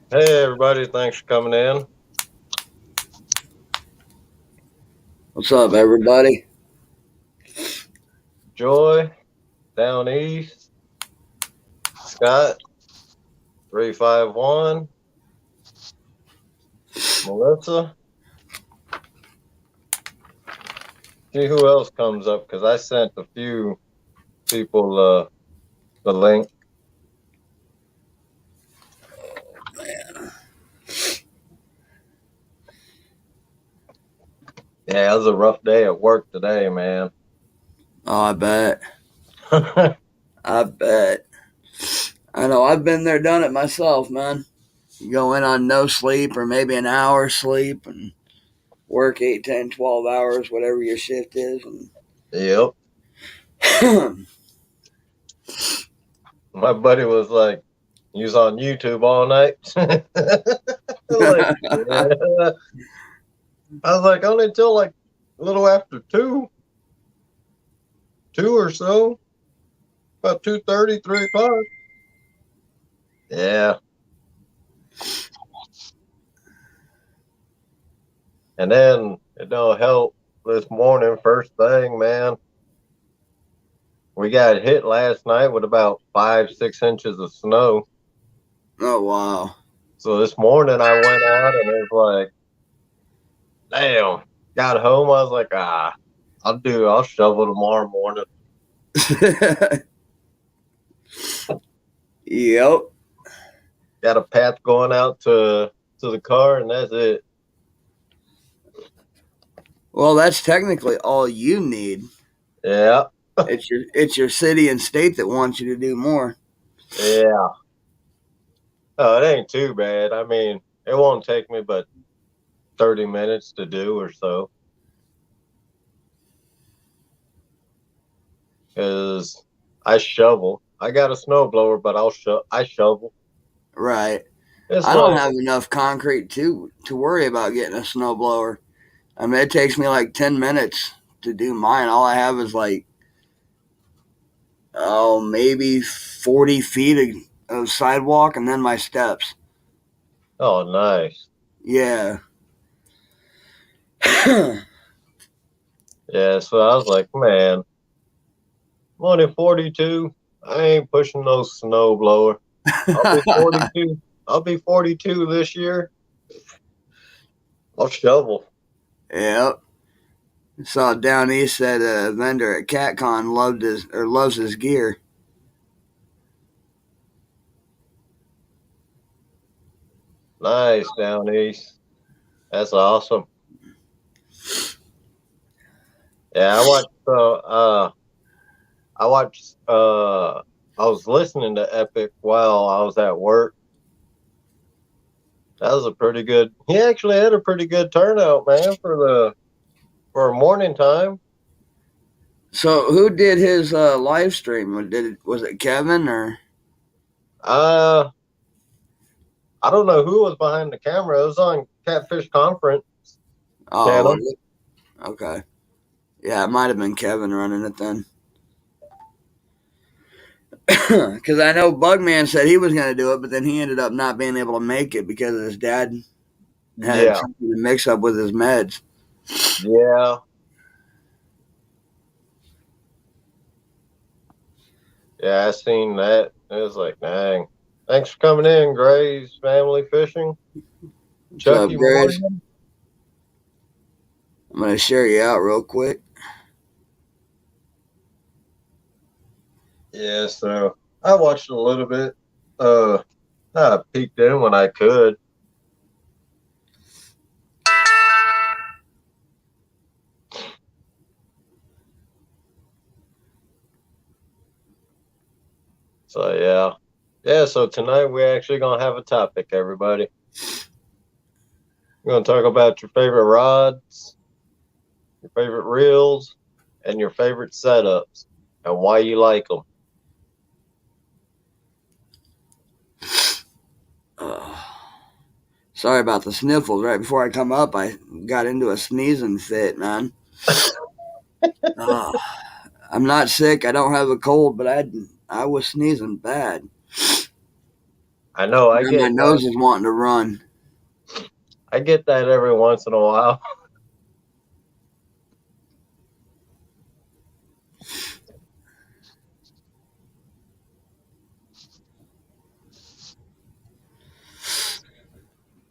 Hey everybody, thanks for coming in. What's up, everybody? Joy, down east, Scott, 351, Melissa. See who else comes up because I sent a few people the link. Yeah, it was a rough day at work today, man. Oh, I bet. I bet. I know. I've been there, done it myself, man. You go in on no sleep or maybe an hour sleep and work 8, 10, 12 hours, whatever your shift is. Yep. And My buddy was like, "You was on YouTube all night." Like, yeah. I was like, only until like a little after two or so, about 2:30, 3 o'clock. Yeah. And then it don't help this morning, first thing, man. We got hit last night with about 5, 6 inches of snow. oh, wow. So this morning I went out and it was like, damn. Got home, I was like, I'll shovel tomorrow morning. Yep. Got a path going out to the car and that's it. Well, that's technically all you need. Yeah. It's your city and state that wants you to do more. Yeah. Oh, it ain't too bad. I mean, it won't take me but 30 minutes to do or so. Because I shovel. I got a snow blower, but I shovel. Right. It's I don't like, have enough concrete to worry about getting a snowblower. I mean, it takes me like 10 minutes to do mine. All I have is like, maybe 40 feet of sidewalk and then my steps. oh, nice. Yeah. Yeah, so I was like, man, I'm only 42. I ain't pushing no snow blower. I'll be 42. I'll be 42 this year. I'll shovel. Yep. Saw down east that a vendor at CatCon loves his gear. Nice down east. That's awesome. Yeah, I watched I was listening to Epic while I was at work. That was a pretty good. He actually had a pretty good turnout, man, for morning time. So who did his live stream? Was it Kevin or? Uh, I don't know who was behind the camera. It was on Catfish Conference Oh, channel. was it? Okay. Yeah, it might have been Kevin running it then. Because I know Bugman said he was going to do it, but then he ended up not being able to make it because his dad had Yeah, something to mix up with his meds. yeah, yeah. I seen that. It was like, dang. Thanks for coming in, Gray's Family Fishing. What's up, Chucky Grace? Morgan. I'm going to share you out real quick. Yeah, so I watched a little bit. Uh, I peeked in when I could. So yeah, yeah. So tonight we're actually gonna have a topic, everybody. We're gonna talk about your favorite rods, your favorite reels, and your favorite setups, and why you like them. Uh, Sorry about the sniffles. Right before I come up, I got into a sneezing fit, man. Uh, I'm not sick. I don't have a cold, but I was sneezing bad. I know. I And my get nose is wanting to run. I get that every once in a while.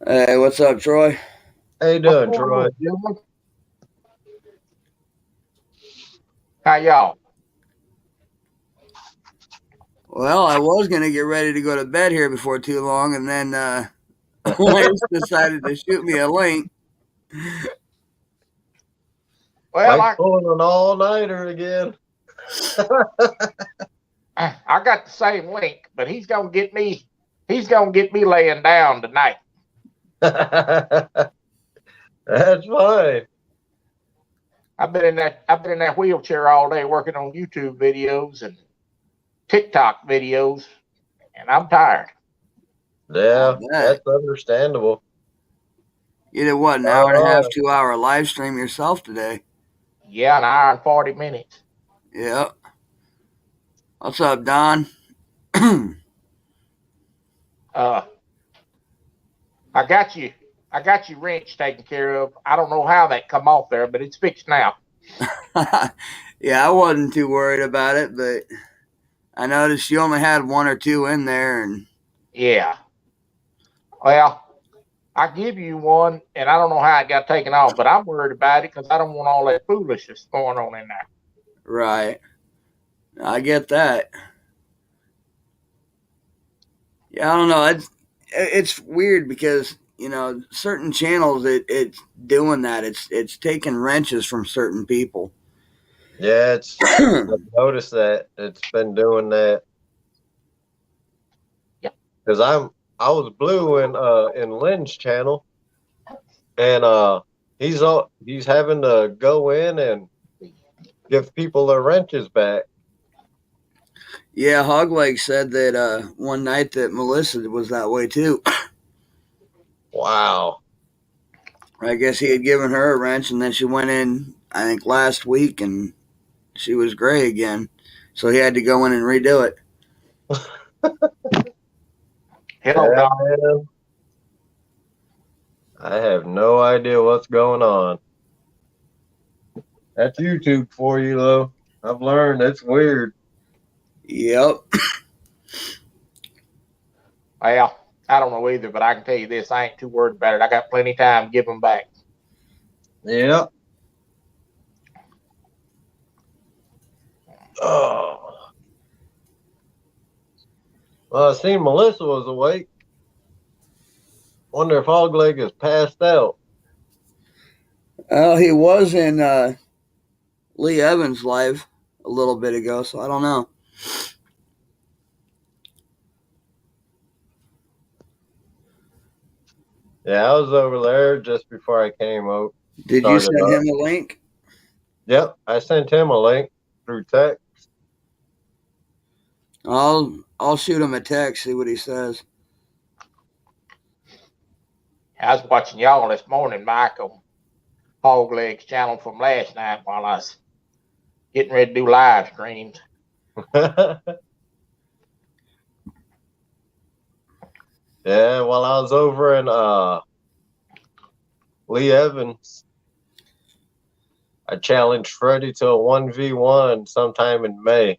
Hey, what's up, Troy? How you What's doing, going Troy? on, gentlemen? How y'all? Well, I was gonna get ready to go to bed here before too long, and then Lance decided to shoot me a link. Well, Mike's pulling an all-nighter again. I got the same link, but he's gonna get me. He's gonna get me laying down tonight. That's fine. I've been in that wheelchair all day working on YouTube videos and TikTok videos, and I'm tired. Yeah, Bet. that's understandable. You did what, an hour and a half, 2 hour live stream yourself today? Yeah, an hour and 40 minutes. Yep. What's up, Don? I got you. I got your wrench taken care of. I don't know how that come off there, but it's fixed now. Yeah, I wasn't too worried about it, but I noticed you only had one or two in there, and Yeah. Well, I give you one, and I don't know how it got taken off, but I'm worried about it because I don't want all that foolishness going on in there. right. I get that. Yeah, I don't know. It's weird because certain channels it's doing that. It's taking wrenches from certain people. Yeah, I've noticed that it's been doing that. Yeah. Because I was blue in Lynn's channel, and he's having to go in and give people their wrenches back. Yeah, Hogleg said that one night that Melissa was that way too. Wow. I guess he had given her a wrench, and then she went in, I think, last week, and she was gray again. So he had to go in and redo it. Hello, Yeah, Doc. man. I have no idea what's going on. That's YouTube for you, though. I've learned it's weird. Yep. Well, I don't know either, but I can tell you this: I ain't too worried about it. I got plenty of time to give them back. Yeah. Oh. Well, I seen Melissa was awake. Wonder if Hogleg is passed out. Well, he was in Lee Evans' live a little bit ago, so I don't know. Yeah, I was over there just before I came out. Did you Started send up. him a link? Yep, I sent him a link through text. I'll shoot him a text, see what he says. I was watching y'all this morning, Michael Hogleg's channel from last night while I was getting ready to do live streams. Yeah, while I was over in Lee Evans, I challenged Freddie to a 1v1 sometime in May.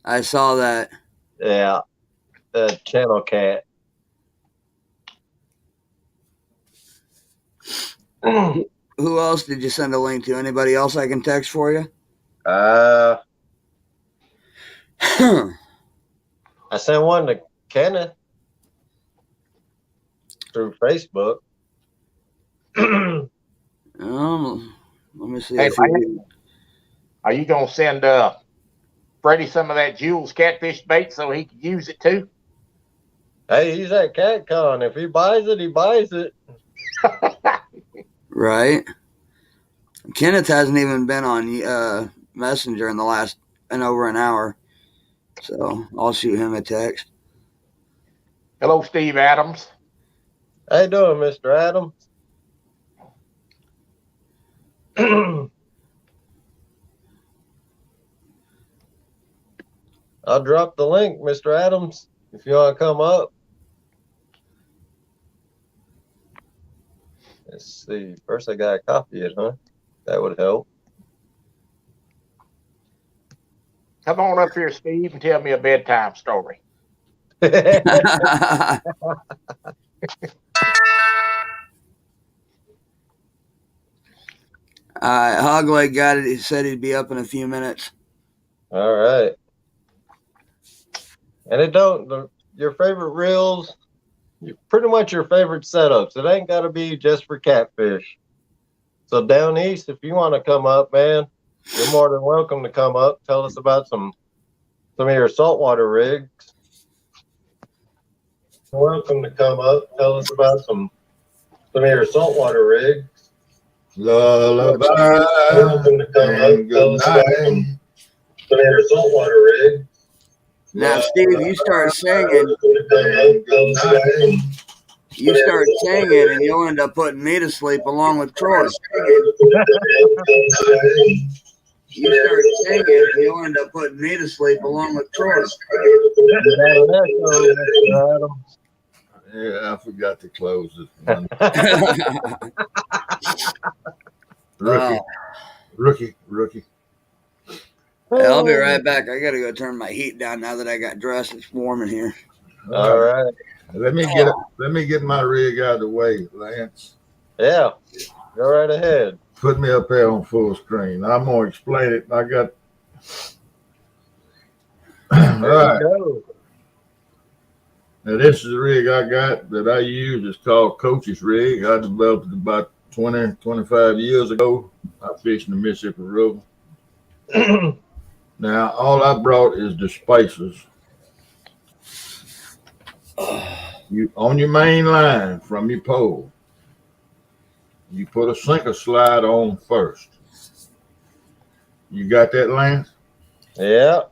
I saw that. Yeah, the channel cat. Who else did you send a link to? Anybody else I can text for you? I sent one to Kenneth through Facebook. Let me see Hey, if man, are you gonna send Freddie some of that Jules catfish bait so he can use it too? Hey, he's at CatCon. If he buys it, he buys it. right. Kenneth hasn't even been on Messenger in over an hour, so I'll shoot him a text. Hello, Steve Adams. How you doing, Mr. Adams? I'll drop the link, Mr. Adams, if you want to come up. Let's see. First, I gotta copy it, huh? That would help. Come on up here, Steve, and tell me a bedtime story. All right, Hogleg got it. He said he'd be up in a few minutes. All right. And it don't your favorite reels, pretty much your favorite setups. It ain't got to be just for catfish. So down east, if you want to come up, man, you're more than welcome to come up. Tell us about some of your saltwater rigs. Welcome to come up. Tell us about some of your saltwater rigs. Lullaby. Welcome to come up. Tell us about some of your saltwater rigs. Now, Steve, you start singing. You start singing, and you'll end up putting me to sleep along with Troy. You start singing, and you'll end up putting me to sleep along with Troy. Yeah, I forgot to close this one. Rookie. Hey, I'll be right back. I got to go turn my heat down now that I got dressed. It's warm in here. All right. Let me get my rig out of the way, Lance. Yeah. Go right ahead. Put me up there on full screen. I'm gonna explain it. I got all right. Now this is the rig I got that I use. It's called Coach's Rig. I developed it about 20, 25 years ago. I fished in the Mississippi River. Now all I brought is the spacers. You on your main line from your pole, you put a sinker slide on first. You got that, Lance? Yeah.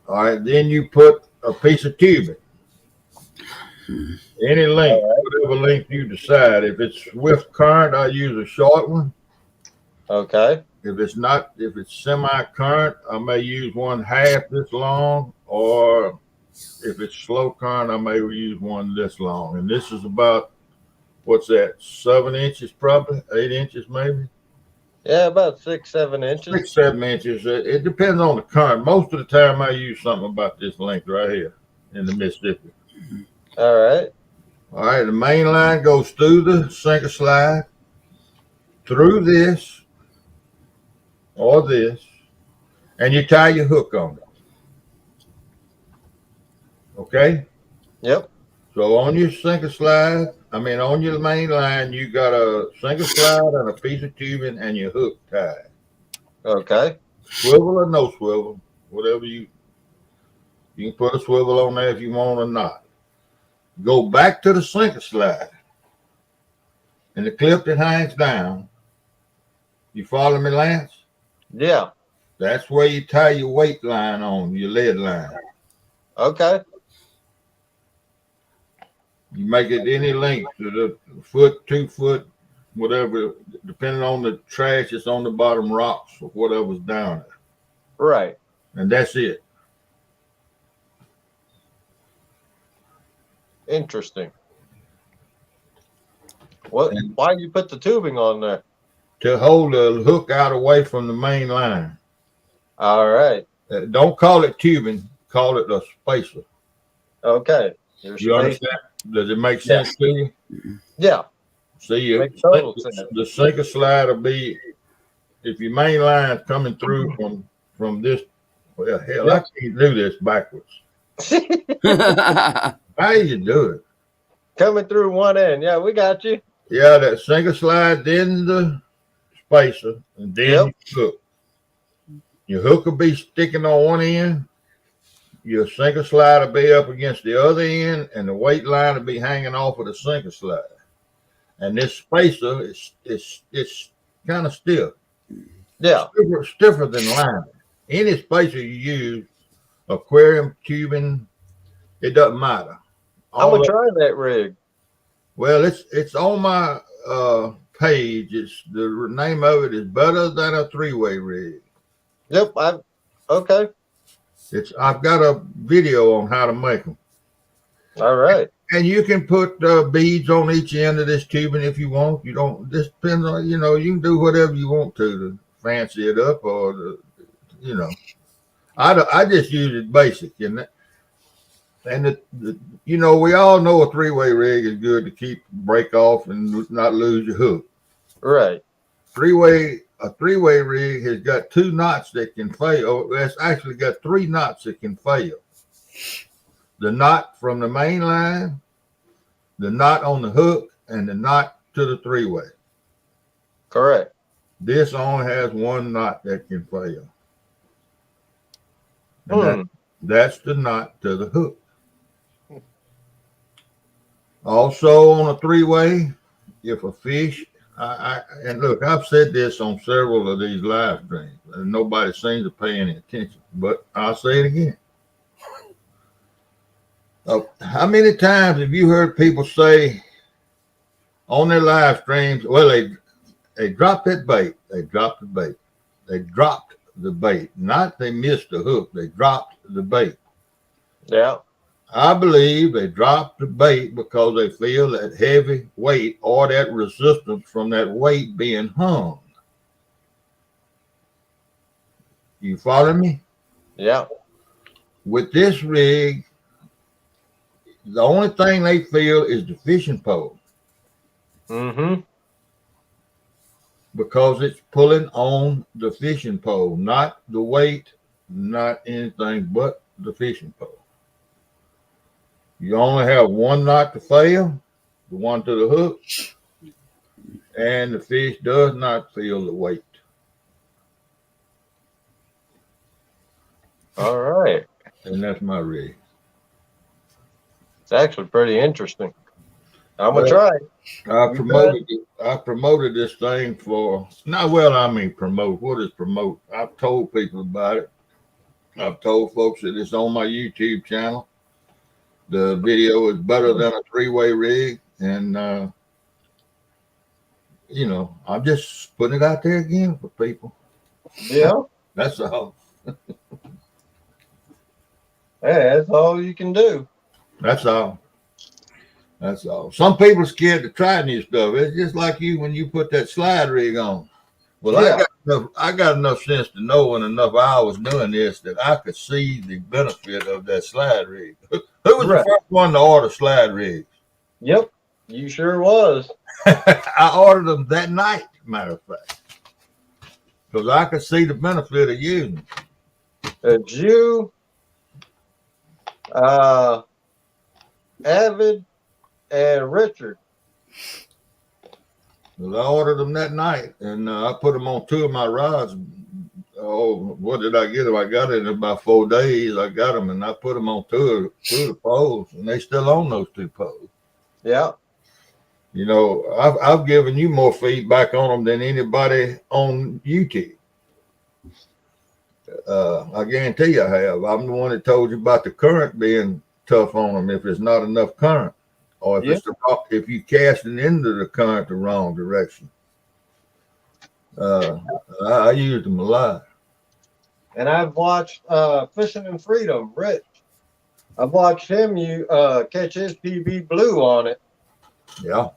All right, then you put a piece of tubing. Any length, whatever length you decide. If it's swift current, I use a short one. Okay. If it's semi-current, I may use one half this long, or if it's slow current, I may use one this long. And this is about, what's that, 7 inches probably, 8 inches maybe? Yeah, about 6, 7 inches. 6, 7 inches. It depends on the current. Most of the time I use something about this length right here in the Mississippi. All right. All right, the main line goes through the sinker slide, through this, or this, and you tie your hook on it. Okay? Yep. So on your sinker slide, on your main line, you got a sinker slide and a piece of tubing and your hook tied. Okay. Swivel or no swivel, whatever you can put a swivel on there if you want or not. Go back to the sinker slide and the clip that hangs down. You follow me, Lance? Yeah. That's where you tie your weight line on, your lead line. Okay. You make it any length, to the foot, 2 foot, whatever, depending on the trash that's on the bottom, rocks or whatever's down there. Right. And that's it. Interesting. Why you put the tubing on there? To hold the hook out away from the main line. All right. Don't call it tubing, call it a spacer. Okay. You understand? Does it make sense to you? Yeah. See, the sinker slide will be, if your main line's coming through from this, well, hell, I can't do this backwards. How you do it? Coming through one end. Yeah, we got you. Yeah, that sinker slide, then the spacer, and then your hook. Your hook will be sticking on one end. Your sinker slide will be up against the other end, and the weight line will be hanging off of the sinker slide. And this spacer is kind of stiff. Yeah. Stiffer than line. Any spacer you use, aquarium, tubing, it doesn't matter. I'm gonna try that rig. Well, it's on my page. It's the name of it is Better Than a 3-Way Rig. Yep. Okay. I've got a video on how to make them. All right. And you can put beads on each end of this tubing if you want. You don't. This depends on, you can do whatever you want to fancy it up, or I just use it basic, and we all know a 3-way rig is good to keep break off and not lose your hook. Right. A 3-way rig has got 2 knots that can fail. It's actually got 3 knots that can fail. The knot from the main line, the knot on the hook, and the knot to the 3-way. Correct. This only has 1 knot that can fail. And that's the knot to the hook. Also on a 3-way, if a fish, and look, I've said this on several of these live streams, and nobody seems to pay any attention, but I'll say it again. How many times have you heard people say on their live streams, well, they dropped that bait, they dropped the bait, they dropped the bait, not they missed the hook, they dropped the bait. Yeah. I believe they dropped the bait because they feel that heavy weight or that resistance from that weight being hung. You follow me? Yeah. With this rig, the only thing they feel is the fishing pole. Mm-hmm. Because it's pulling on the fishing pole, not the weight, not anything but the fishing pole. You only have 1 knot to fail, the one to the hook, and the fish does not feel the weight. All right. And that's my rig. It's actually pretty interesting. I'm gonna try it. I promoted this thing for promote. What is promote? I've told people about it. I've told folks that it's on my YouTube channel. The video is better than a 3-way rig, and I'm just putting it out there again for people. Yeah. That's all. Hey, that's all you can do. That's all. That's all. Some people are scared to try new stuff. It's just like you when you put that slide rig on. Well, yeah. I got enough sense to know in enough hours doing this that I could see the benefit of that slide rig. Who was the first one to order slide rigs? Yep, you sure was. I ordered them that night, matter of fact, because I could see the benefit of using them. You, Avid, and Richard. Well, I ordered them that night, and I put them on 2 of my rods. Oh, what did I get them? I got it in about 4 days. I got them, and I put them on 2 of the poles, and they still on those 2 poles. Yeah. I've given you more feedback on them than anybody on YouTube. I guarantee you I have. I'm the one that told you about the current being tough on them if there's not enough current. Or if you cast it into the current the wrong direction. I used them a lot. And I've watched Fishing in Freedom, Rich. I've watched him catch his PB blue on it. Yeah.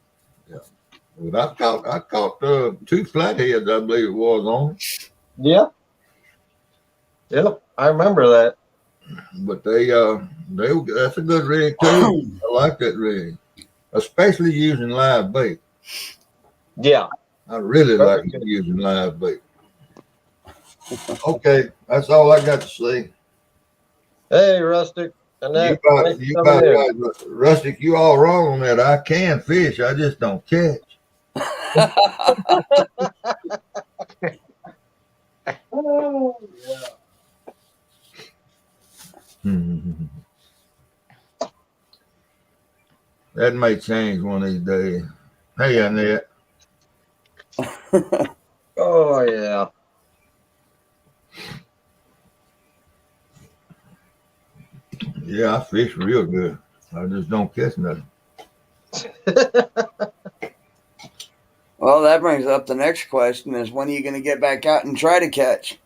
Well, I caught 2 flatheads, I believe it was, on it. Yeah. Yep, I remember that. But that's a good rig too. I like that rig, especially using live bait. Yeah, I really like using live bait. Okay, that's all I got to say. Hey, Rustic. And that, you about right, Rustic. You all wrong on that. I can fish, I just don't catch. Oh, yeah. That may change one of these days. Hey, Annette. Oh, yeah. Yeah, I fish real good. I just don't catch nothing. Well, that brings up the next question is when are you going to get back out and try to catch?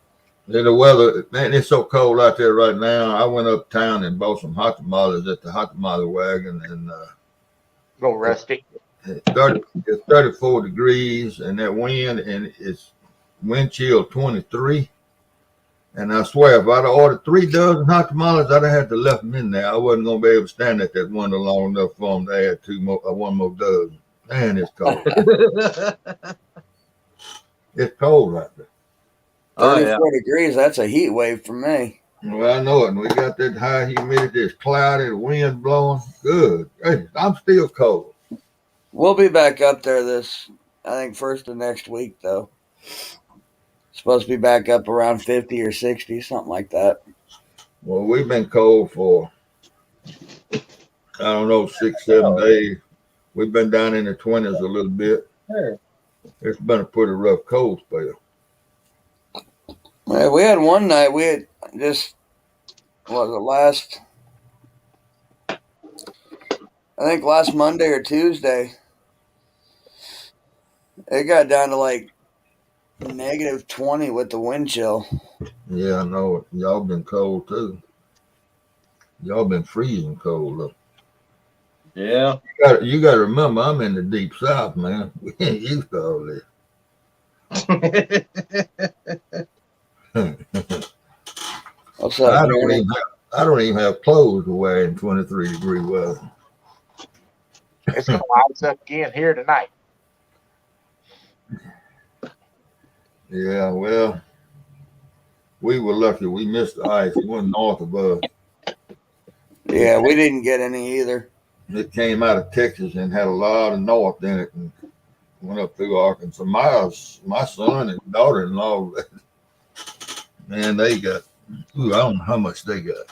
The weather, man, it's so cold out there right now. I went uptown and bought some hot tamales at the hot tamale wagon, and Go rustic. It's 34 degrees and that wind, and it's wind chill 23. And I swear, if I'd have ordered 3 dozen hot tamales, I'd have had to left them in there. I wasn't gonna be able to stand at that window long enough for them to add one more dozen. Man, it's cold. It's cold right there. 34 degrees, that's a heat wave for me. Well, I know it. And we got that high humidity. It's cloudy, the wind blowing. Good. Hey, I'm still cold. We'll be back up there I think, first of next week, though. Supposed to be back up around 50 or 60, something like that. Well, we've been cold for, I don't know, 6, 7 days. We've been down in the 20s a little bit. It's been a pretty rough cold spell. Yeah, we had one night, we had just, last Monday or Tuesday, it got down to like negative 20 with the wind chill. Yeah, I know it. Y'all been cold too. Y'all been freezing cold though. Yeah. You got to remember, I'm in the deep south, man. We ain't used to all this. What's up, I don't even have clothes to wear in 23-degree weather. It's going to ice up again here tonight. Yeah, well, we were lucky. We missed the ice. It wasn't north of us. Yeah, we didn't get any either. It came out of Texas and had a lot of north in it and went up through Arkansas. My son and daughter-in-law, man, they got, I don't know how much they got.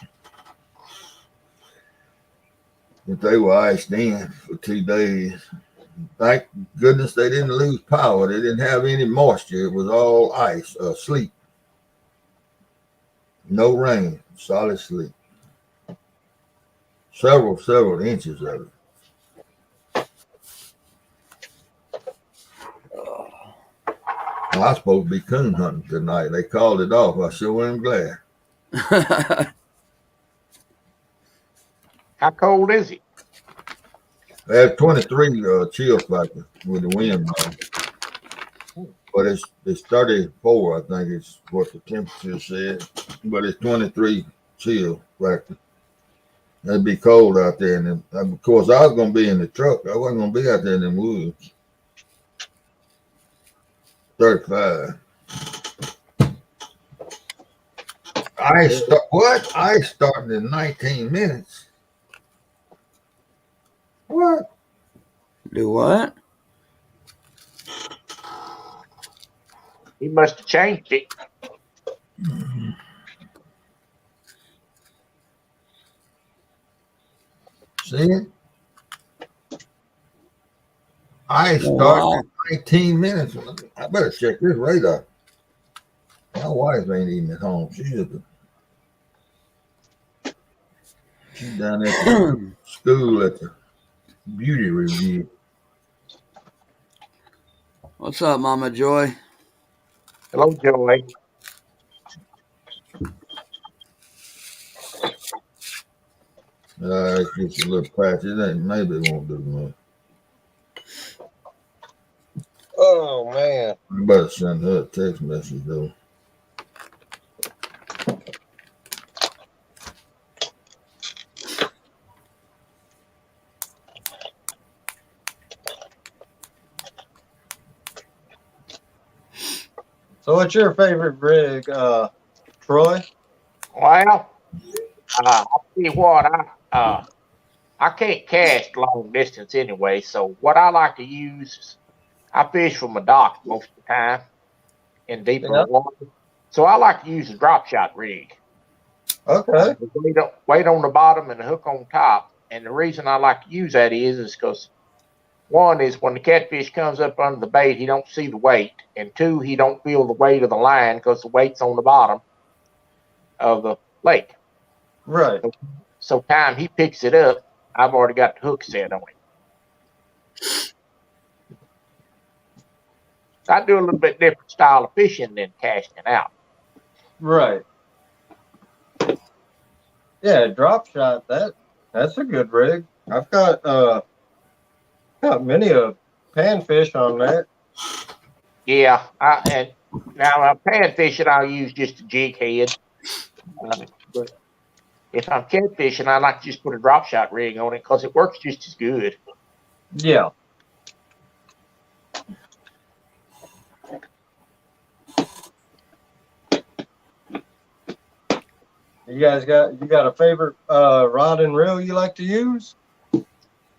But they were iced in for 2 days. Thank goodness they didn't lose power. They didn't have any moisture. It was all ice, sleep. No rain, solid sleep. Several inches of it. Well, I was supposed to be coon hunting tonight. They called it off. I sure am glad. How cold is it? They had 23 chill factor with the wind blowing. But it's 34, I think is what the temperature said. But it's 23 chill factor. It'd be cold out there. And of course, I was going to be in the truck. I wasn't going to be out there in the woods. 35. Ice starting in 19 minutes. What? Do what? He must have changed it. See it? Ice starting in 19 minutes. I better check this radar. My wife ain't even at home. She's down at the school at the beauty review. What's up, Mama Joy? Hello, Joy. It's just a little patch. Maybe it won't do much. Oh, man. I better send her a text message, though. So what's your favorite rig, Troy? Well, I'll tell you what, I can't cast long distance anyway, so what I like to use is I fish from a dock most of the time in deeper water. So I like to use a drop shot rig. Okay. Weight on the bottom and a hook on top. And the reason I like to use that is because one is when the catfish comes up under the bait, he don't see the weight. And two, he don't feel the weight of the line because the weight's on the bottom of the lake. Right. So time he picks it up, I've already got the hook set on it. I do a little bit different style of fishing than casting out. Right. Yeah, drop shot, that's a good rig. I've got Got many a panfish on that. Yeah, and now pan fishing, I'll use just a jig head. But if I'm catfishing, I like to just put a drop shot rig on it because it works just as good. Yeah. You got a favorite rod and reel you like to use?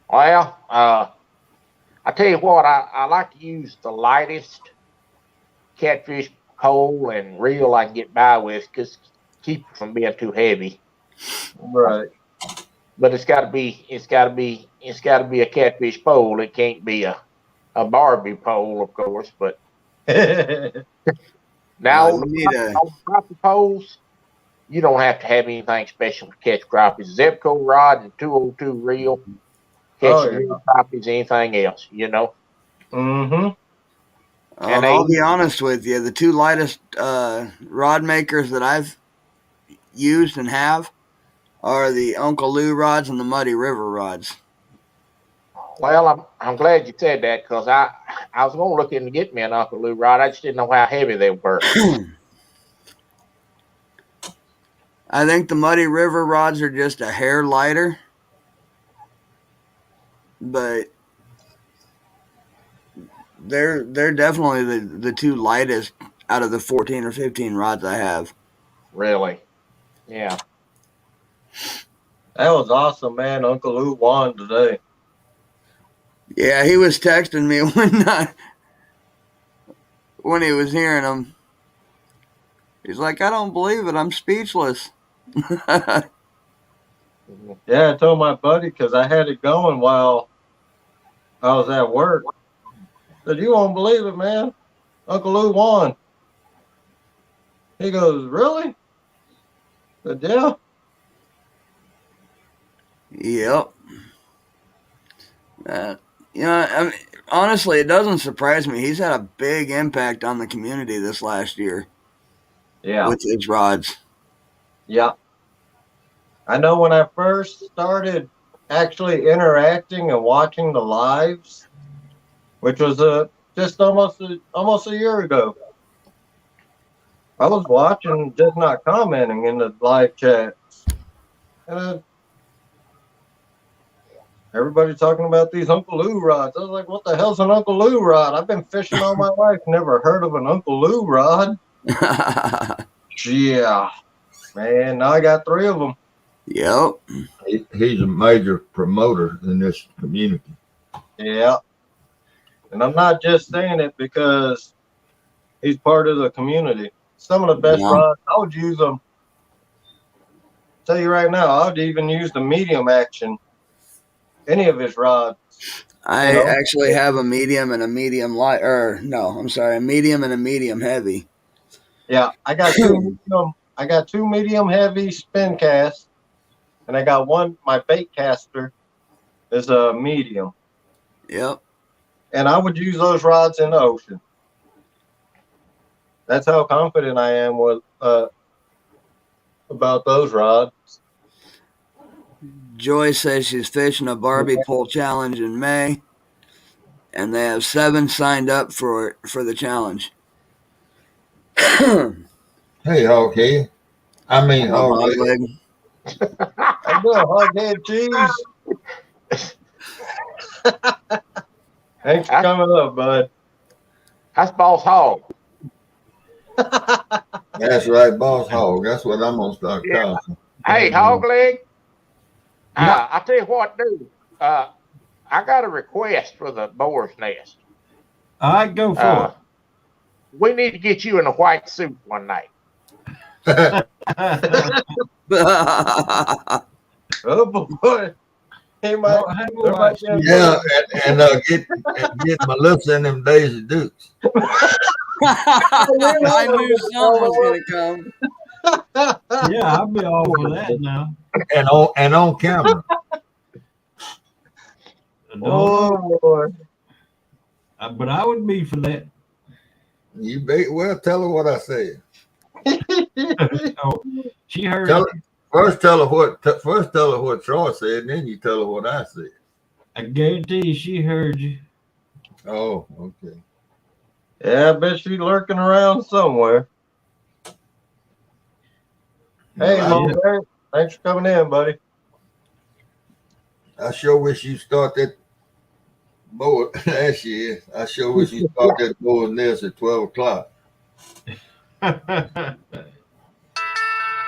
Well, I tell you what, I like to use the lightest catfish pole and reel I can get by with because keep it from being too heavy. Right. But it's got to be a catfish pole. It can't be a Barbie pole, of course. But now you need a on crappie poles, you don't have to have anything special to catch crappies. Zebco rod and 202 reel catch real crappies, anything else, Mm-hmm. And I'll be honest with you, the two lightest rod makers that I've used and have are the Uncle Lou rods and the Muddy River rods. Well, I'm glad you said that because I was going to look in to get me an Uncle Lou rod. I just didn't know how heavy they were. I think the Muddy River rods are just a hair lighter, but they're definitely the two lightest out of the 14 or 15 rods I have. Really? Yeah. That was awesome, man. Uncle Lou won today. Yeah, he was texting me when he was hearing them. He's like, I don't believe it. I'm speechless. Yeah, I told my buddy because I had it going while I was at work. I said, you won't believe it, man. Uncle Lou won. He goes, really? I said, yeah. Yep. I mean, honestly, it doesn't surprise me. He's had a big impact on the community this last year. Yeah. With his rods. Yeah. I know when I first started actually interacting and watching the lives, which was just almost a year ago, I was watching, just not commenting in the live chats. And everybody talking about these Uncle Lou rods. I was like, what the hell's an Uncle Lou rod? I've been fishing all my life, never heard of an Uncle Lou rod. Yeah. Man, now I got 3 of them. Yep. He's a major promoter in this community. Yeah. And I'm not just saying it because he's part of the community. Some of the best rods, I would use them. Tell you right now, I would even use the medium action. Any of his rods. I actually have a medium and a medium light, a medium and a medium heavy. Yeah, I got two medium heavy spin casts, and I got one. My bait caster is a medium. Yep. And I would use those rods in the ocean. That's how confident I am with about those rods. Joy says she's fishing a Barbie pole challenge in May, and they have 7 signed up for the challenge. Hey, Hoghead. I mean, Hogleg. I'm doing Hoghead cheese. Thanks for coming up, bud. That's Boss Hog. That's right, Boss Hog. That's what I'm gonna start calling. Hey, Hogleg. I tell you what, dude. I got a request for the boar's nest. All right, go for it. We need to get you in a white suit one night. Oh boy. Hey, Mike. Yeah, and get Melissa and them Daisy Dukes. I knew someone was going to come. Yeah, I'll be all for that now. And on camera. Oh boy. But I would be for that. You tell her what I said. She heard. First tell her what Troy said, and then you tell her what I said. I guarantee you she heard you. Oh, okay. Yeah, I bet she's lurking around somewhere. Hey, Well, Mom, Barry, thanks for coming in, buddy. I sure wish you start that board. There she is. I sure wish you start that board nest at 12 o'clock.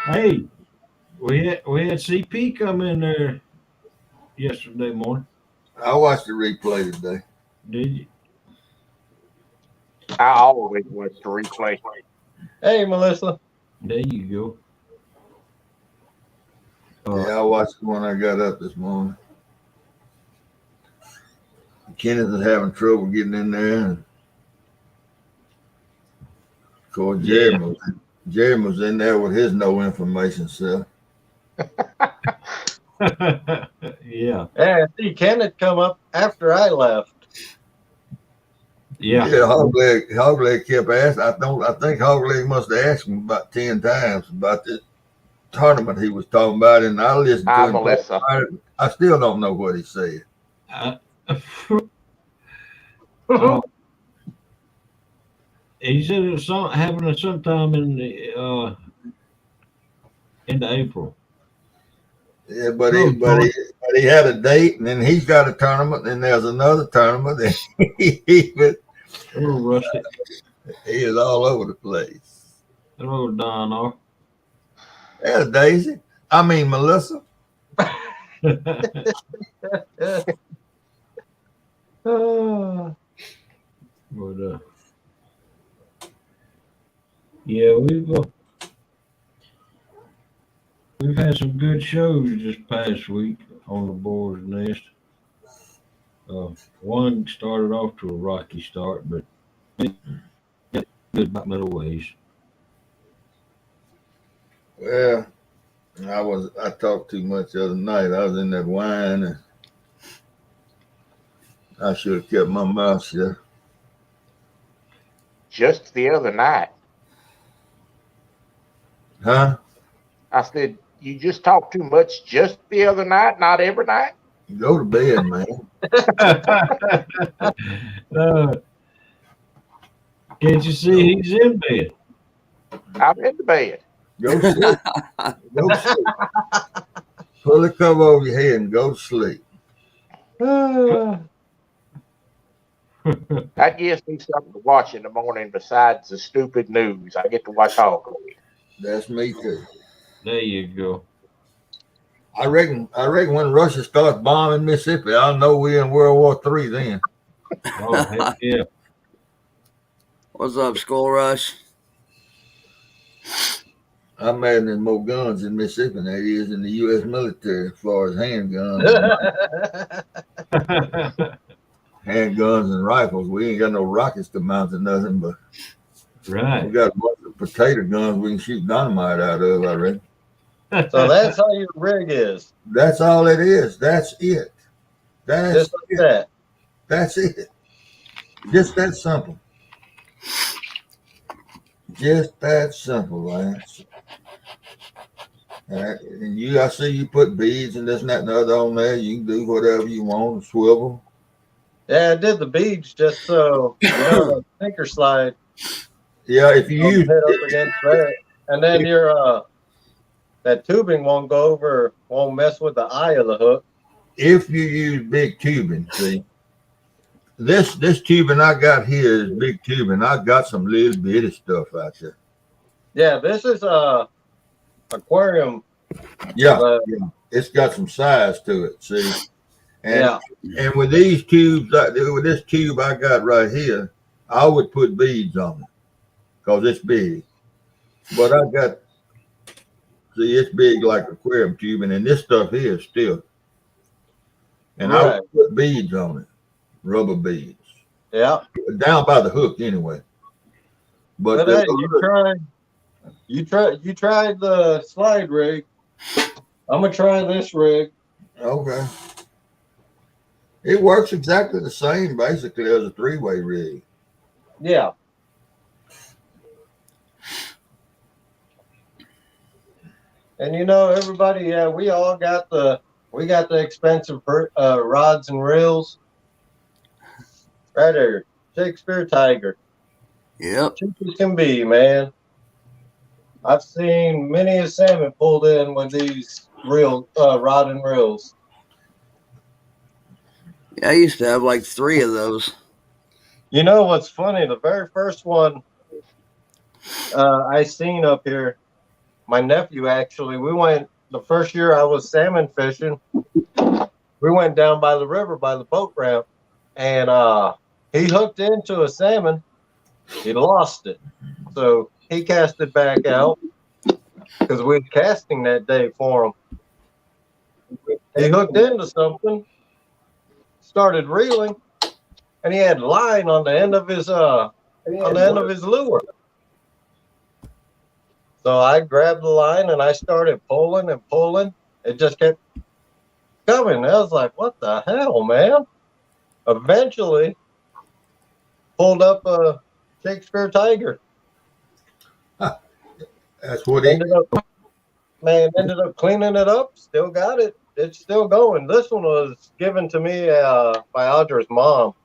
Hey, we had CP come in there yesterday morning. I watched the replay today. Did you? I always watch the replay. Hey, Melissa. There you go. Yeah, I watched the one I got up this morning. Kenneth is having trouble getting in there. And of course, Jerry was in there with his no information stuff. Yeah. Yeah, see, Kenneth come up after I left. Yeah. Hogleg kept asking. I think Hogleg must have asked him about 10 times about this tournament he was talking about, and I listened to him. Melissa. I still don't know what he said. He said it was happening sometime in the April. Yeah, but he had a date, and then he's got a tournament, and there's another tournament. And he is all over the place. Hello, Don. There's Daisy. I mean, Melissa. But yeah, we've had some good shows this past week on the Boar's Nest. One started off to a rocky start, but good about middle ways. Well, I talked too much the other night. I was in that wine, and I should have kept my mouth shut. Just the other night. Huh? I said, you just talked too much just the other night, not every night? Go to bed, man. Can't you see he's in bed? I'm in the bed. Go to sleep. Go to sleep. Pull the cover over your head and go to sleep. That gives me something to watch in the morning besides the stupid news. I get to watch Hog. That's me too. There you go. I reckon when Russia starts bombing Mississippi, I'll know we're in World War III then. Oh, heck yeah. What's up, Skull Rush? I imagine there's more guns in Mississippi than there is in the U.S. military as far as handguns. Handguns and rifles. We ain't got no rockets to mount to nothing, but Right. we got a bunch of potato guns we can shoot dynamite out of, I reckon. So that's how your rig is. That's all it is. That's it. Just like that. That's it. Just that simple. Just that simple, Lance. And I see you put beads and this and that and the other on there. You can do whatever you want, swivel. Yeah, I did the beads just so the tinker slide. Yeah, if you use head up against that, and then your that tubing won't mess with the eye of the hook. If you use big tubing, see, this tubing I got here is big tubing. I got some little bitty stuff out there. Yeah, this is aquarium. Yeah, it's got some size to it. See, and with these tubes, with this tube I got right here, I would put beads on it because it's big. But I got. See, it's big like aquarium tubing, and this stuff here is still. And I would put beads on it, rubber beads. Yeah. Down by the hook anyway. But hey, you tried the slide rig. I'm gonna try this rig. Okay. It works exactly the same basically as a three-way rig. Yeah. And everybody, we all got we got the expensive rods and reels right there. Shakespeare Tiger. Yep. Cheap as can be, man. I've seen many a salmon pulled in with these rod and reels. Yeah, I used to have like 3 of those. You know what's funny? The very first one I seen up here, my nephew actually, we went the first year I was salmon fishing. We went down by the river by the boat ramp, and he hooked into a salmon. He lost it, so he cast it back out because we were casting that day for him. He hooked into something, started reeling, and he had line on the end of his lure. So I grabbed the line and I started pulling and pulling. It just kept coming. I was like, "What the hell, man?" Eventually, pulled up a Shakespeare Tiger. That's what he. Ended up cleaning it up. Still got it. It's still going. This one was given to me by Audra's mom.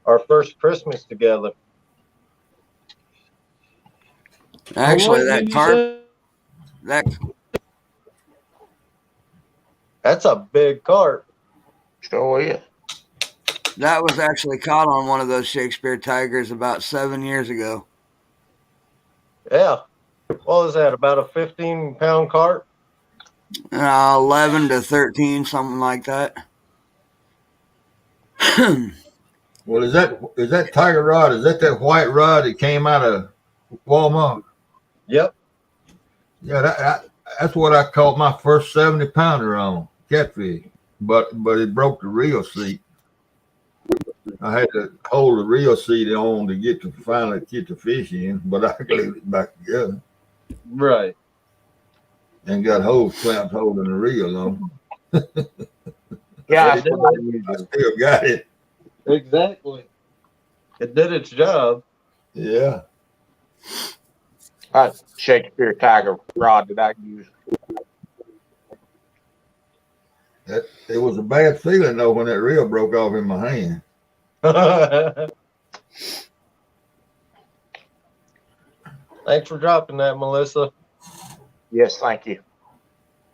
Our first Christmas together. Actually, that carp, that's a big carp. Sure is. that was actually caught on one of those Shakespeare Tigers about 7 years ago. Yeah. What was that? About a 15-pound carp? 11 to 13, something like that. Well, is that tiger rod? Is that white rod that came out of Walmart? Yep. Yeah, that's what I caught my first 70-pounder on catfish, but it broke the reel seat. I had to hold the reel seat on to finally get the fish in, but I glued it back together. Right. And got hose clamps holding the reel on. Yeah, I still got it. Exactly. It did its job. Yeah. Shakespeare Tiger rod that I use. It was a bad feeling though when that reel broke off in my hand. Thanks for dropping that, Melissa. Yes, thank you.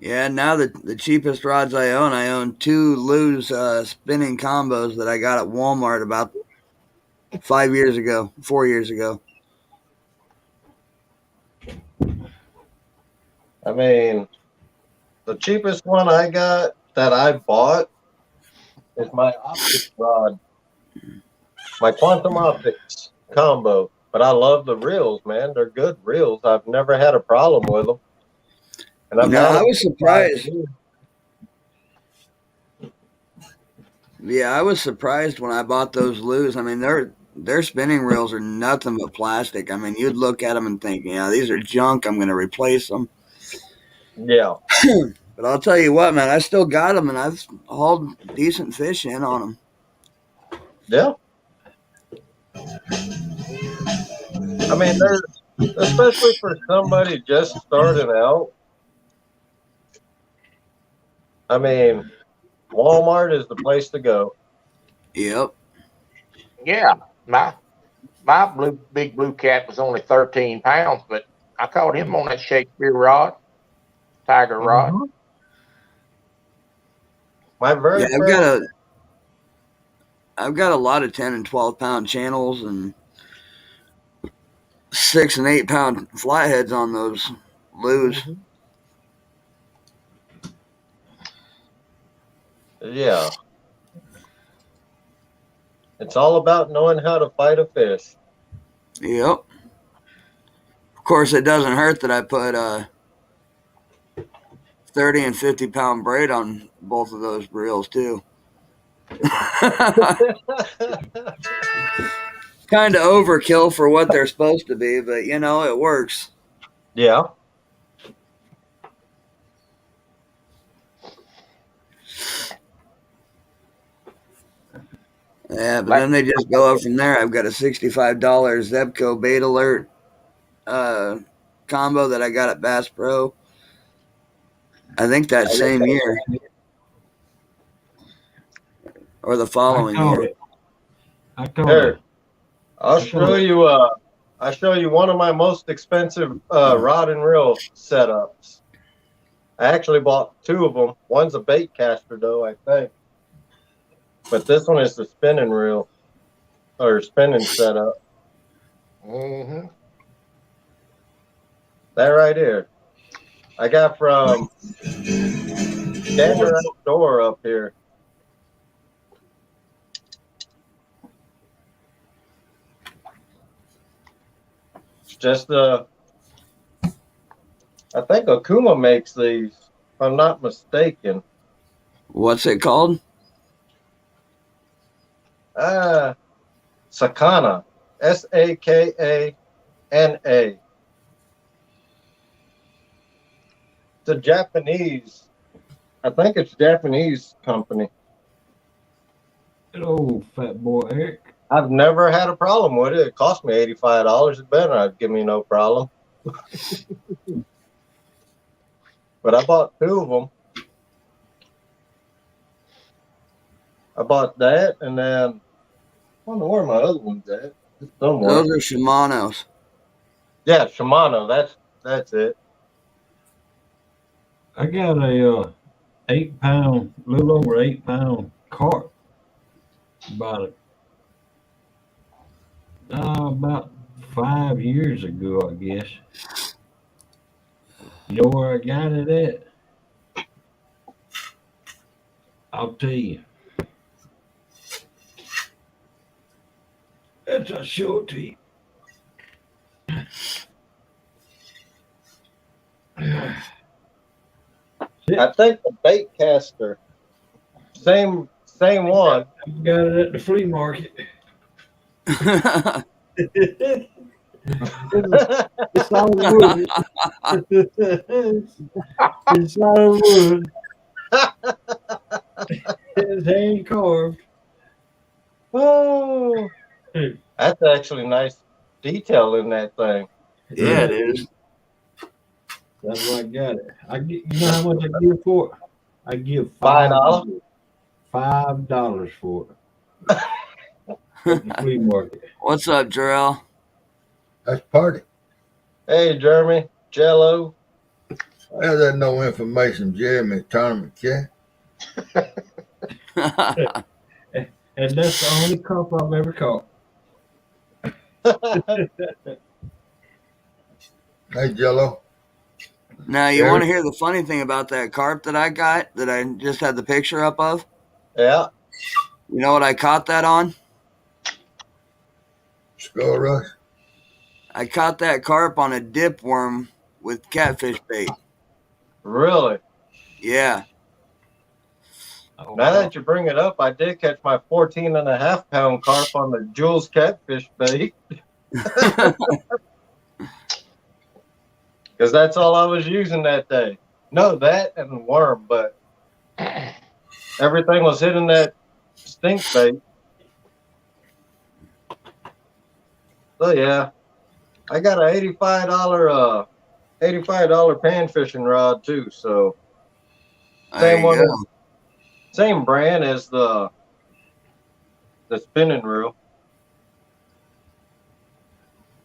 Yeah, now the cheapest rods I own 2 Lew's spinning combos that I got at Walmart about 4 years ago. I mean, the cheapest one I got that I bought is my optics rod, my Quantum Optics combo. But I love the reels, man. They're good reels. I've never had a problem with them. And I've had I them was for 5 surprised. years. Yeah, I was surprised when I bought those Lew's. I mean, their spinning reels are nothing but plastic. I mean, you'd look at them and think, these are junk. I'm going to replace them. Yeah. But I'll tell you what, man, I still got them, and I've hauled decent fish in on them. Yeah. I mean, especially for somebody just starting out. I mean, Walmart is the place to go. Yep. Yeah, my big blue cat was only 13 pounds, but I caught him on that Shakespeare rod, Tiger rod. Mm-hmm. My very first. I've got a lot of 10 and 12 pound channels and 6 and 8 pound flatheads on those Lew's. Mm-hmm. Yeah. It's all about knowing how to fight a fish. Yep. Of course, it doesn't hurt that I put 30 and 50 pound braid on both of those reels too. Kind of overkill for what they're supposed to be, but it works. Yeah. Yeah, but then they just go up from there. I've got a $65 Zebco Bait Alert combo that I got at Bass Pro. I think that same year. or the I following caught year. it. I caught Here, it. I'll show you. I'll show you one of my most expensive rod and reel setups. I actually bought two of them. One's a bait caster, though, I think. But this one is the spinning reel or spinning setup. Mm-hmm. That right here. I got from Gander Outdoor up here. It's just I think Akuma makes these, if I'm not mistaken. What's it called? Sakana. Sakana. It's a Japanese. I think it's a Japanese company. That old fat boy Eric. I've never had a problem with it. It cost me $85. It better not give me no problem. But I bought two of them. I bought that, and then I don't know where my other one's at. It's somewhere. Those are Shimano's. Yeah, Shimano. That's it. I got a 8-pound, little over 8-pound carp. About 5 years ago, I guess. You know where I got it at? I'll tell you. That's a show it to you. I think the bait caster, same one. I got it at the flea market. It's all wood. It's all wood. It's hand carved. Oh, that's actually nice detail in that thing. Yeah, it is. That's why I got it. You know how much I give for it? I give $5. $5 for it at the flea market. What's up, Jarrell? That's party. Hey, Jeremy, Jello. Well, there's no information, Jeremy tournament, yeah. And that's the only carp I've ever caught. Hey, Jello. Now, you want to hear the funny thing about that carp that I got that I just had the picture up of? Yeah. You know what I caught that on? Skull Rush. I caught that carp on a dip worm with catfish bait. Really? Yeah. Oh, Now wow. that you bring it up, I did catch my 14.5-pound carp on the Jules catfish bait. Because that's all I was using that day. No, that and worm, but everything was hitting that stink bait. So yeah, I got an $85 pan fishing rod too. So There you go. same brand as the spinning reel.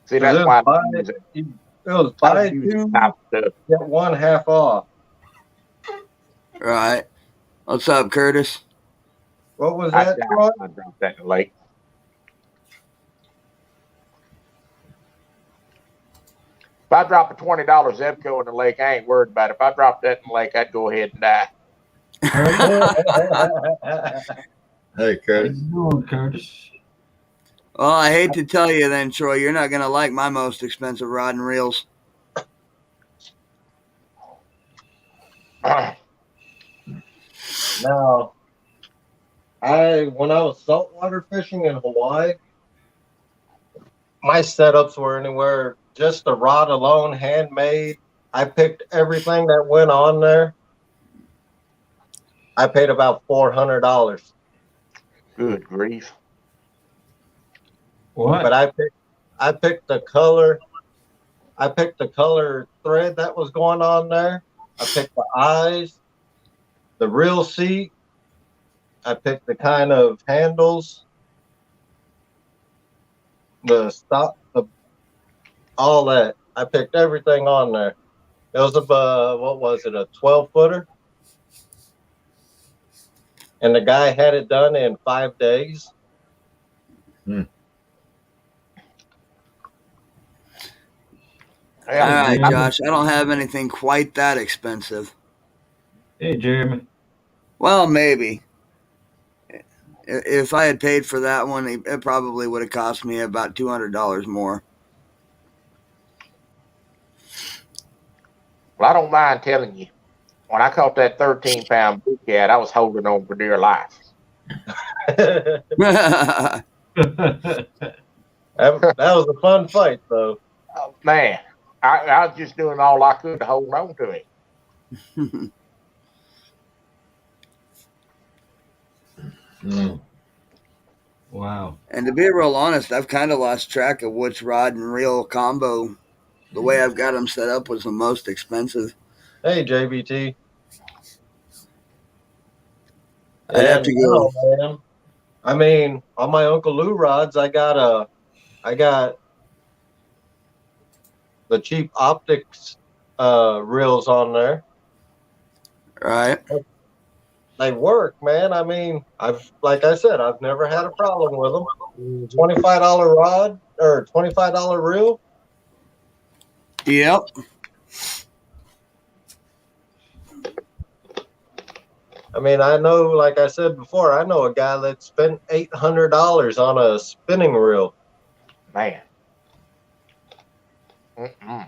See, that's why It was buy two, get one half off. Right. What's up, Curtis? What was that, Troy? I dropped that in the lake. If I drop a $20 Zebco in the lake, I ain't worried about it. If I drop that in the lake, I'd go ahead and die. Hey, How Curtis. you doing, Curtis? Well, I hate to tell you then, Troy, you're not going to like my most expensive rod and reels. Now, when I was saltwater fishing in Hawaii, my setups were anywhere just the rod alone, handmade. I picked everything that went on there. I paid about $400. Good grief. What? But I picked the color. I picked the color thread that was going on there. I picked the eyes, the reel seat, I picked the kind of handles, the stop, all that. I picked everything on there. It was what was it, a 12-footer? And the guy had it done in 5 days. All Yeah, right, Josh. I don't have anything quite that expensive. Hey, Jeremy. Well, maybe. If I had paid for that one, it probably would have cost me about $200 more. well, I don't mind telling you. When I caught that 13-pound big cat, I was holding on for dear life. that, that was a fun fight, though. Oh, man, I was just doing all I could to hold on to him. Wow. And to be real honest, I've kind of lost track of which rod and reel combo, the way I've got them set up, was the most expensive. Hey, JBT. I'd have to go. No, man. I mean, on my Uncle Lou rods, I got the cheap optics reels on there. Right. They work, man. I mean, like I said, I've never had a problem with them. $25 rod or $25 reel. Yep. I mean, I know, like I said before, I know a guy that spent $800 on a spinning reel. Man. Mm-mm.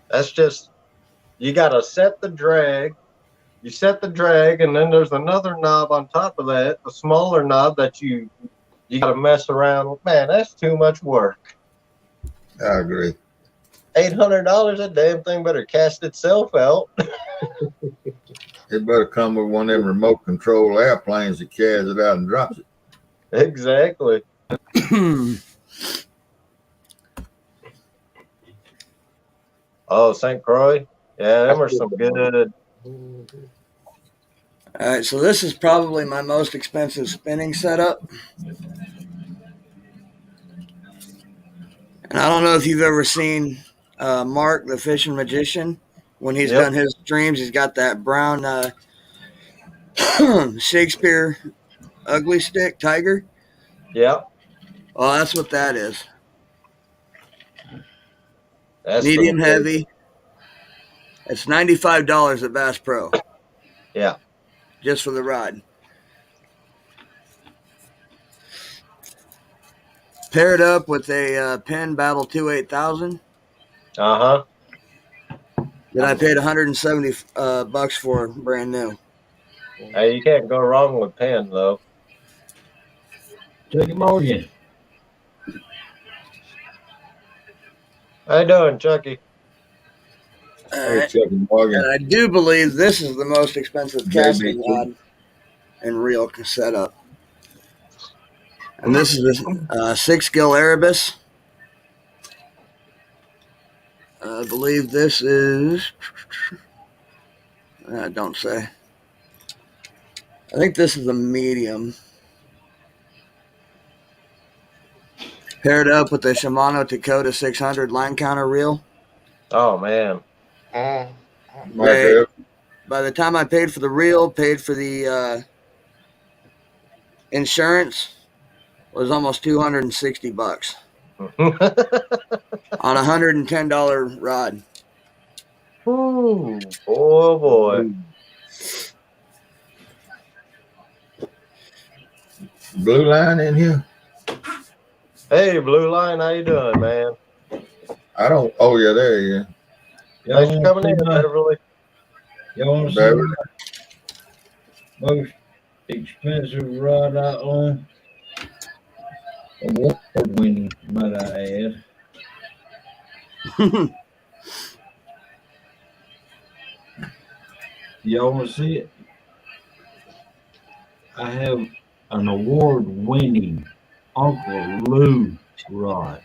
That's just, you got to set the drag. You set the drag, and then there's another knob on top of that, a smaller knob that you got to mess around with. Man, that's too much work. I agree. $800, that damn thing better cast itself out. It better come with one of them remote control airplanes that carries it out and drops it. Exactly. Oh, St. Croix. Yeah, them are some good. All right, so this is probably my most expensive spinning setup. And I don't know if you've ever seen Mark, the fishing magician. When he's done his streams, he's got that brown Shakespeare ugly stick tiger. Yeah. Well, that's what that is. That's medium heavy. It's $95 at Bass Pro. Yeah. Just for the rod. Paired up with a Penn Battle 28000. Uh-huh. That I paid $170 bucks for brand new. Hey, you can't go wrong with Penn, though. Chucky Morgan. How you doing, Chucky? Hey, Chucky Morgan. And I do believe this is the most expensive casting rod and reel setup. And this is a 6-gill Erebus. I believe this is. Don't say. I think this is a medium. Paired up with the Shimano Dakota 600 line counter reel. Oh, man. By the time I paid for the reel, paid for the insurance, was almost $260 on a $110 rod. Ooh, boy. Blue Line in here? Hey, Blue Line, how you doing, man? I don't. Oh, yeah, there you go. Thanks for coming in, Beverly. Y'all want to see my most expensive rod I own? Award-winning, might I add. Y'all want to see it? I have an award-winning Uncle Lou rod.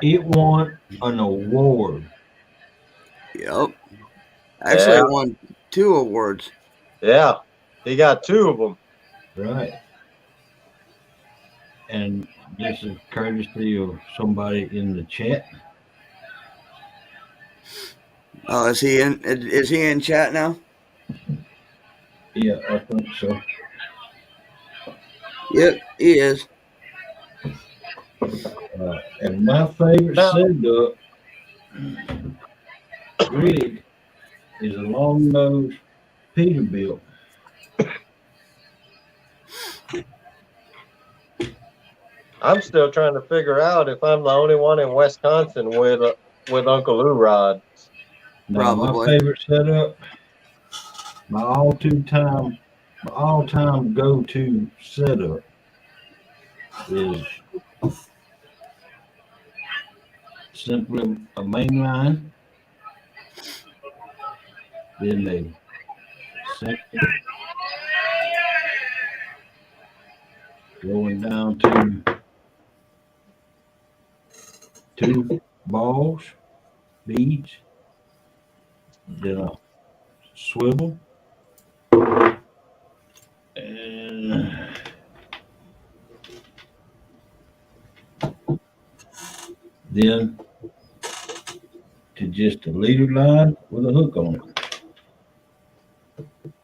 it won an award. Yep. Actually, Yeah. won 2 awards. Yeah, he got 2 of them. Right. And this is courtesy of somebody in the chat. Oh, is he in? Is he in chat now? Yeah, I think so. Yep, he is. And my favorite Now, setup rig is a long nose Peterbilt. I'm still trying to figure out if I'm the only one in Wisconsin with Uncle Lou rod. Now, my Probably. favorite setup, my all-time go-to setup is simply a main line, then a second going down to 2 balls, beads, then a swivel, and then to just a leader line with a hook on it.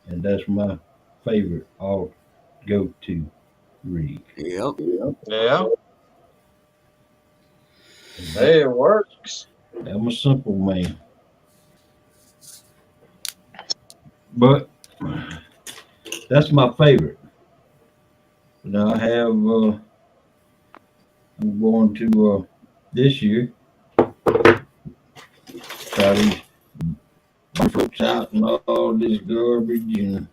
And that's my favorite all go-to rig. Yep. Yeah, And hey, it works. I'm a simple man. But that's my favorite. Now I have I'm going to this year try these fruits out and all this garbage and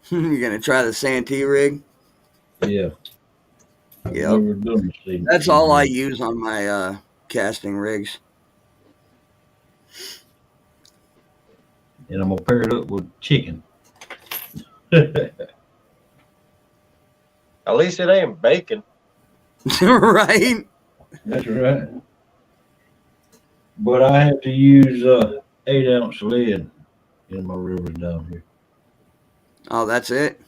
You're gonna try the Santee rig? yeah. I've Yep. never done the same. That's all I use on my casting rigs. And I'm gonna pair it up with chicken. At least it ain't bacon. Right? That's right. But I have to use 8-ounce lead in my rivers down here. Oh, that's it?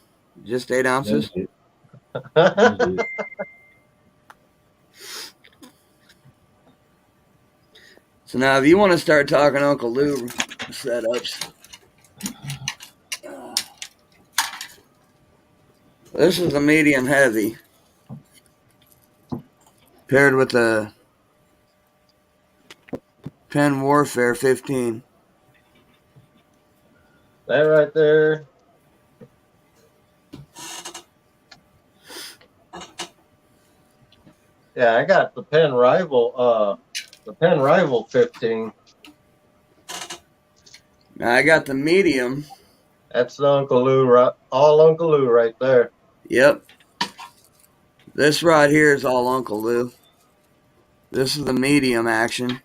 Just 8 ounces? That's it. That's it. So now, if you want to start talking Uncle Lou setups, this is a medium heavy paired with a Pen Warfare 15. That right there. Yeah, I got the Pen Rival 15. Now, I got the medium. That's the Uncle Lou, all Uncle Lou right there. Yep. This rod here is all Uncle Lou. This is the medium action.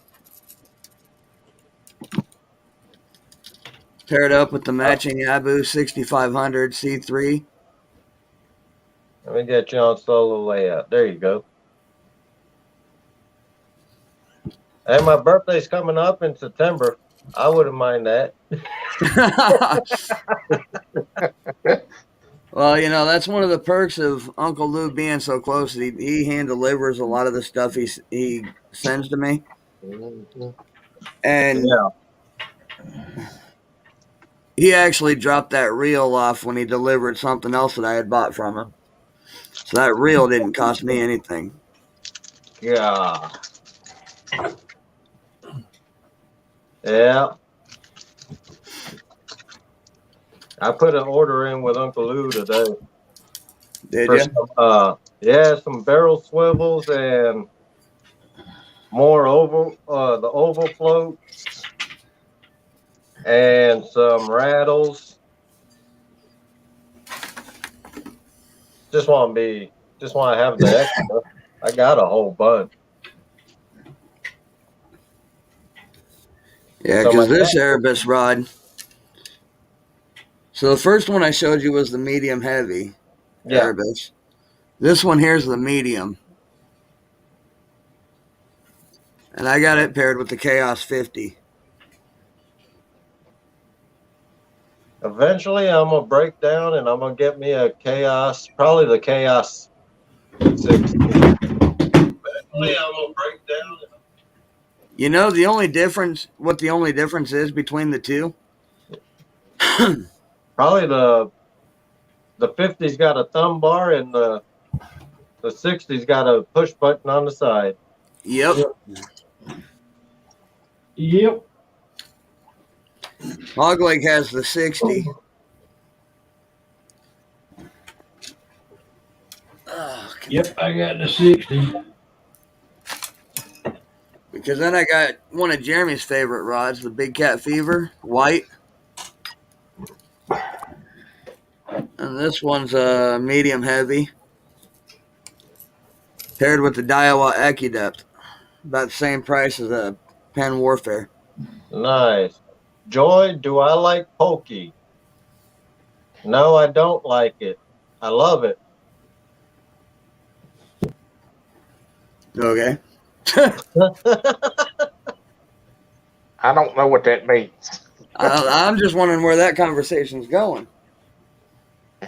Paired up with the matching Abu 6500 C3. Let me get you on solo layout. There you go. Hey, my birthday's coming up in September. I wouldn't mind that. Well, you know, that's one of the perks of Uncle Lou being so close. He hand delivers a lot of the stuff he sends to me. And Yeah. he actually dropped that reel off when he delivered something else that I had bought from him. So that reel didn't cost me anything. Yeah. Yeah. I put an order in with Uncle Lou today. Did for you? some barrel swivels and more the oval floats and some rattles. Just want to have the extra. I got a whole bunch. Yeah, So because this Erebus rod. So the first one I showed you was the medium heavy Erebus. This one here's the medium. And I got it paired with the Chaos 50. Eventually, I'm gonna break down and I'm gonna get me a Chaos, probably the Chaos 60. Eventually, I'm gonna break down. You know the only difference is between the two? Probably the 50's got a thumb bar and the 60's got a push button on the side. Yep. Yep. Hogleg has the 60. Yep, I got the 60. Because then I got one of Jeremy's favorite rods, the Big Cat Fever, white. And this one's medium heavy. Paired with the Daiwa AccuDepth. About the same price as a Pen Warfare. Nice. Joy, do I like pokey? No, I don't like it. I love it. Okay. I don't know what that means. I'm just wondering where that conversation's going.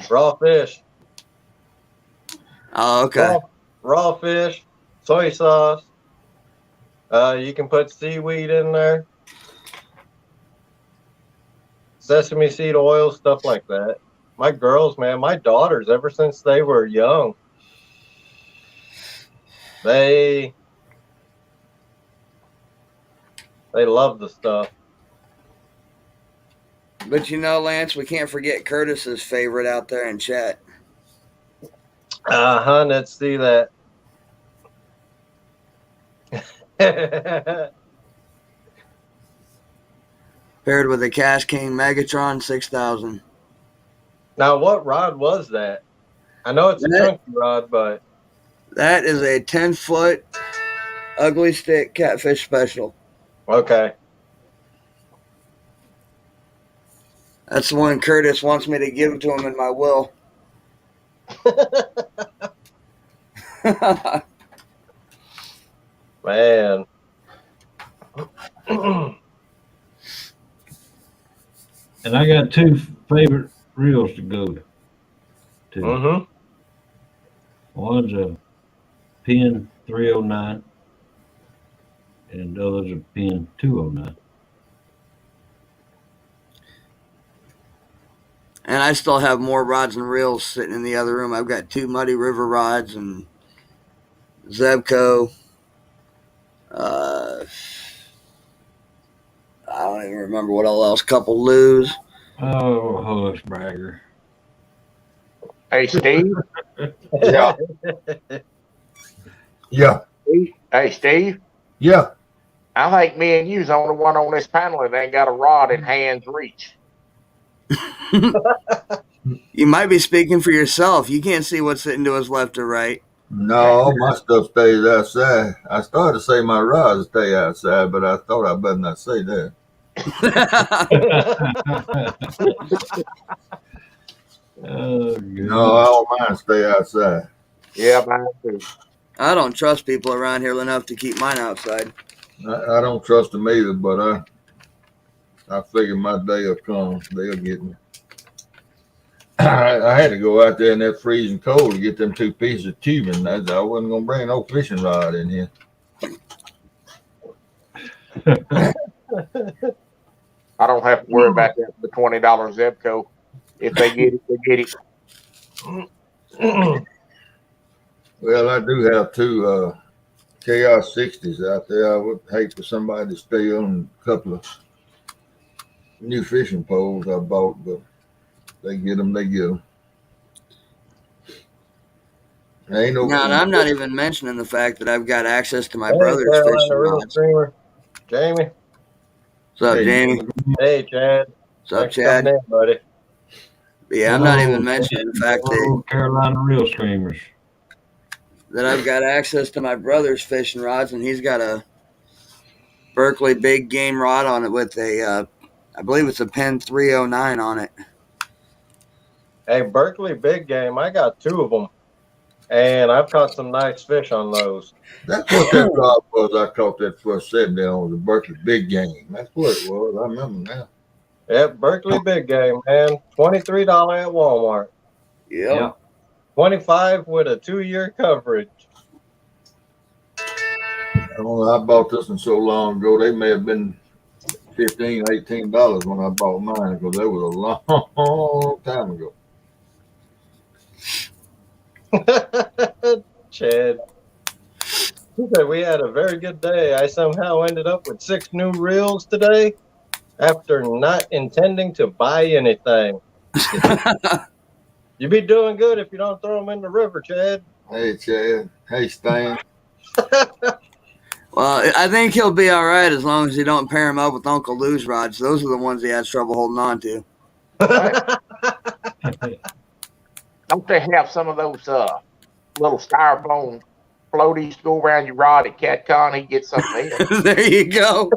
Raw fish. Oh, okay. Raw fish, soy sauce. You can put seaweed in there. Sesame seed oil, stuff like that. My girls, man, my daughters, ever since they were young, they love the stuff. But you know, Lance, we can't forget Curtis's favorite out there in chat. Let's see that. Paired with a Cash King Megatron 6000. Now, what rod was that? I know it's a chunky rod, but that is a 10-foot ugly stick catfish special. Okay. That's the one Curtis wants me to give to him in my will. Man. And I got two favorite reels to go to. Mm-hmm. One's a Pin 309, and the other's a Pin 209. And I still have more rods and reels sitting in the other room. I've got 2 Muddy River rods and Zebco. I don't even remember what else. Couple Loos. Oh, hush, bragger. Hey, Steve. Yeah. Yeah. Hey, Steve. Yeah. I think me and you's the only one on this panel that ain't got a rod in hand's reach. You might be speaking for yourself. You can't see what's sitting to his left or right. No, my stuff stays outside. I started to say my rods stay outside, but I thought I better not say that. Oh, good. No, all mine stay outside. Yeah, mine too. I don't trust people around here enough to keep mine outside. I don't trust them either, but I figure my day will come. They'll get me. I had to go out there in that freezing cold to get them 2 pieces of tubing. I wasn't going to bring no fishing rod in here. I don't have to worry about that. The $20 Zebco. If they get it, they get it. Well, I do have 2 Chaos 60s out there. I would hate for somebody to stay on a couple of new fishing poles I bought, but they get them, they get them. Ain't no. Now, and I'm not even mentioning the fact that I've got access to my brother's fishing rods. Jamie. What's up, Hey. Jamie? Hey, Chad. What's up, Thanks for Chad? coming in, buddy. But yeah, I'm not even mentioning the fact that Carolina Reel Screamers. I've got access to my brother's fishing rods, and he's got a Berkeley big game rod on it with a, I believe it's a Pen 309 on it. Hey, Berkeley big game. I got 2 of them, and I've caught some nice fish on those. That's what that rod was. I caught that first 70 on the Berkeley big game. That's what it was. I remember now. Yep, Berkeley big game, man. $23 at Walmart. Yep. Yeah. 25 with a 2-year coverage. I bought this one so long ago, they may have been $15, $18 when I bought mine because that was a long time ago. Chad. He said we had a very good day. I somehow ended up with 6 new reels today after not intending to buy anything. You be doing good if you don't throw them in the river, Chad. Hey, Chad. Hey, Stan. Well, I think he'll be all right as long as you don't pair him up with Uncle Lou's rods. Those are the ones he has trouble holding on to. Don't they have some of those little styrofoam floaties go around your rod at CatCon? He gets something in. There you go.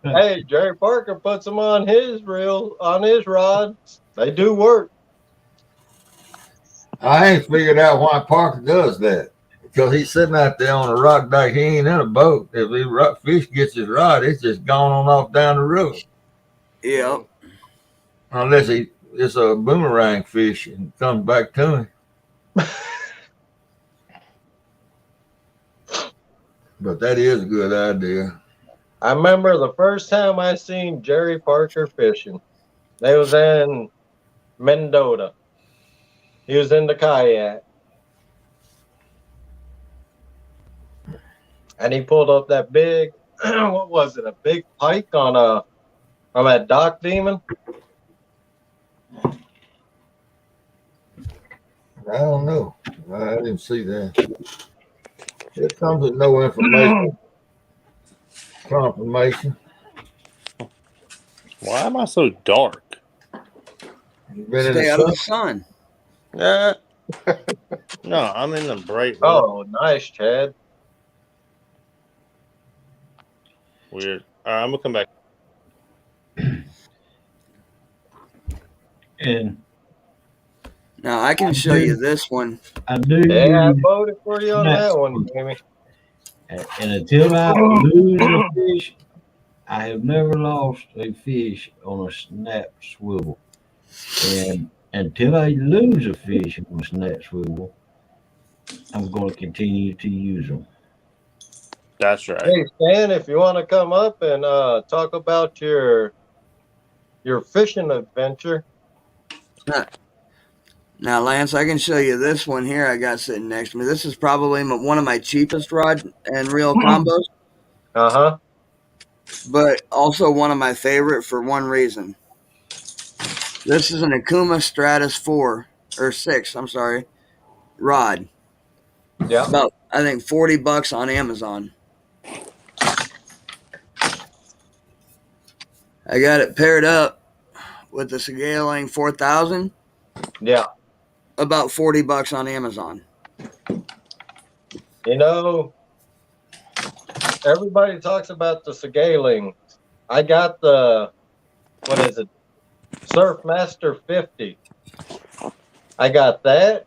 Hey, Jerry Parker puts them on his rods. They do work. I ain't figured out why Parker does that. Because he's sitting out there on a rock dock. He ain't in a boat. If the fish gets his rod, it's just gone on off down the river. Yep. Unless it's a boomerang fish and comes back to him. But that is a good idea. I remember the first time I seen Jerry Parker fishing. They was in Mendota. He was in the kayak. And he pulled up that big, what was it, a big pike on that Dock Demon? I don't know. I didn't see that. It comes with no information. Confirmation. Why am I so dark? You've been Stay in out the of sun. the sun. No, I'm in the bright. Oh, nice, Chad. Weird. All right, I'm gonna come back. And Now I can show you this one. I do. Yeah, I voted for you on that one, Jamie. And until I lose a fish, I have never lost a fish on a snap swivel. And until I lose a fish on a snap swivel, I'm going to continue to use them. That's right. Hey, Stan, if you want to come up and talk about your fishing adventure. Now, Lance, I can show you this one here I got sitting next to me. This is probably one of my cheapest rod and reel combos, Uh-huh. but also one of my favorite for one reason. This is an Akuma Stratus 6, rod. Yeah. About, I think, $40 on Amazon. I got it paired up with the Scaling 4000. Yeah. About $40 on Amazon. You know, everybody talks about the Scaling. I got the, what is it? Surfmaster 50. I got that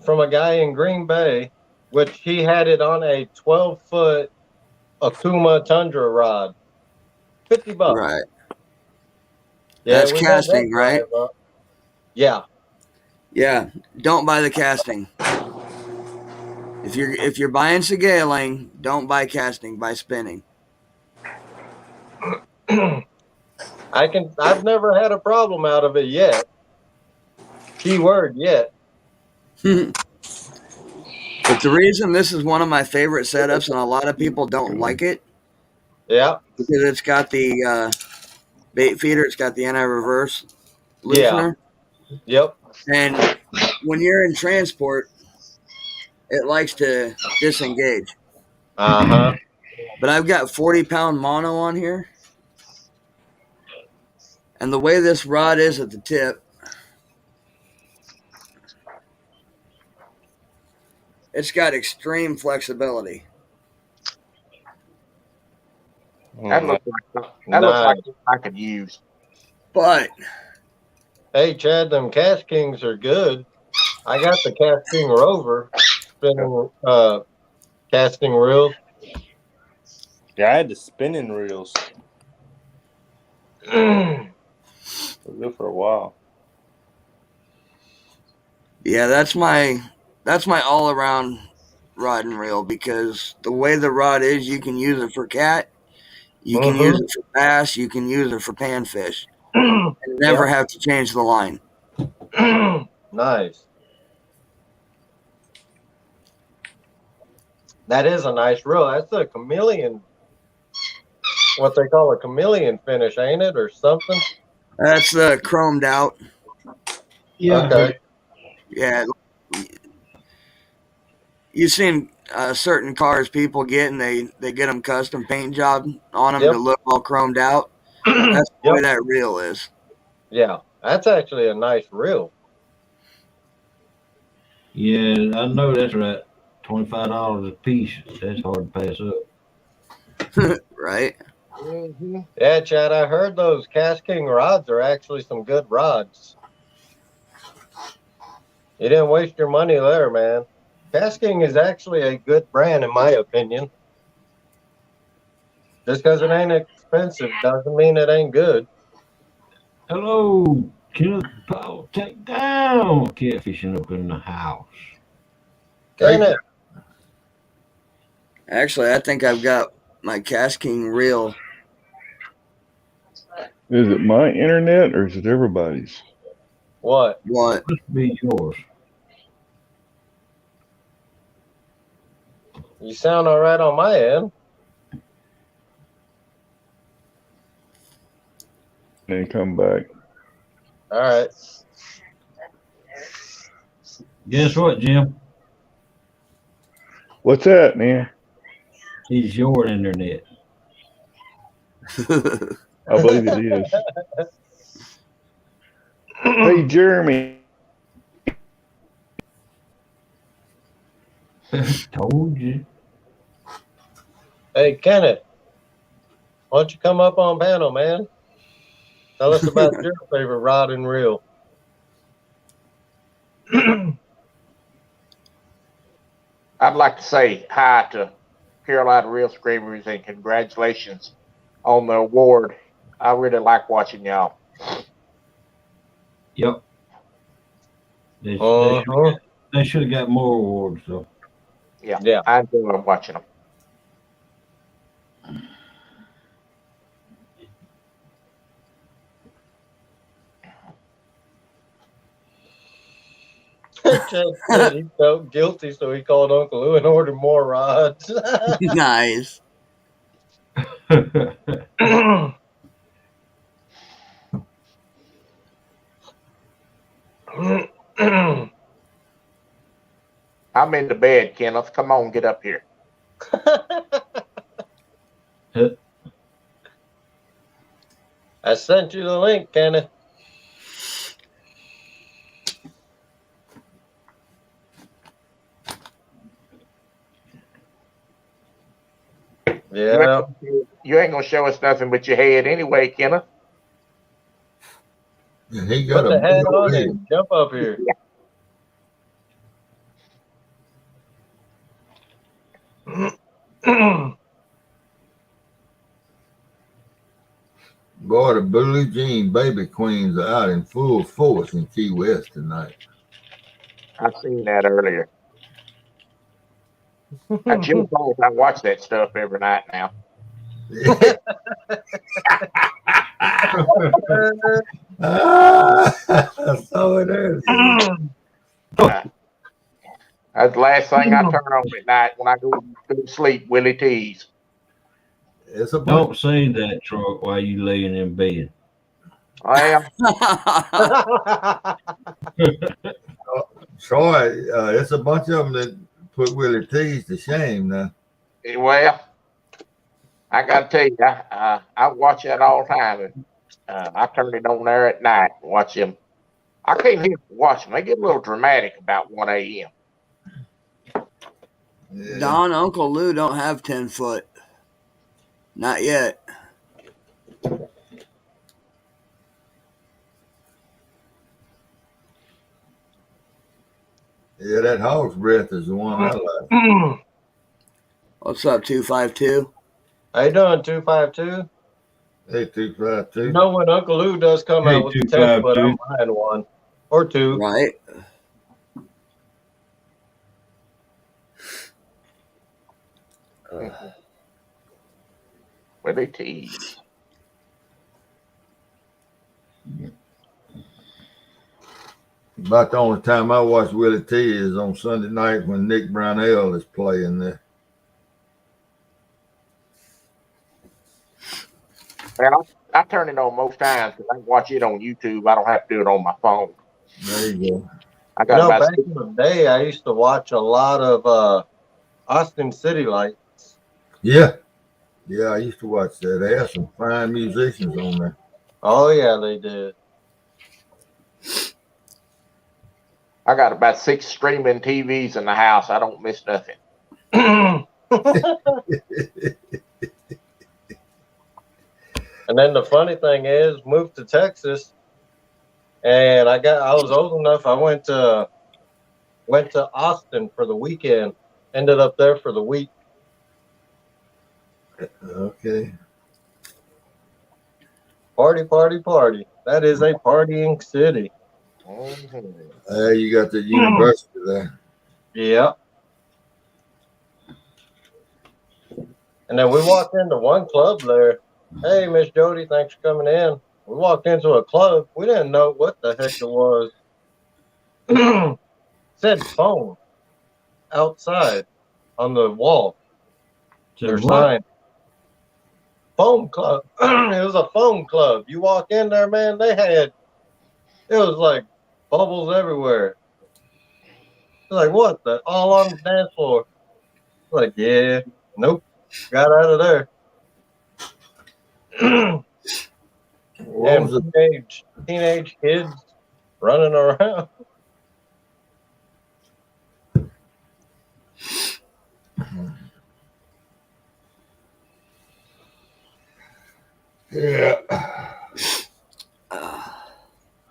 from a guy in Green Bay, which he had it on a 12-foot Akuma Tundra rod. $50. Right. Yeah, That's we casting, right? Yeah. Yeah. Don't buy the casting. If you're buying Scaling, don't buy casting, buy spinning. I've never had a problem out of it yet. Keyword yet. But the reason this is one of my favorite setups, and a lot of people don't like it, Yeah. because it's got the bait feeder, it's got the anti-reverse loosener. Yep. And when you're in transport, it likes to disengage. Uh-huh. But I've got 40-pound mono on here. And the way this rod is at the tip, it's got extreme flexibility. That looks like I could use. But hey, Chad, them Cast Kings are good. I got the Cast King Rover spinning casting reel. Yeah, I had the spinning reels. We're good for a while. Yeah, that's my all around rod and reel, because the way the rod is, you can use it for cat, you can use it for bass, you can use it for panfish, and never have to change the line. Nice. That is a nice reel. That's a chameleon, what they call a chameleon finish, ain't it, or something? That's chromed out. Yeah. Okay. Yeah, you've seen certain cars people get, and they get them custom paint job on them to look all chromed out. That's the way that reel is. Yeah, that's actually a nice reel. Yeah, I know that's right. $25 a piece. That's hard to pass up. Right? Mm-hmm. Yeah, Chad, I heard those Cast King rods are actually some good rods. You didn't waste your money there, man. Cast King is actually a good brand, in my opinion. Just because it ain't expensive doesn't mean it ain't good. Hello, Kenneth Powell. Take down catfishing up in the house. Can it? Actually, I think I've got my Cast King reel. Is it my internet or is it everybody's? What? What? Must be yours. You sound all right on my end. And come back. All right. Guess what, Jim? What's that, man? It's your internet. I believe it is. Hey, Jeremy. Told you. Hey, Kenneth, why don't you come up on panel, man? Tell us about your favorite rod and reel. I'd like to say hi to Carolina Reel Screamers and congratulations on the award. I really like watching y'all. Yep. They should have got more awards, though. Yeah. I enjoy watching them. Chad said he felt guilty, so he called Uncle Lou and ordered more rods. Nice. I'm in the bed, Kenneth. Come on, get up here. I sent you the link, Kenneth. Yeah. You ain't gonna show us nothing but your head anyway, Kenneth. And he got Put a the hat big on old head. and jump up here. Boy, the Billie Jean baby queens are out in full force in Key West tonight. I seen that earlier. I jump off. I watch that stuff every night now. So it is. That's the last thing I turn on at night when I go to sleep. Willie T's. It's a bunch. Don't say that, Truck, while you laying in bed. I am. Troy, it's a bunch of them that put Willie T's to shame now. Well, I got to tell you, I watch that all the time. I turn it on there at night and watch them. I can't even watch them. They get a little dramatic about 1 a.m. Yeah. Don, Uncle Lou don't have 10 foot. Not yet. Yeah, that hog's breath is the one I like. What's up, 252? How you doing, 252? 8252. You know when Uncle Lou does come out with the 10 foot, 252. I'm buying one or two. Right. Willie T's. About the only time I watch Willie T is on Sunday night when Nick Brownell is playing there. Well, I turn it on most times because I can watch it on YouTube. I don't have to do it on my phone. There you go. I You got know, about back in the day, I used to watch a lot of Austin City Lights. Yeah. Yeah, I used to watch that. They had some fine musicians on there. Oh yeah, they did. I got about 6 streaming TVs in the house. I don't miss nothing. And then the funny thing is, moved to Texas, and I was old enough. I went to Austin for the weekend. Ended up there for the week. Okay. Party, party, party. That is a partying city. You got the university there. Yeah. And then we walked into one club there. Hey, Miss Jody, thanks for coming in. We walked into a club. We didn't know what the heck it was. Said phone outside on the wall. Their sign. Phone club. It was a phone club. You walk in there, man, it was like bubbles everywhere. Like, what? All on the dance floor. Like, yeah, nope. Got out of there. And teenage kids running around. Yeah.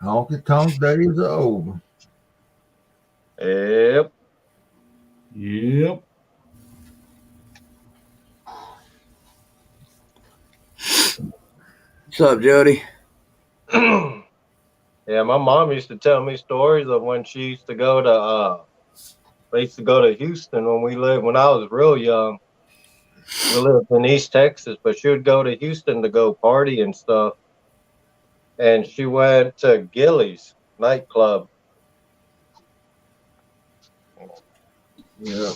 Honky tonk days are over. Yep. Yep. What's up, Jody? Yeah, my mom used to tell me stories of when she used to go to they used to go to Houston when I was real young. We lived in East Texas, but she would go to Houston to go party and stuff. And she went to Gillies nightclub. Yeah.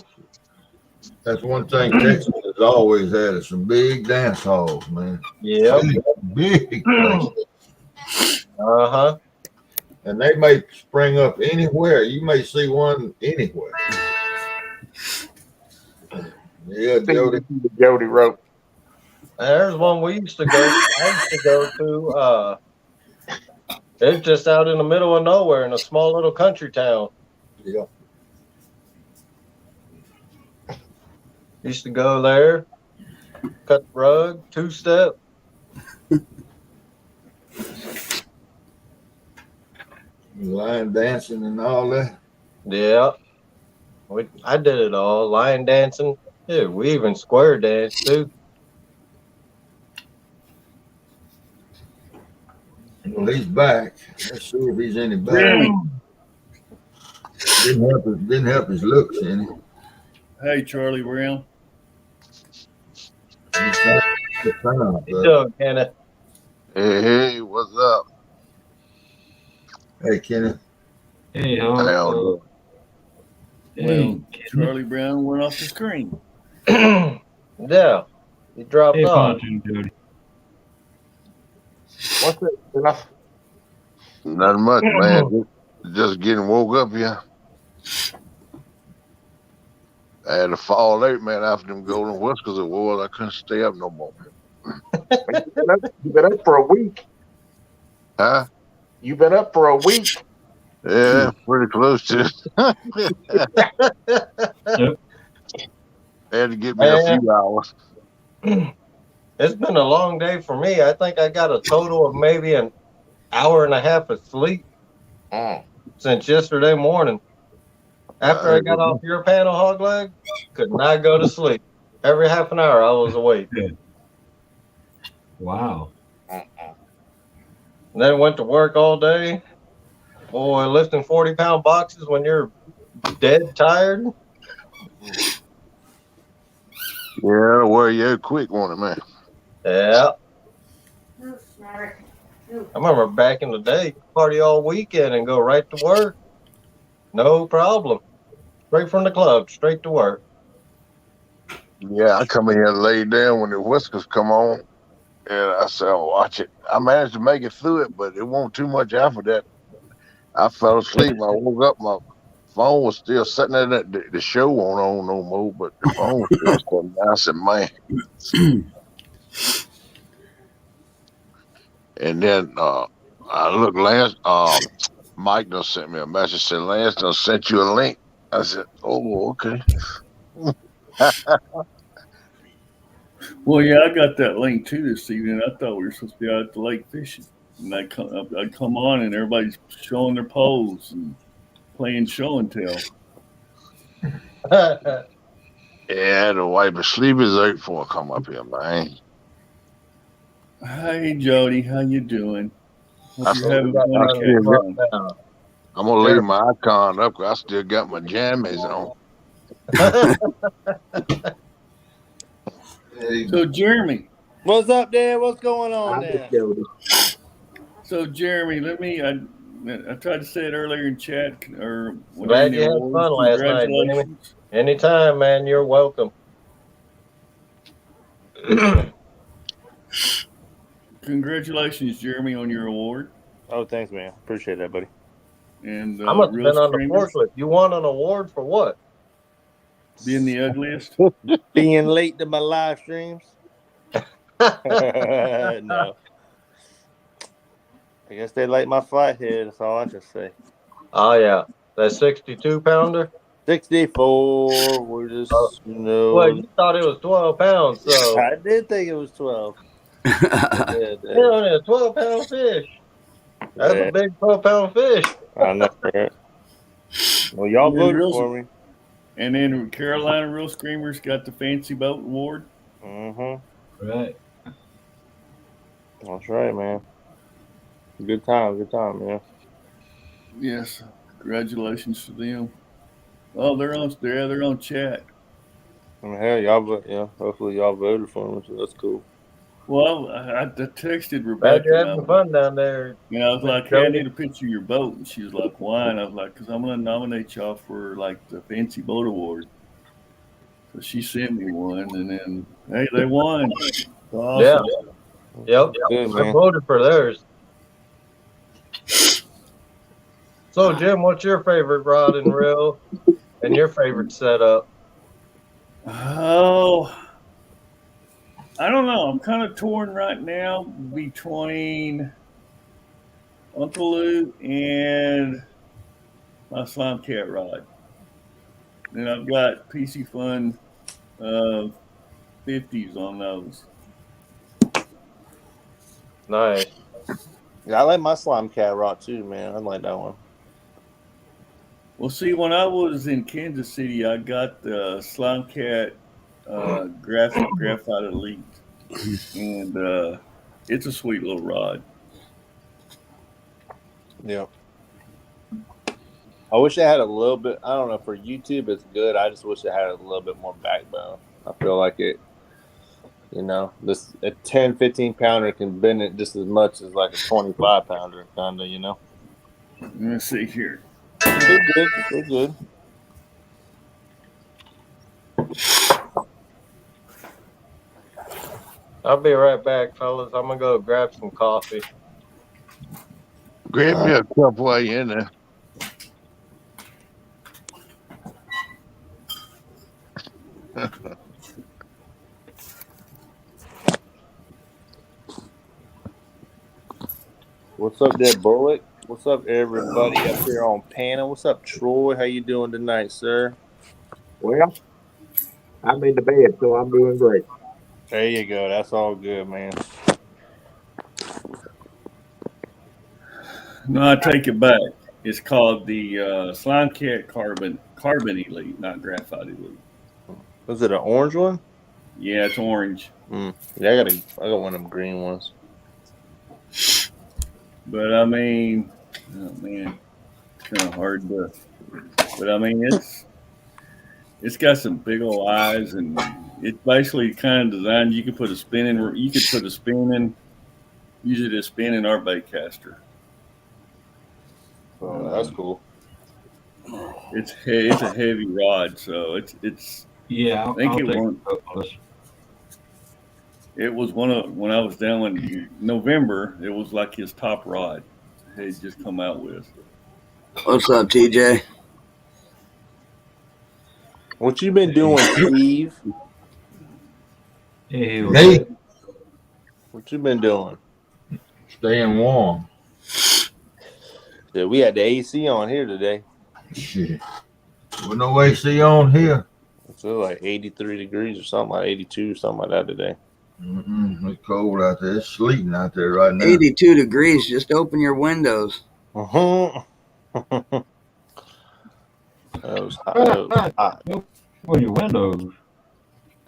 That's one thing Texas has always had is some big dance halls, man. Yep. Big places. Uh-huh. And they may spring up anywhere. You may see one anywhere. Yeah, Jody. Jody wrote. There's one we used to go. I used to go to. It's just out in the middle of nowhere in a small little country town. Yeah. Used to go there, cut the rug, 2-step. Line dancing and all that. Yeah. I did it all. Line dancing. Yeah, we even square danced too. Well, he's back. Let's see if he's any better. Didn't help his looks any. Hey, Charlie Brown. How you doing, Kenneth? Hey, what's up? Hey, Kenneth. Hey, How Well, Charlie Brown went off the screen. Yeah, he dropped off. Jody. What's it? Not much, man. Just getting woke up here. I had to fall late, man, after them Golden Whiskers Awards. I couldn't stay up no more. You've been up for a week. Huh? You've been up for a week. Yeah, pretty close to. Had to get me a few hours. It's been a long day for me. I think I got a total of maybe an hour and a half of sleep since yesterday morning. After I got off your panel, hog leg, could not go to sleep. Every half an hour I was awake. Wow. And then went to work all day. Boy, lifting 40-pound boxes when you're dead tired. Yeah, that'll wear you out quick, won't it, man? Yeah. I remember back in the day, party all weekend and go right to work. No problem. Straight from the club, straight to work. Yeah, I come in here and lay down when the whiskers come on, and I said, I'll watch it. I managed to make it through it, but it wasn't too much after that. I fell asleep. I woke up, my phone was still sitting there. The show won't on no more, but the phone was still sitting there. I said, man. And then I looked, Lance, Mike done sent me a message, said, Lance done sent you a link. I said, oh, okay. Well, yeah, I got that link too this evening. I thought we were supposed to be out at the lake fishing. And I'd come on and everybody's showing their poles and playing show and tell. Yeah, the wife is sleep is out before I come up here, man. Hey, Jody, how you doing? I Hope you're having fun at still Cat got, Town. I'm gonna leave my icon up because I still got my jammies on. So, Jeremy. What's up, Dad? What's going on there? So, Jeremy, I tried to say it earlier in chat. Or Glad you had fun last night, Jamie. Anytime, man, you're welcome. Congratulations, Jeremy, on your award. Oh, thanks, man. Appreciate that, buddy. And I must have been on the forklift. You won an award for what? Being the ugliest? Being late to my live streams? No. I guess they like my flathead. That's all I can say. Oh, yeah. That 62-pounder? 64. We're just, Well, you thought it was 12 pounds, so. I did think it was 12. Only a 12-pound fish. That's a big 12-pound fish. I know, right? Well, y'all voted for me. And then Carolina Real Screamers got the Fancy Boat Award. Mm-hmm. Right. That's right, man. Good time, man. Yes, congratulations to them. Oh, they're on chat. I mean, hell, y'all, hopefully y'all voted for me, so that's cool. Well, I texted Rebecca. Glad you're having fun down there. And I was like, hey, I need a picture of your boat. And she was like, why? And I was like, because I'm going to nominate y'all for, like, the Fancy Boat Award. So she sent me one, and then, hey, they won. Awesome. Yeah. Yep. I voted for theirs. So, Jim, what's your favorite rod and reel and your favorite setup? Oh, I don't know. I'm kind of torn right now between Uncle Lou and my Slime Cat rod. And I've got PC Fun 50s on those. Nice. Yeah, I like my Slime Cat rod too, man. I like that one. Well, see, when I was in Kansas City, I got the Slime Cat Graphite Elite. And it's a sweet little rod. Yeah. I wish it had a little bit. I don't know. For YouTube, it's good. I just wish it had a little bit more backbone. I feel like it, this a 10, 15 pounder can bend it just as much as like a 25 pounder, kind of, Let me see here. They're good. They're good. I'll be right back, fellas. I'm going to go grab some coffee. Grab me a cup while you're in there. What's up there, Bullock? What's up, everybody up here on panel? What's up, Troy? How you doing tonight, sir? Well, I'm in the bed, so I'm doing great. There you go. That's all good, man. No, I take it back. It's called the Slime Cat Carbon Elite, not Graphite Elite. Was it an orange one? Yeah, it's orange. Yeah, I got one of them green ones. But I mean, oh man, it's kind of hard to. But I mean, it's got some big old eyes, and it's basically kind of designed. You could put a spinning. You could put a spinning. Use it as spinning art bait caster. Oh, that's cool. It's a heavy rod, so it's. Yeah, I think I'll it take won. a couple. It was one of when I was down in November. It was like his top rod. He'd just come out with. What's up, TJ? What you been doing, Steve? Hey, Hey, What you been doing? staying warm. Yeah, we had the AC on here today. Shit. With no AC on here. It's like 83 degrees or something, like 82 or something like that today. It's cold out there. It's sleeting out there right now. 82 degrees. Just open your windows. It was hot. It was hot. Well, your windows.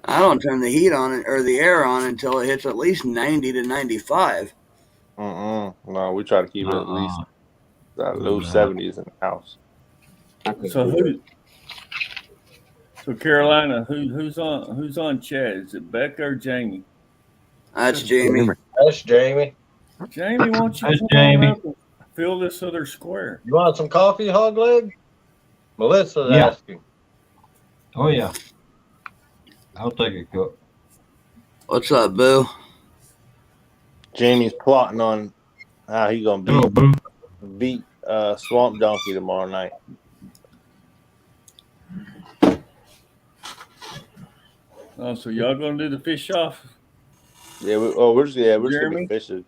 I don't turn the heat on or the air on until it hits at least 90 to 95. No, we try to keep it at least low 70s in the house. So Carolina, who's on chat? Is it Becca or Jamie? That's Jamie. That's Jamie. Jamie, why don't you That's come Jamie. on up and fill this other square? You want some coffee, hog leg? Melissa's Yeah. asking. Oh yeah, I'll take a cup. What's up, Boo? Jamie's plotting on how he gonna Hello, boo. beat Swamp Donkey tomorrow night. Oh, so y'all gonna do the fish off? Yeah, we're just gonna Jeremy? be fishing.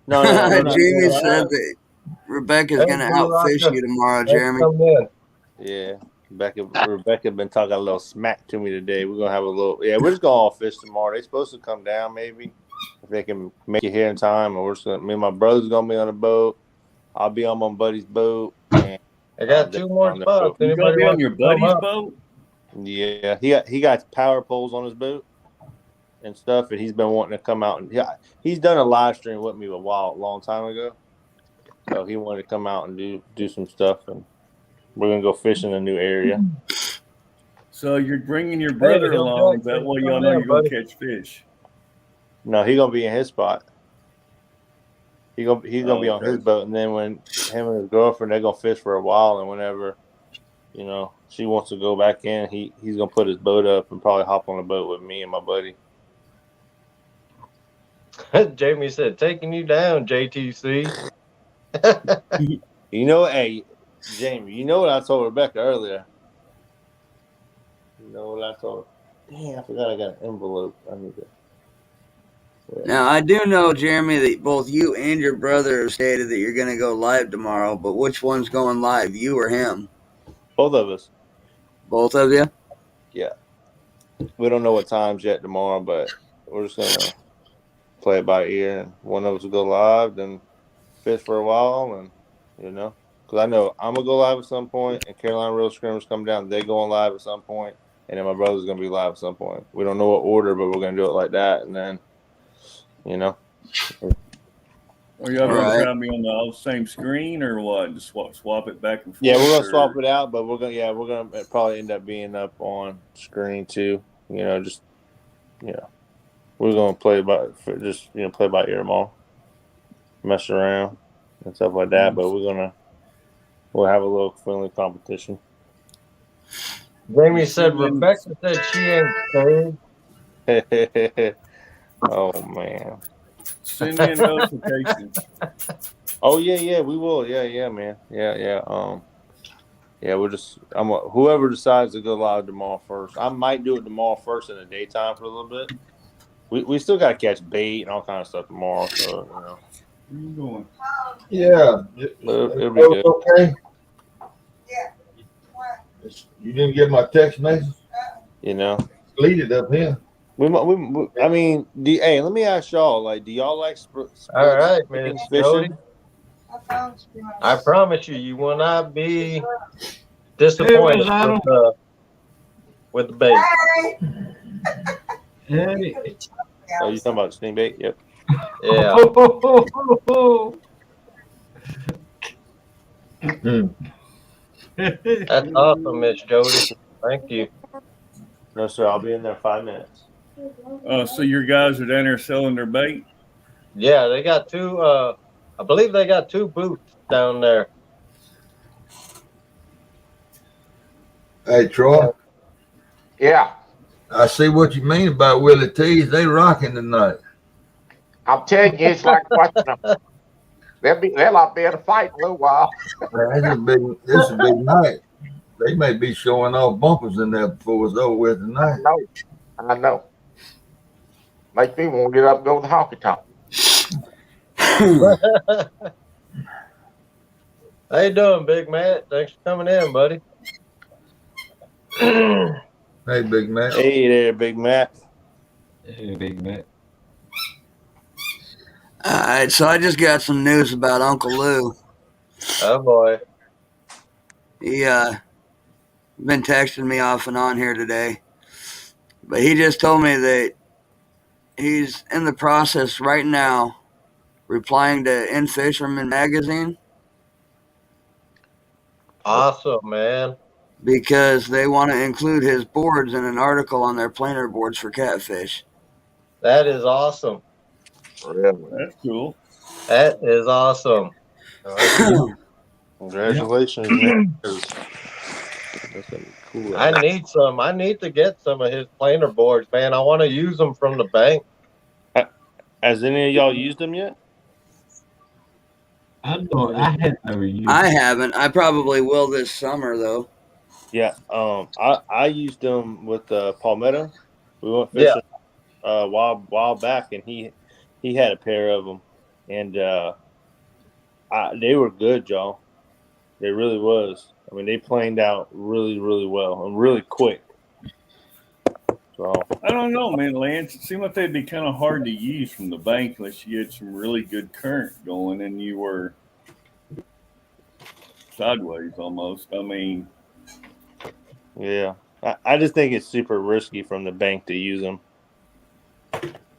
No, we're not. Jamie said that Rebecca's going to outfish you tomorrow, Jeremy. Yeah, Rebecca been talking a little smack to me today. We're gonna have a little. Yeah, we're just gonna all fish tomorrow. They're supposed to come down maybe if they can make it here in time. Or we're just gonna. Me and my brother's gonna be on a boat. I'll be on my buddy's boat. And I got 2 more spots. You gonna be on your buddy's boat? Yeah, he got power poles on his boat and stuff, and he's been wanting to come out and he's done a live stream with me a long time ago. So he wanted to come out and do some stuff, and we're gonna go fish in a new area. So you're bringing your brother along. That way y'all know you're gonna catch fish. No, he's gonna be in his spot. He's gonna be on his boat, and then when him and his girlfriend they're gonna fish for a while, and whenever she wants to go back in, he's gonna put his boat up and probably hop on a boat with me and my buddy. Jamie said, "Taking you down, JTC." Hey, Jamie, you know what I told Rebecca earlier? You know what I told her? Dang, I forgot I got an envelope. I need to. Now, I do know, Jeremy, that both you and your brother have stated that you're going to go live tomorrow, but which one's going live, you or him? Both of us. Both of you? Yeah. We don't know what times yet tomorrow, but we're just going to play it by ear. And one of us will go live, then fish for a while, and, because I know I'm going to go live at some point, and Carolina Real Scrimmers come down, they going live at some point, and then my brother's going to be live at some point. We don't know what order, but we're going to do it like that, and then, Are y'all going to try to be on the same screen or what? Just swap it back and forth? Yeah, we're going to swap it out, but we're going to probably end up being up on screen too. We're going to play by ear tomorrow, mess around and stuff like that. But we'll have a little friendly competition. Jamie said Rebecca said she ain't saved. Oh man. Send me a notification. Oh yeah, we will. Yeah, man. Yeah. Whoever decides to go live tomorrow first. I might do it tomorrow first in the daytime for a little bit. We still got to catch bait and all kind of stuff tomorrow. So Where you going? Yeah. It'll be good. Okay. You didn't get my text message? Deleted up here. Hey, let me ask y'all. Like, do y'all like All right, man. fishing? I promise you will not be disappointed with the bait. Hey. Oh, you talking about steam bait? Yep. Yeah. That's awesome, Miss Jody. Thank you. No, sir. I'll be in there 5 minutes. So your guys are down there selling their bait? Yeah, they got two. I believe they got two booths down there. Hey, Troy. Yeah, I see what you mean about Willie T's. They rocking tonight. I'm telling you, it's like watching them. They'll not be in a fight in a little while. This is a big night. They may be showing off bumpers in there before it's over with tonight. I know. Make me want to get up and go to the honky tonk. How you doing, Big Matt? Thanks for coming in, buddy. Hey, Big Matt. Hey there, Big Matt. Hey, Big Mac. All right, so I just got some news about Uncle Lou. Oh boy. He been texting me off and on here today, but he just told me that he's in the process right now replying to In Fisherman magazine Awesome, man. because they want to include his boards in an article on their planer boards for catfish. That is awesome. Really? That's cool. That is awesome. Congratulations, man. That's gonna be cool. I need some. I need to get some of his planer boards, man. I want to use them from the bank. Has any of y'all used them yet? I have never used. I haven't. I probably will this summer though. Yeah. I used them with Palmetto. We went fishing a while back, and he had a pair of them, and they were good, y'all. They really was. I mean, they planed out really, really well and really quick. So I don't know, man, Lance. It seemed like they'd be kind of hard to use from the bank unless you had some really good current going and you were sideways almost. I mean, yeah, I just think it's super risky from the bank to use them.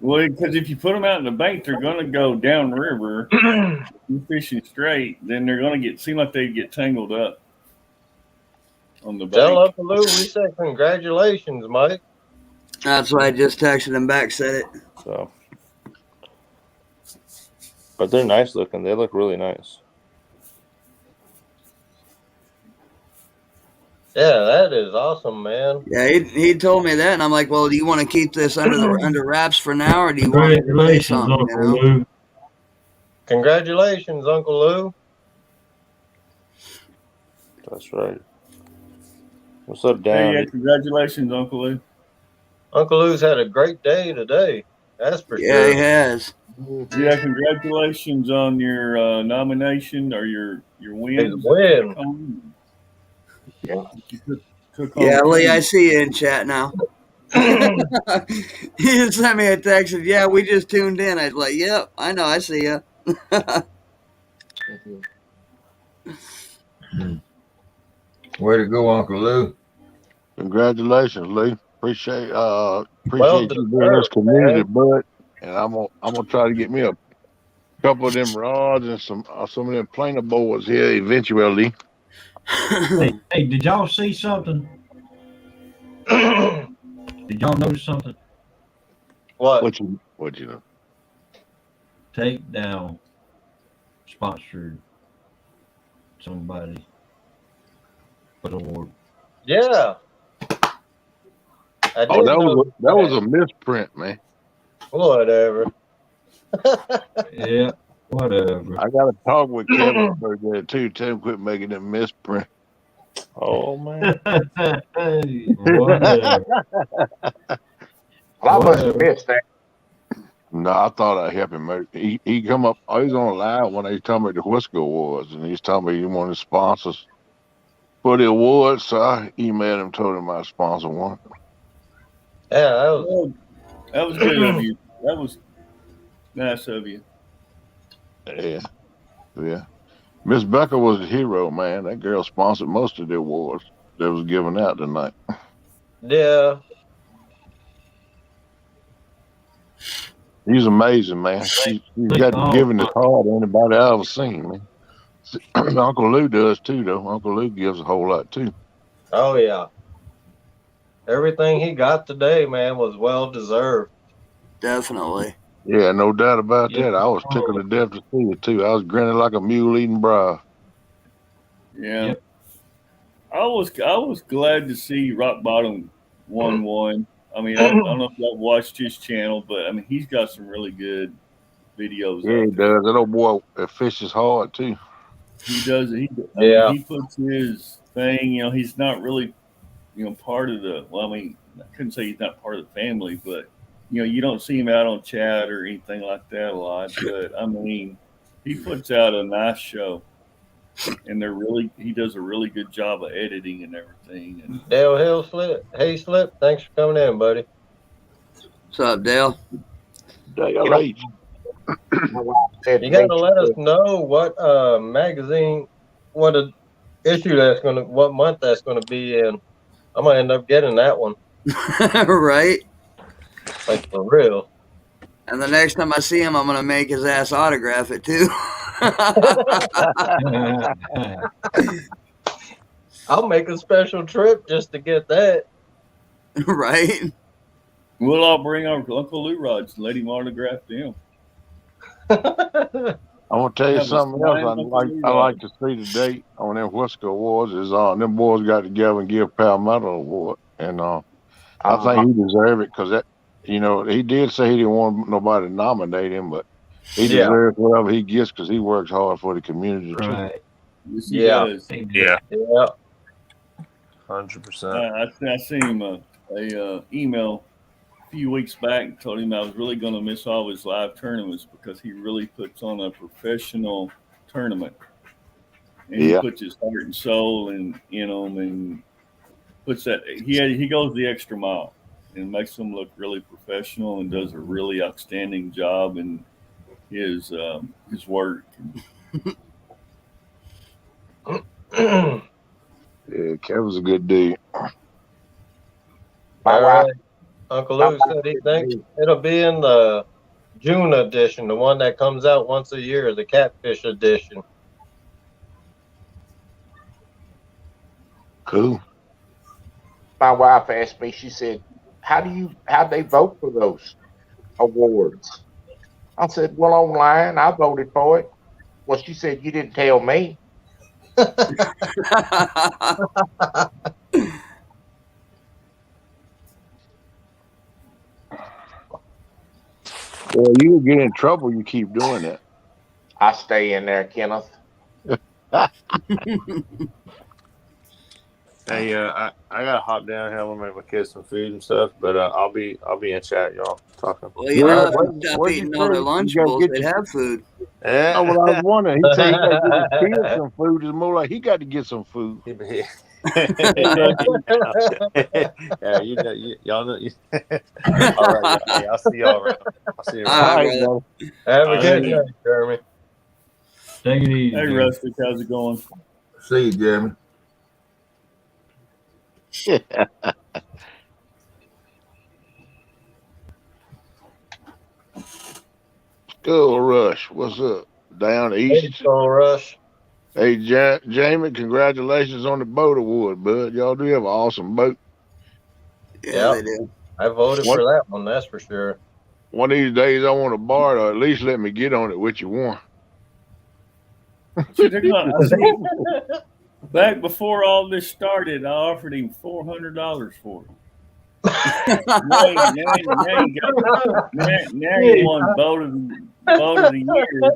well, because if you put them out in the bank, they're going to go downriver. If you're fishing straight, then they're going to seem like they get tangled up on the bank. Tell Uncle Lou we said congratulations, Mike. That's why I just texted him back, said it. So, but they're nice looking. They look really nice. Yeah, that is awesome, man. Yeah, he told me that, and I'm like, well, do you want to keep this under wraps for now, or do you want to say Congratulations, something? Uncle Lou. Congratulations, Uncle Lou. That's right. What's up, Dan? Hey, yeah, congratulations, Uncle Lou. Uncle Lou's had a great day today. That's for Yeah, sure. he has. Yeah, congratulations on your nomination or your win. His win. Yeah. Yeah, Lee, I see you in chat now. He just sent me a text and, yeah, we just tuned in. I was like, yep, I know, I see you. Way to go, Uncle Lou. Congratulations, Lee. Appreciate Well you being this deserved, community, man. bud. And I'm gonna try to get me a couple of them rods and some of them planer boards here eventually. Hey, did y'all see something? Did y'all notice something? What? What you know? Takedown sponsored somebody for the award. Yeah. I Oh, did that know was a misprint, man. Whatever. Yeah, whatever. I got to talk with Kevin about that too. Tell him quit making them misprint. Oh man. Hey, whatever. I must have missed that. No, I thought I'd help him. Make, he come up. I was on live when they told me the Whisker Awards, and he's telling me he wanted sponsors for the awards. So I emailed him, told him I'd sponsor one. Yeah, That was good of you. That was nice of you. Yeah. Miss Becker was a hero, man. That girl sponsored most of the awards that was given out tonight. yeah. He's amazing, man. She's got the giving his heart anybody I ever seen, man. Uncle Lou does too, though. Uncle Lou gives a whole lot too. Oh yeah. Everything he got today, man, was well deserved. Definitely. Yeah, no doubt about Yeah. that. I was tickled to death to see it too. I was grinning like a mule eating bra. Yeah. Yep. I was glad to see Rock Bottom 1-1. I mean, I don't know if y'all watched his channel, but I mean, he's got some really good videos Yeah, he out there. does. That old boy fishes hard too. He does. I Yeah. mean, he puts his thing. You know, he's not really, part of the. Well, I mean, I couldn't say he's not part of the family, but you don't see him out on chat or anything like that a lot. But I mean, he puts out a nice show, and he does a really good job of editing and everything. And Dale Hill Slip. Hey Slip, thanks for coming in, buddy. What's up, Dale? Dale H. My wife said You to me, gotta let us know what magazine, what issue what month that's gonna be in. I'm gonna end up getting that one. Right? Like for real. And the next time I see him, I'm gonna make his ass autograph it too. I'll make a special trip just to get that. Right? we'll all bring our Uncle Lou rods and let him autograph them. I'm gonna tell you Have a something else. signed Uncle Lou I rod. like to see today on them Whisker Awards is them boys got together and give Palmetto Award, and I think he deserved it because he did say he didn't want nobody to nominate him, but he Yeah. deserves whatever he gets because he works hard for the community too. Right. Yes, he Yeah. does. Yeah, Yeah. 100%. I sent him a email a few weeks back and told him I was really going to miss all his live tournaments because he really puts on a professional tournament, and he Yeah. puts his heart and soul in them, and puts that he goes the extra mile and makes them look really professional and does a really outstanding job in his work. Yeah, Kevin's a good dude. my All wife right. Uncle Lou said he thinks it'll be in the June edition, the one that comes out once a year, the Catfish edition. Cool. my wife asked me, she said, how'd they vote for those awards? I said, well, online, I voted for it. Well, she said, you didn't tell me. Well, you'll get in trouble. You keep doing that. I stay in there, Kenneth. Hey, I gotta hop down here. I'm gonna make my kids some food and stuff, but I'll be in chat, y'all, talking. Well, you know, if What- you stop what'd you eating all their say? You gotta Lunchables, get they'd your- have food. Oh, well, I was wondering. He said he got to get his kids some food. It's more like he got to get some food. yeah, y'all know. All right, y'all. Hey, I'll see y'all around. I'll see you All around. right, brother. Have a All good right. night, Jeremy. Take it easy. Hey, Jim. Rustic, how's it going? See you, Jeremy. Skull Rush, what's up? Down Hey, east. Soul Rush. Hey, Jamie, congratulations on the boat award, bud. Y'all do have an awesome boat. Yeah, Yep. they do. I voted What? for that one, that's for sure. One of these days, I want to borrow it, or at least let me get on it with you one. See, back before all this started, I offered him $400 for it. Now you won boat of the year.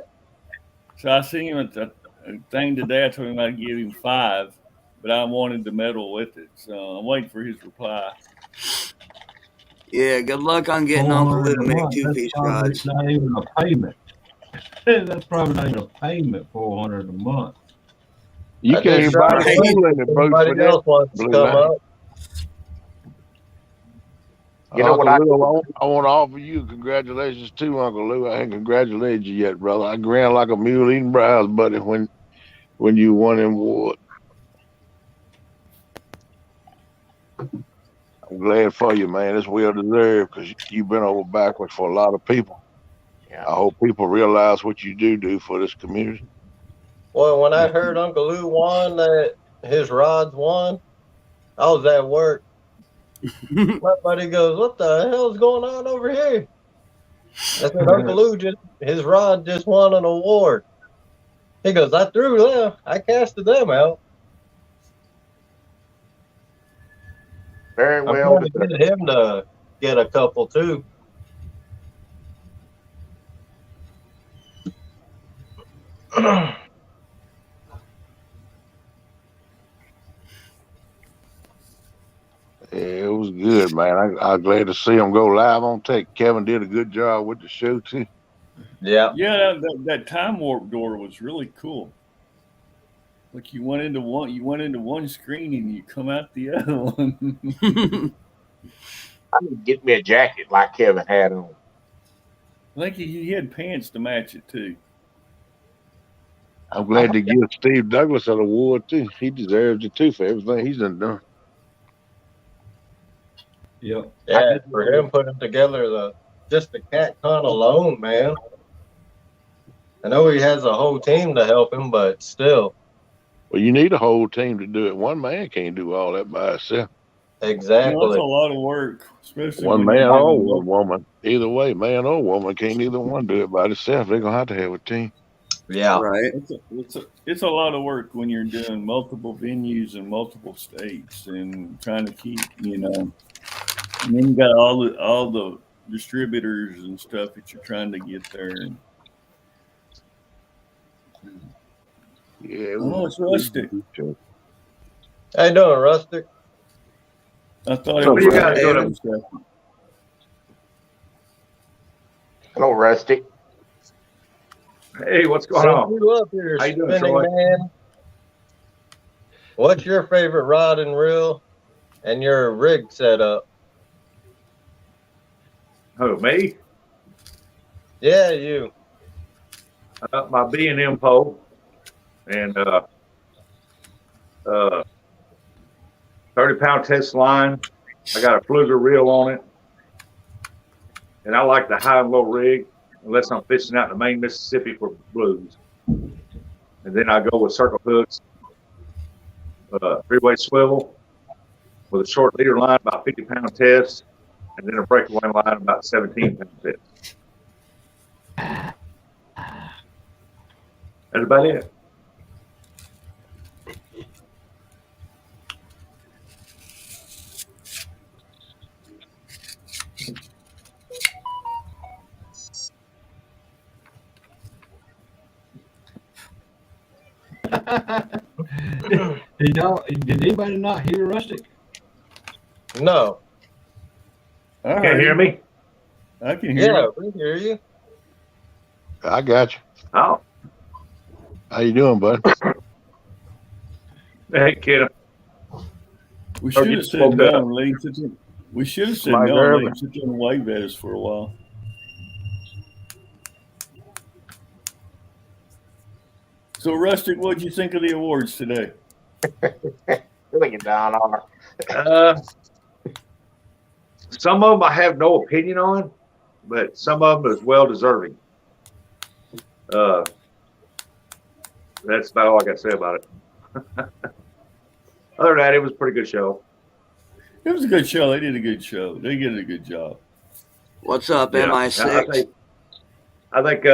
So I seen him at the thing today. I told him I'd give him 5, but I wanted to medal with it. So I'm waiting for his reply. Yeah, good luck on getting Uncle Lou to make That's 2-piece probably rods. not even a payment. That's probably not even a payment. $400 a month. You I can't just even buy tried. a pool in the boat for Somebody that. else wants to Blue come line. up. You know what I Uncle Lou, I want to offer you congratulations too, Uncle Lou. I ain't congratulated you yet, brother. I grinned like a mule eating browse, buddy, when you won an award. I'm glad for you, man. It's well deserved because you've been over backwards for a lot of people. Yeah. I hope people realize what you do for this community. Well, when I heard Uncle Lou won, that his rods won, I was at work. My buddy goes, "What the hell's going on over here?" I said, "Uncle Lou his rod just won an award." He goes, "I threw them. I casted them out." Very I'm well trying to get him to get a couple too. Yeah, it was good, man. I'm glad to see him go live on tape. Kevin did a good job with the show too. Yeah. Yeah, that time warp door was really cool. Like you went into one screen and you come out the other one. I need to get me a jacket like Kevin had on. I think he had pants to match it too. I'm glad to give Steve Douglas an award too. He deserves it too for everything he's done. Yep. Yeah, for him putting together just the cat con alone, man. I know he has a whole team to help him, but still. Well, you need a whole team to do it. One man can't do all that by himself. Exactly. That's a lot of work, especially One when man you're or doing one woman. Either way, man or woman, can't either one do it by themselves. They're gonna have to have a team. Yeah. Right. It's a lot of work when you're doing multiple venues in multiple states and trying to keep, and then you got all the distributors and stuff that you're trying to get there. Yeah. Oh, it's Rustic. How you doing, Rustic? I thought What it you was guys doing? Hello, Rusty. Hey, what's going Send on? you up here, How you doing, spinning Troy? man. What's your favorite rod and reel and your rig setup? Who, me? Yeah, you. My B&M pole and 30-pound test line. I got a Fluger reel on it. And I like the high and low rig unless I'm fishing out in the main Mississippi for blues. And then I go with circle hooks, three-way swivel with a short leader line, about 50-pound test, and then a breakaway line, about 17-pound test. That's about it. Did anybody not hear Rustic? No. Can't hear me? I can hear Yeah, you. we hear you. I got you. Oh. How you doing, bud? Hey, kid. We Or should you have said spoke no up. and let him sit. We should have said Mike no and let Irvin. him sit there and wave at us for a while. So, Rustic, what did you think of the awards today? Look at Don R. Some of them I have no opinion on, but some of them is well deserving. That's about all I got to say about it. Other than that, it was a pretty good show. It was a good show. They did a good show. They did a good job. What's up, Yeah, MI6? I think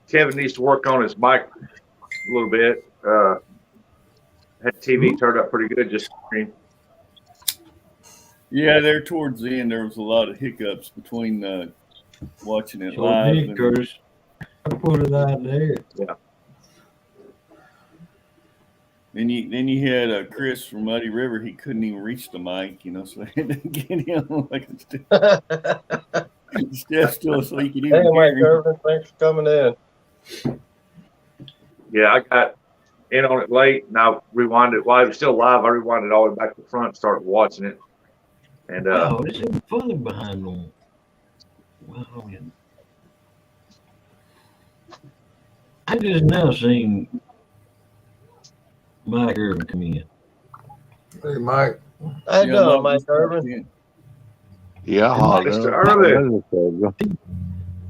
Kevin needs to work on his mic a little bit. Had TV turned up pretty good, just screen. Yeah, there towards the end, there was a lot of hiccups between watching it Sure live. did, and- Curtis. I put it out there. Yeah. Then you had Chris from Muddy River. He couldn't even reach the mic, so they had to get him like Steph's still asleep. He Hey, didn't Mike hear him. Irvin, thanks for coming in. Yeah, I got in on it late, and I rewinded it. While it was still live, I rewinded it all the way back to the front, started watching it. And Oh, this is funny behind them. Wow, man. I just now seen Mike Irvin come in. Hey, Mike. How you doing, Mike Irvin? Yeah, Mike, Mr. Irvin.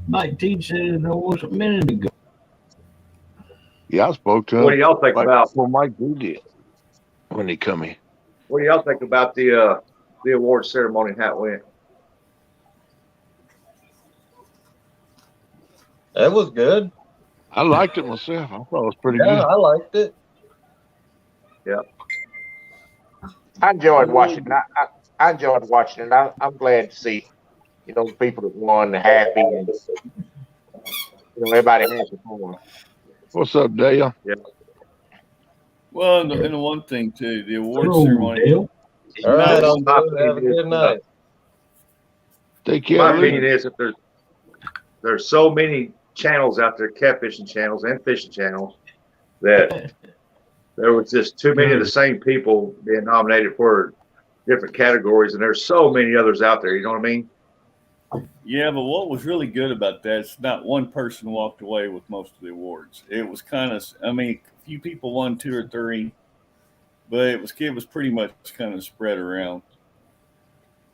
Mike T said it almost a minute ago. Yeah, I spoke to him. What do y'all think Like, about? well, Mike D did when he come in. What do y'all think about the award ceremony and how it went? It was good. I liked it myself. I thought it was pretty Yeah, good. I liked it. Yeah. I enjoyed watching it. I enjoyed watching it. I'm glad to see, the people that won happy and everybody happy for them. What's up, Dale? Yeah. Well, and the one thing too, the award Hello, ceremony. Dale. All right, My Uncle Lou, have a opinion good is, night. Take care. My Lou. opinion is that there's so many channels out there, catfishing channels and fishing channels, that there was just too many of the same people being nominated for different categories, and there's so many others out there. You know what I mean? Yeah, but what was really good about that is not one person walked away with most of the awards. It was kind of, a few people won 2 or 3, but it was pretty much kind of spread around.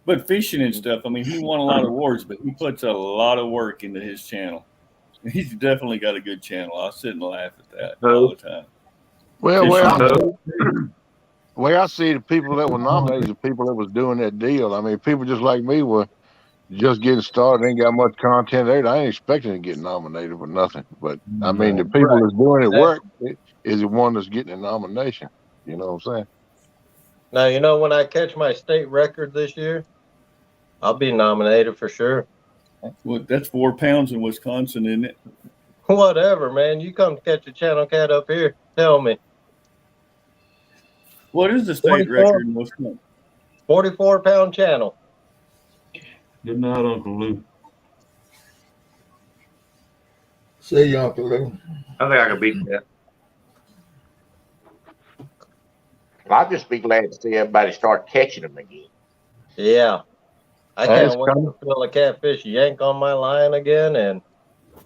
But fishing and stuff, he won a lot of awards, but he puts a lot of work into his channel. He's definitely got a good channel. I sit and laugh at that all the time. Well, Fishing. way I see the people that were nominated, the people that was doing that deal. People just like me were just getting started, ain't got much content there. I ain't expecting to get nominated for nothing. But the people that's doing it work is the one that's getting a nomination. You know what I'm saying? Now, when I catch my state record this year, I'll be nominated for sure. Well, that's 4 pounds in Wisconsin, isn't it? Whatever, man. You come catch a channel cat up here, tell me. What is the state 44? record in Wisconsin? 44-pound channel. Good night, Uncle Lou. See you, Uncle Lou. I think I can beat that. Well, I'll just be glad to see everybody start catching them again. Yeah. I That's can't wait to feel a catfish yank on my line again and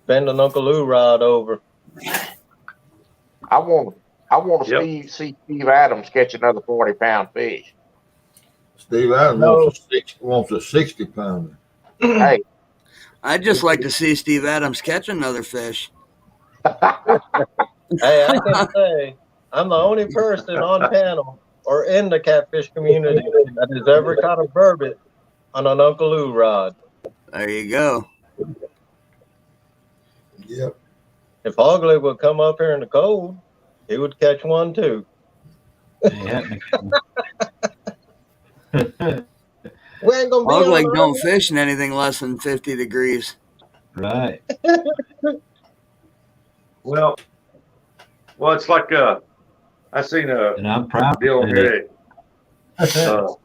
bend an Uncle Lou rod over. I want to see Steve Adams catch another 40-pound fish. Steve Adams wants a 60-pounder. Hey, I'd just like to see Steve Adams catch another fish. Hey, I can say I'm the only person on panel or in the catfish community that has ever caught a burbot on an Uncle Lou rod. There you go. Yep. If Hogley would come up here in the cold, he would catch one too. Yeah. We ain't gonna be Hogley on don't fish in anything less than 50 degrees. Right. Well, it's like I seen a And I'm proud deal of here it. that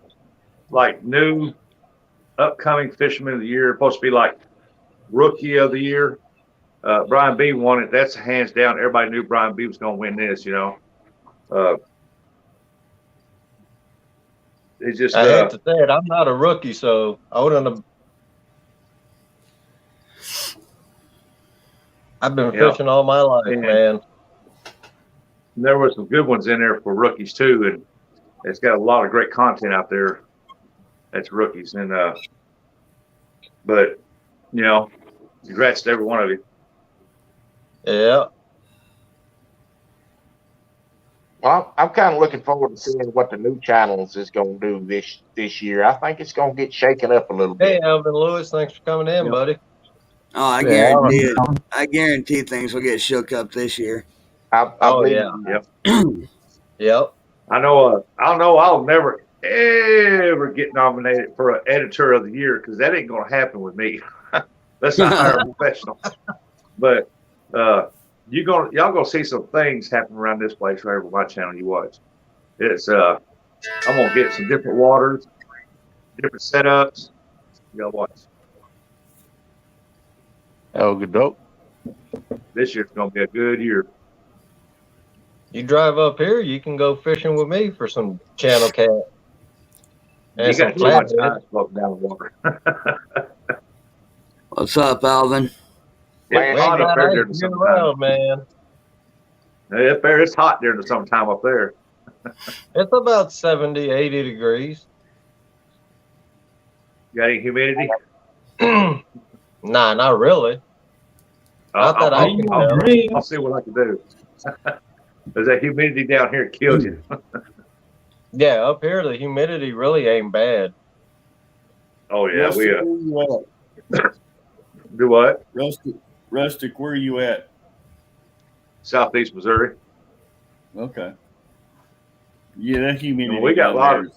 like new upcoming fisherman of the year, supposed to be like rookie of the year. Brian B won it. That's hands down. Everybody knew Brian B was going to win this. It's just I hate to say it, I'm not a rookie, so I wouldn't have. I've been fishing all my life, man. There were some good ones in there for rookies too, and it's got a lot of great content out there. That's rookies, and but congrats to every one of you. Yeah. well, I'm kind of looking forward to seeing what the new channels is going to do this year. I think it's going to get shaken up a little Hey, bit. Alvin Lewis, thanks for coming in, buddy. Oh, I guarantee it. I guarantee things will get shook up this year. I believe Yep. Yep. I know. I'll never ever get nominated for an editor of the year because that ain't going to happen with me. That's not hire a professional. But y'all gonna see some things happen around this place right over my channel you watch. It's I'm gonna get some different waters, different setups. Y'all watch. Oh, good dope. This year's gonna be a good year. You drive up here, you can go fishing with me for some channel cat. And You some got too much flathead. ice floating down the water. What's up, Alvin? It's hot up there during the summertime. Man. Up there, it's hot during the summertime up there. It's about 70, 80 degrees. You got any humidity? Nah, not really. Not that I can tell. I'll see what I can do. There's that humidity down here kills you. Yeah, up here the humidity really ain't bad. Oh yeah, Rustic, where you do what? at? Rustic, where are you at? Southeast Missouri. Okay. Yeah, that humidity. And we got a lot of.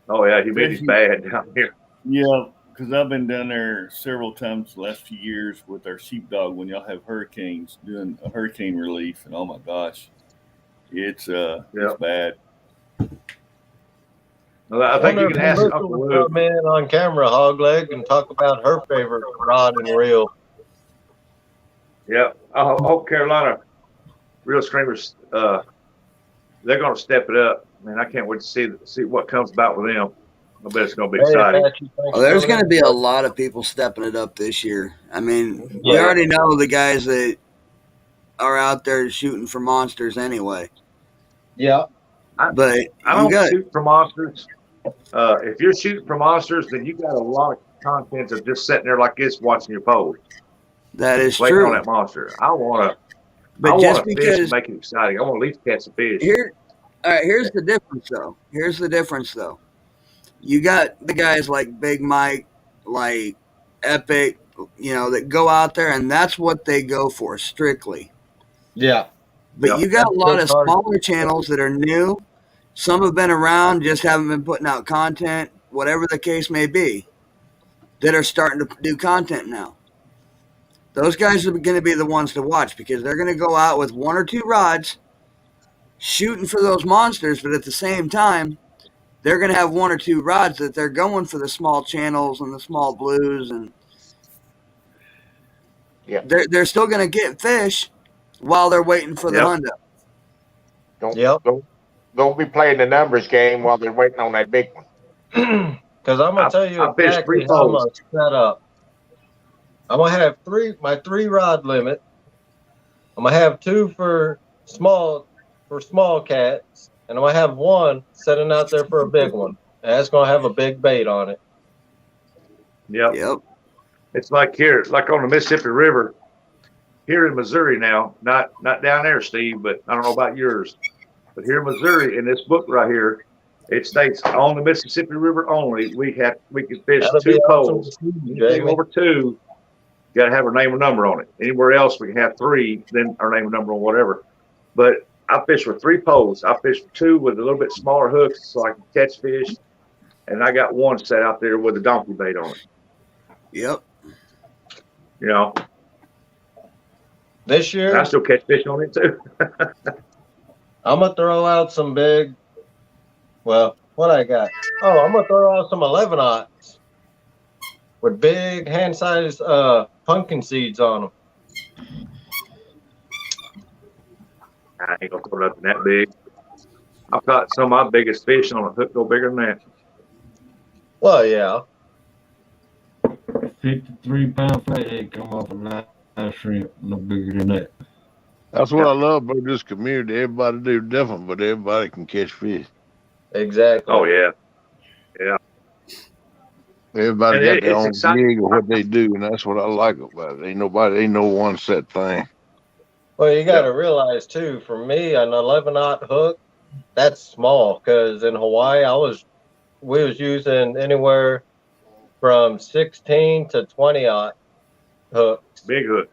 Oh yeah, humidity's bad down here. Yeah, because I've been down there several times the last few years with our sheepdog when y'all have hurricanes, doing a hurricane relief, and oh my gosh, it's bad. Well, I think you can ask Uncle Lou. Come in on camera, Hogleg, and talk about her favorite rod and reel. Yeah, I hope Carolina Reel Screamers, they're going to step it up. Man, I can't wait to see what comes about with them. I bet it's going to be exciting. There's going to be a lot of people stepping it up this year. I mean, we already know the guys that are out there shooting for monsters anyway. Yeah. But I don't shoot for monsters. If you're shooting for monsters, then you got a lot of content of just sitting there like this watching your pose. That is waiting true. on that monster. I want just to because fish and make it exciting. I want to at least catch a fish. All right, here's the difference, though. You got the guys like Big Mike, like Epic, that go out there, and that's what they go for, strictly. Yeah. But you got a lot of smaller channels that are new. Some have been around, just haven't been putting out content, whatever the case may be, that are starting to do content now. Those guys are going to be the ones to watch because they're going to go out with one or two rods shooting for those monsters, but at the same time, they're going to have one or two rods that they're going for the small channels and the small blues, and they're still going to get fish while they're waiting for the hundo. Don't be playing the numbers game while they're waiting on that big one. Because I'm going to tell you exactly how I'm going to set up. I'm going to have my three rod limit. I'm going to have two for small cats, and I'm going to have one sitting out there for a big one. And that's going to have a big bait on it. Yep. It's like here, like on the Mississippi River, here in Missouri now, not down there, Steve, but I don't know about yours. But here in Missouri, in this book right here, it states on the Mississippi River only, we can fish two poles. Anything over two, you got to have our name and number on it. Anywhere else, we can have three, then our name and number on whatever. But I fish with three poles. I fish with two with a little bit smaller hooks so I can catch fish. And I got one set out there with a donkey bait on it. Yep. This year, and I still catch fish on it too. I'm going to throw out some big, what I got? Oh, I'm going to throw out some 11-aughts with big hand-sized pumpkin seeds on them. I ain't going to throw nothing that big. I've got some of my biggest fish on a hook go bigger than that. Well, yeah. 53-pound flathead come off a nice shrimp, no bigger than that. That's what I love about this community. Everybody do different, but everybody can catch fish. Exactly. Oh yeah, yeah. Everybody got their own gig of what they do, and that's what I like about it. Ain't no one set thing. Well, you got to realize too. For me, an 11-aught hook, that's small. Because in Hawaii, we was using anywhere from 16 to 20-aught hooks. Big hook.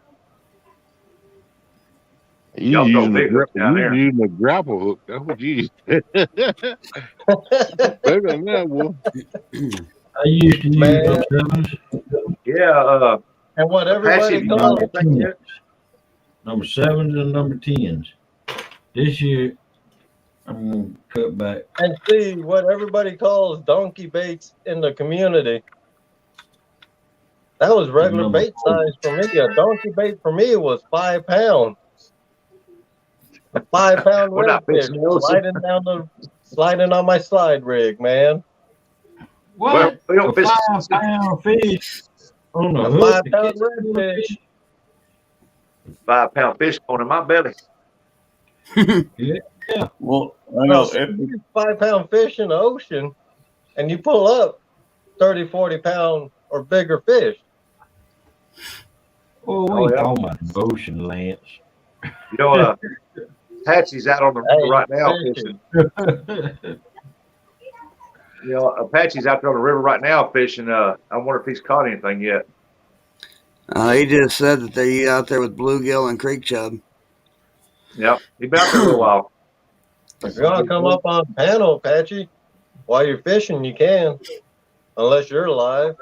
You using a grapple hook. That's what you use. Better than that one. I used to use those sevens. Yeah. And what everybody calls number 7s and number 10s. This year, I'm going to cut back. And see what everybody calls donkey baits in the community. That was regular bait size for me. A donkey bait for me was 5 pounds. A 5-pound redfish sliding on my slide rig, man. What? A 5-pound fish on a 5-pound redfish. 5-pound fish going in my belly. Yeah. Well, I know. 5-pound fish in the ocean, and you pull up 30, 40-pound or bigger fish. Oh, we ain't talking about the ocean, Lance. You know, Apache's out on the river right now fishing. fishing. You know, Apache's out there on the river right now fishing. I wonder if he's caught anything yet. He just said that they eat out there with bluegill and creek chub. Yep, he's been out there a little while. If you want to come up on panel, Apache, while you're fishing, you can, unless you're alive.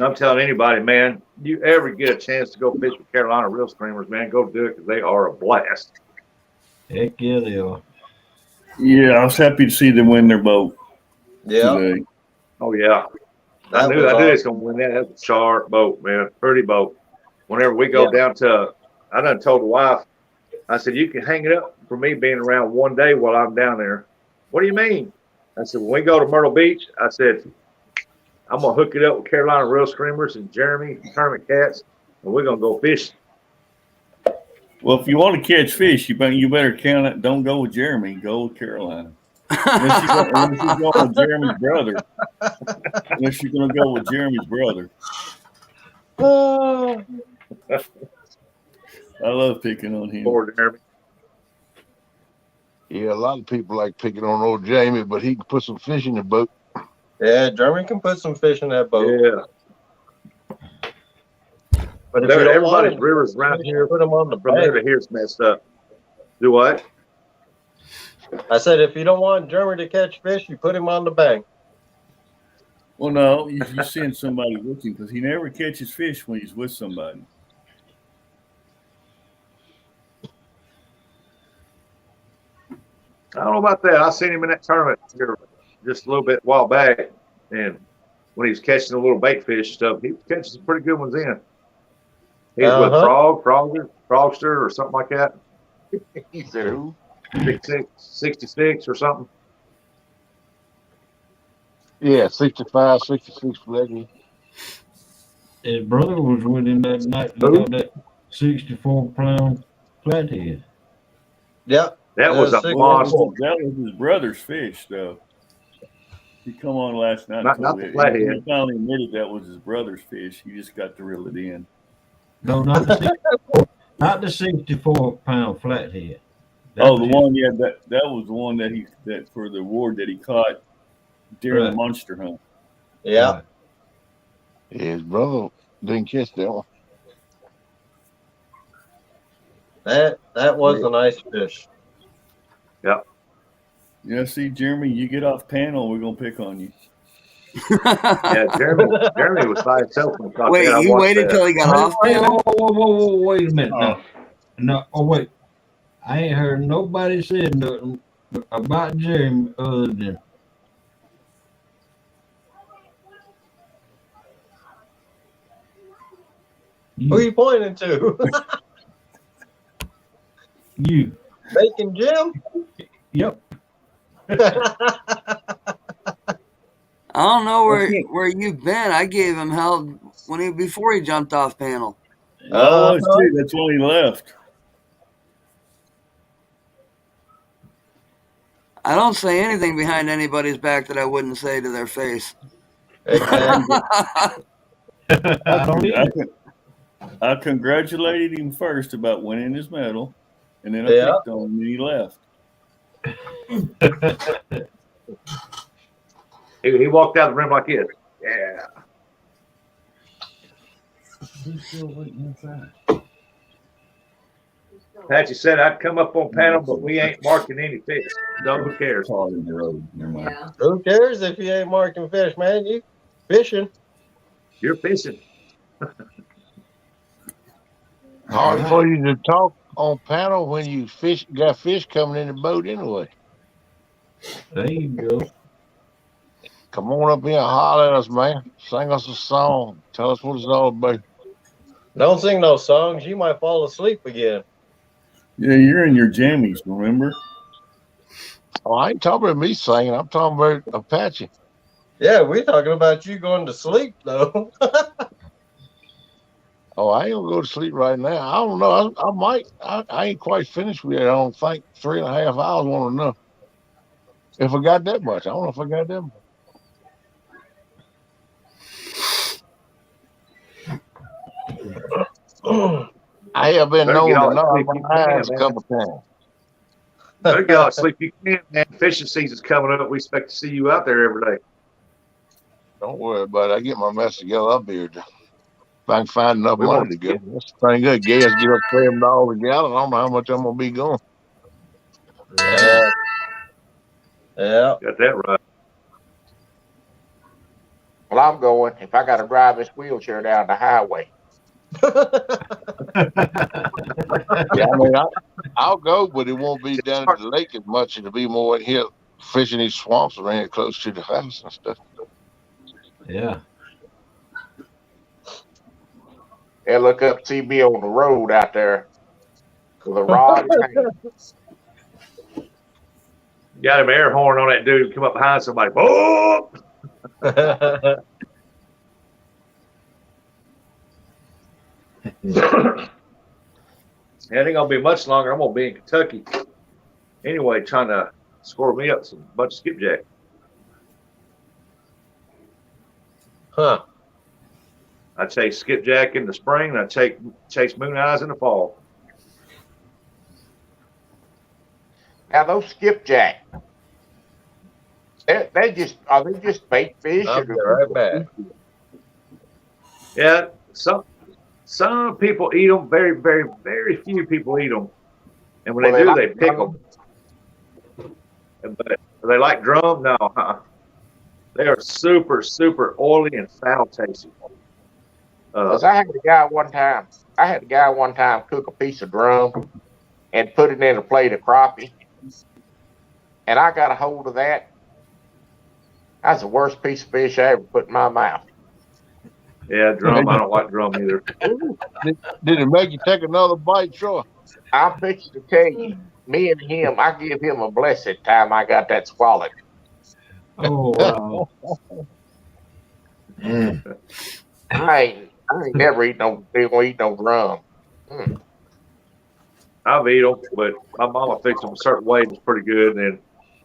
I'm telling anybody, man, you ever get a chance to go fish with Carolina reel streamers, man, go do it because they are a blast. Heck yeah, they are. Yeah, I was happy to see them win their boat. Yeah. Today. Oh yeah, I knew it's gonna win that. That's a sharp boat, man, pretty boat. Whenever we go down to, I done told the wife, I said you can hang it up for me being around one day while I'm down there. What do you mean? I said when we go to Myrtle Beach, I said I'm gonna hook it up with Carolina reel streamers and Jeremy tournament cats, and we're gonna go fishing. Well, if you want to catch fish, you better count it. Don't go with Jeremy. Go with Carolina. Unless you're going with Jeremy's brother. Unless you're going to go with Jeremy's brother. I love picking on him. Poor Jeremy. Yeah, a lot of people like picking on old Jamie, but he can put some fish in the boat. Yeah, Jeremy can put some fish in that boat. Yeah. But if you don't want everybody's him, rivers around here, put them on the from there bank. to here's messed up. Do what? I said, if you don't want Jeremy to catch fish, you put him on the bank. Well, no, you send somebody with him because he never catches fish when he's with somebody. I don't know about that. I seen him in that tournament here just a little bit while back, and when he was catching the little bait fish stuff, he was catching some pretty good ones in. He was with Frogster, or something like that. He said who? 66 or something. Yeah, 65, 66 flagging. His brother was with him that night. You got that 64-pound flathead. Yep. That was a monster. That was his brother's fish, though. He come on last night. Not the flathead. He finally admitted that was his brother's fish. He just got to reel it in. No, not the 64-pound flathead. The one, yeah, that was the one that for the award that he caught during the monster hunt. Yeah. Right. Yeah, his brother didn't catch that one. That was a nice fish. Yep. Yeah, see, Jeremy, you get off panel, we're gonna pick on you. Yeah, Jeremy was by himself when he caught Wait, that. you waited till he got off panel? Whoa, wait a minute. No, wait. I ain't heard nobody say nothing about Jeremy other than Who are you pointing to? you. Bacon Jim? Yep. I don't know where you've been. I gave him hell before he jumped off panel. That's when he left. I don't say anything behind anybody's back that I wouldn't say to their face. I congratulated him first about winning his medal, and then I picked on him and he left. He walked out the rim like this. Yeah. He's still waiting inside. Patchy said I'd come up on panel, but we ain't marking any fish. So who cares? Yeah. Who cares if you ain't marking fish, man? You fishing. You're fishing. Hard for you to talk on panel when you got fish coming in the boat anyway. There you go. Come on up here and holler at us, man. Sing us a song. Tell us what it's all about. Don't sing no songs. You might fall asleep again. Yeah, you're in your jammies, remember? Oh, I ain't talking about me singing. I'm talking about Apache. Yeah, we're talking about you going to sleep, though. Oh, I ain't gonna go to sleep right now. I don't know. I might. I ain't quite finished with it. I don't think 3.5 hours. Want to know if I got that much. I don't know if I got that much. I have been Better get known to all that nod sleep you my can, eyes a man. couple times. Better get all that sleep you can, man. Fishing season's coming up. We expect to see you out there every day. Don't worry about it. I get my mess together. I'll be here. If I can find enough We money want to to go. That's the thing good. Gas get up $7 a gallon. I don't know how much I'm gonna be going. Yeah. Yeah. got that right. Well, I'm going if I got to drive this wheelchair down the highway. Yeah, I mean, I'll go, but it won't be down at the lake as much. It'll be more in here fishing these swamps around here close to the house and stuff. Yeah. They'll look up, see me on the road out there with a rod in hand. Got him air horn on that dude. Come up behind somebody. Oh! It ain't gonna be much longer. I'm gonna be in Kentucky anyway, trying to score me up some bunch of skipjack. Huh. I chase skipjack in the spring, and I chase moon eyes in the fall. Now those skipjack, are they just bait fish? I'll Or be do right people back. eat them? Yeah, some people eat them. Very, very, very few people eat them. And when Well, they do, like they pick them. But they like drum? No, they are super, super oily and foul tasting. Because I had a guy one time cook a piece of drum and put it in a plate of crappie, and I got a hold of that. That's the worst piece of fish I ever put in my mouth. Yeah, drum. I don't like drum either. Did it make you take another bite? Sure. I'm fixing to tell you, me and him, I give him a blessed time I got that swallowed. Oh, wow. I ain't never eat no drum. I've eaten them, but my mama fixed them a certain way. It's pretty good. And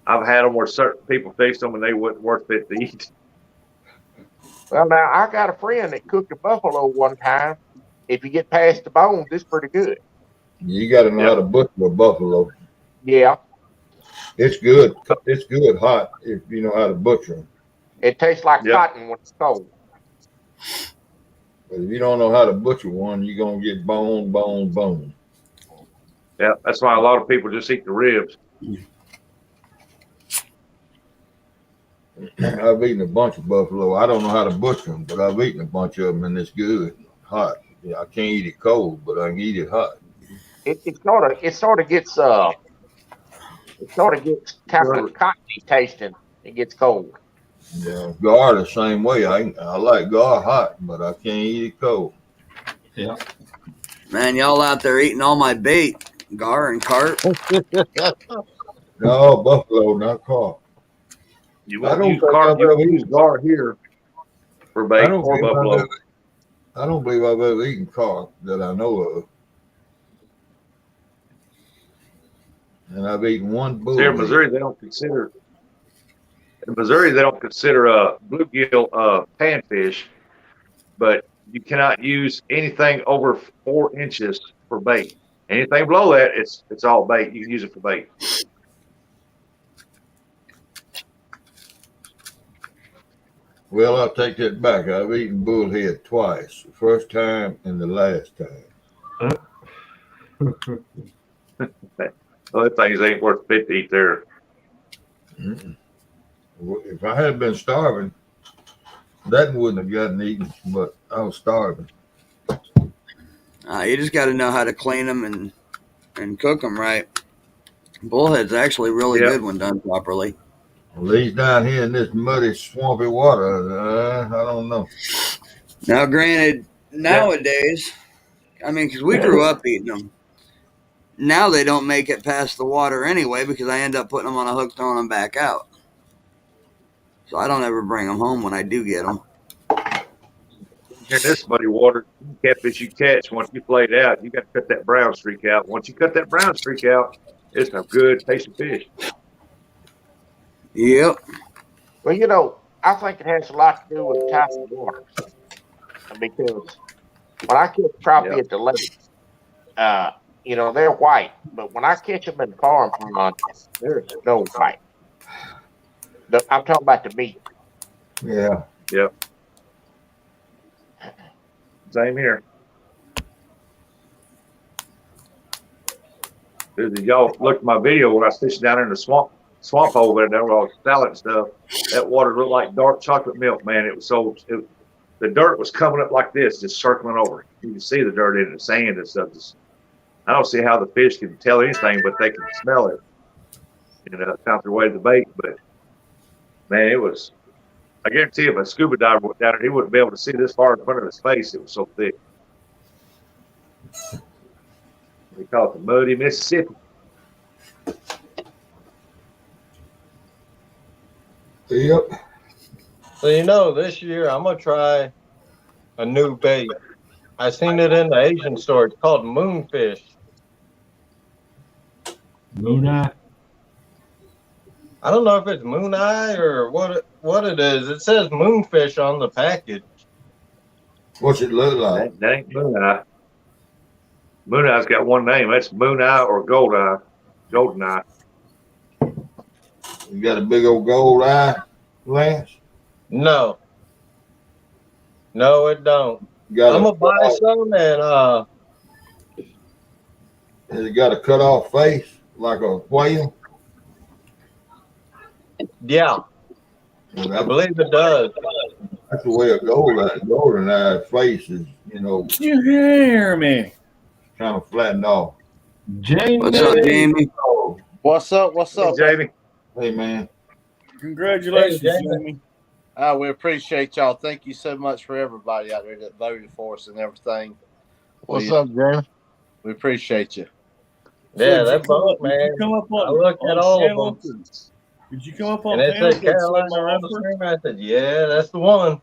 I've had them where certain people fixed them and they wasn't worth it to eat. Well, now I got a friend that cooked a buffalo one time. If you get past the bones, it's pretty good. You got to know how to butcher a buffalo. Yeah, It's good. It's good hot if you know how to butcher them. it tastes like cotton when it's cold. But if you don't know how to butcher one, you're gonna get bone. Yeah, that's why a lot of people just eat the ribs. I've eaten a bunch of buffalo. I don't know how to butcher them, but I've eaten a bunch of them, and it's good, hot. Yeah, I can't eat it cold, but I can eat it hot. It sort of gets kind of cottony tasting. It gets cold. Yeah, gar the same way. I like gar hot, but I can't eat it cold. Yeah. Man, y'all out there eating all my bait, gar and carp. No, buffalo, not carp. You won't use carp, you won't use gar here for bait or buffalo. I don't believe I've ever eaten carp that I know of. And I've eaten one bull. Here in Missouri, they don't consider bluegill panfish, but you cannot use anything over 4 inches for bait. Anything below that, it's all bait. You can use it for bait. Well, I'll take that back. I've eaten bullhead twice. The first time and the last time. Other things ain't worth $50 to eat there. If I had been starving, that wouldn't have gotten eaten, but I was starving. You just got to know how to clean them and cook them right. Bullhead's actually really good when done properly. Well, these down here in this muddy, swampy water, I don't know. Now, granted, nowadays, I mean, because we grew up eating them. Now they don't make it past the water anyway because I end up putting them on a hook, throwing them back out. So I don't ever bring them home when I do get them. In this muddy water, catfish you catch, once you flay it out, you got to cut that brown streak out. Once you cut that brown streak out, it's a good tasty fish. Yep. Well, I think it has a lot to do with the type of water. Because when I catch crappie at the lake, they're white, but when I catch them in the farm pond, they're snow white. I'm talking about the meat. Yeah. Yep. Same here. Y'all looked at my video when I was fishing down there in the swamp hole there with all the salad and stuff. That water looked like dark chocolate milk, man. It was the dirt was coming up like this, just circling over. You can see the dirt in it, the sand and stuff. I don't see how the fish can tell anything, but they can smell it. Count their way to the bait. But man, I guarantee if a scuba diver went down there, he wouldn't be able to see this far in front of his face. It was so thick. We call it the muddy Mississippi. Yep. So this year I'm gonna try a new bait. I seen it in the Asian store. It's called moonfish. Moon eye. I don't know if it's moon eye or what it is. It says moonfish on the package. What's it look like? That ain't moon eye. Moon eye's got one name. That's moon eye or gold eye. Golden eye. You got a big old gold eye, Lance? No, it don't. I'm gonna buy some and Has it got a cut off face like a whale? yeah, I believe it does. That's the way a golden eye face is, You hear me? kind of flattened off. Jamie. What's up, Jamie? What's up? What's up, Jamie? Hey, man. Congratulations, Hey, Jamie. We appreciate y'all. Thank you so much for everybody out there that voted for us and everything. What's up, Jamie? We appreciate you. Yeah, that boat, man. Did you come up I looked at all of them. Did you come up on And it panels said Carolina that on the screen. I said, yeah, that's the one.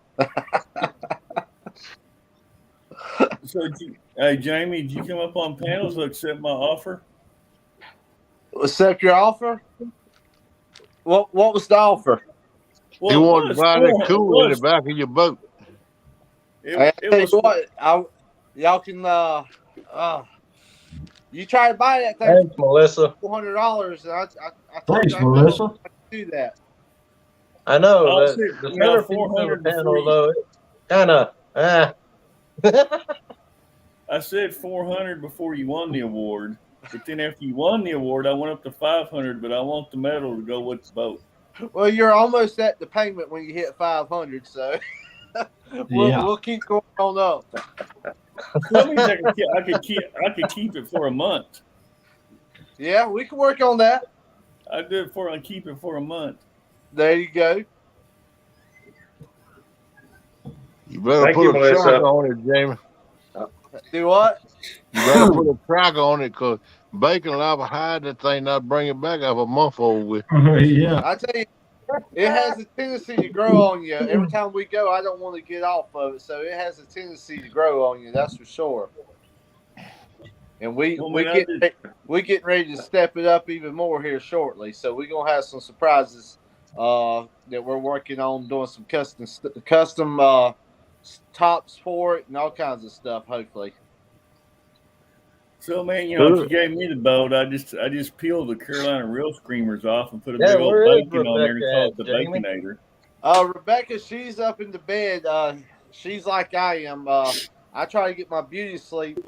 So, hey, Jamie, did you come up on panels to accept my offer? Accept your offer? What was the offer? Well, You want to buy that cooler in the back of your boat? Y'all can you try to buy that thing. Thanks, Melissa. $400, and I Thanks, told you Melissa. I do that. I know I'll that see- the now, center piece of 400 the before panel, you- though, it kind of, I said 400 before you won the award, but then after you won the award, I went up to 500. But I want the medal to go with the boat. Well, you're almost at the payment when you hit 500, so we'll keep going on up. That means I could keep it for a month. Yeah, we can work on that. I do it I keep it for a month. There you go. You better Thank put you, a Melissa. tracker on it, Jamie. Do what? You better put a tracker on it because bacon will have hide that thing, not bring it back up a month over with. Yeah. I tell you, it has a tendency to grow on you. Every time we go, I don't want to get off of it, so it has a tendency to grow on you. That's for sure. And we getting ready to step it up even more here shortly. So we're gonna have some surprises that we're working on, doing some custom tops for it and all kinds of stuff. Hopefully. So, man, if you gave me the boat, I just peeled the Carolina Real Screamers off and put a Yeah, big old where is bacon on there and call it the Rebecca at, Baconator. Rebecca, she's up in the bed. She's like I am. I try to get my beauty sleep,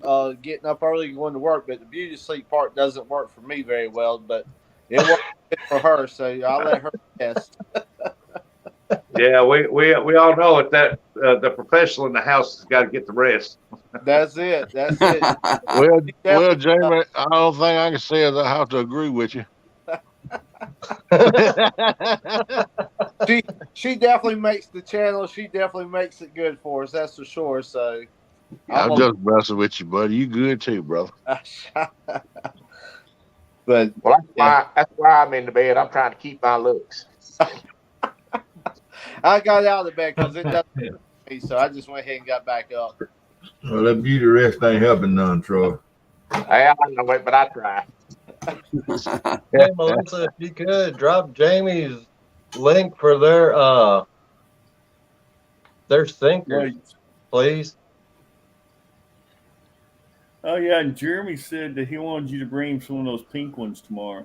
getting up early and going to work, but the beauty sleep part doesn't work for me very well. But it works for her, so I'll let her rest. Yeah, we all know that the professional in the house has got to get the rest. That's it. That's it. Well, Jamie, I don't think I can say as I have to agree with you. She definitely makes the channel. She definitely makes it good for us. That's for sure. So I'm just messing with you, buddy. You good too, brother. But that's why I'm in the bed. I'm trying to keep my looks. I got out of the bed because it doesn't fit me, so I just went ahead and got back up. Well, that beauty rest ain't helping none, Troy. I know it, but I try. hey, Melissa, if you could drop Jamie's link for their sinkers, please. Oh yeah, and Jeremy said that he wanted you to bring him some of those pink ones tomorrow.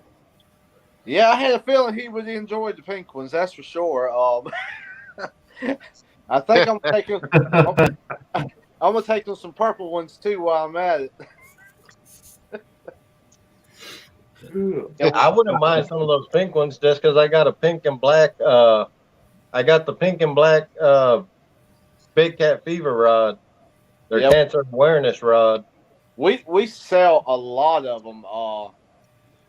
Yeah, I had a feeling he would enjoy the pink ones. That's for sure. I think I'm taking. I'm gonna take them some purple ones too while I'm at it. I wouldn't mind some of those pink ones just because I got a pink and black. I got the pink and black Big Cat Fever rod. Their cancer awareness rod. We sell a lot of them. As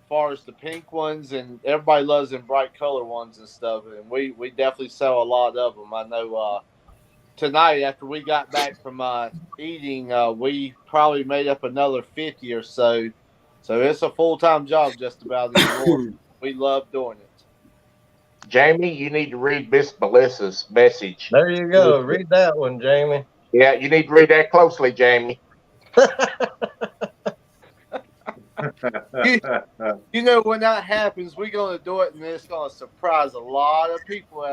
far as the pink ones, and everybody loves them bright color ones and stuff. And we definitely sell a lot of them. I know. Tonight, after we got back from eating, we probably made up another 50 or so. So it's a full-time job just about anymore. We love doing it. Jamie, you need to read Miss Melissa's message. There you go. Read that one, Jamie. Yeah, you need to read that closely, Jamie. You know, when that happens, we're going to do it, and it's going to surprise a lot of people.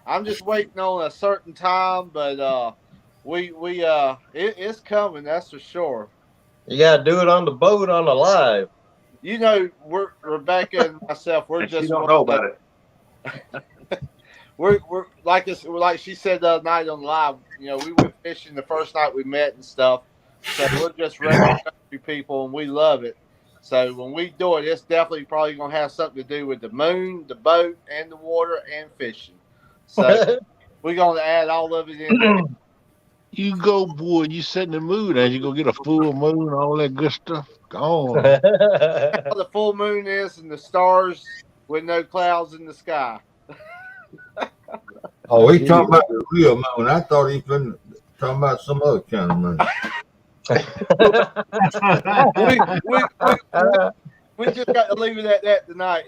I'm just waiting on a certain time, but it's coming. That's for sure. You gotta do it on the boat on the live. You know, Rebecca and myself. We're just don't know about it. we're like this. Like she said the other night on live. You know, we went fishing the first night we met and stuff. So we're just regular country people, and we love it. So when we do it, it's definitely probably going to have something to do with the moon, the boat, and the water, and fishing. So we're going to add all of it in. You go, boy. You set in the mood, and you go get a full moon, all that good stuff. Go on. How the full moon is and the stars with no clouds in the sky. Oh, he talking about the real moon. I thought he was talking about some other kind of moon. we just got to leave it at that tonight.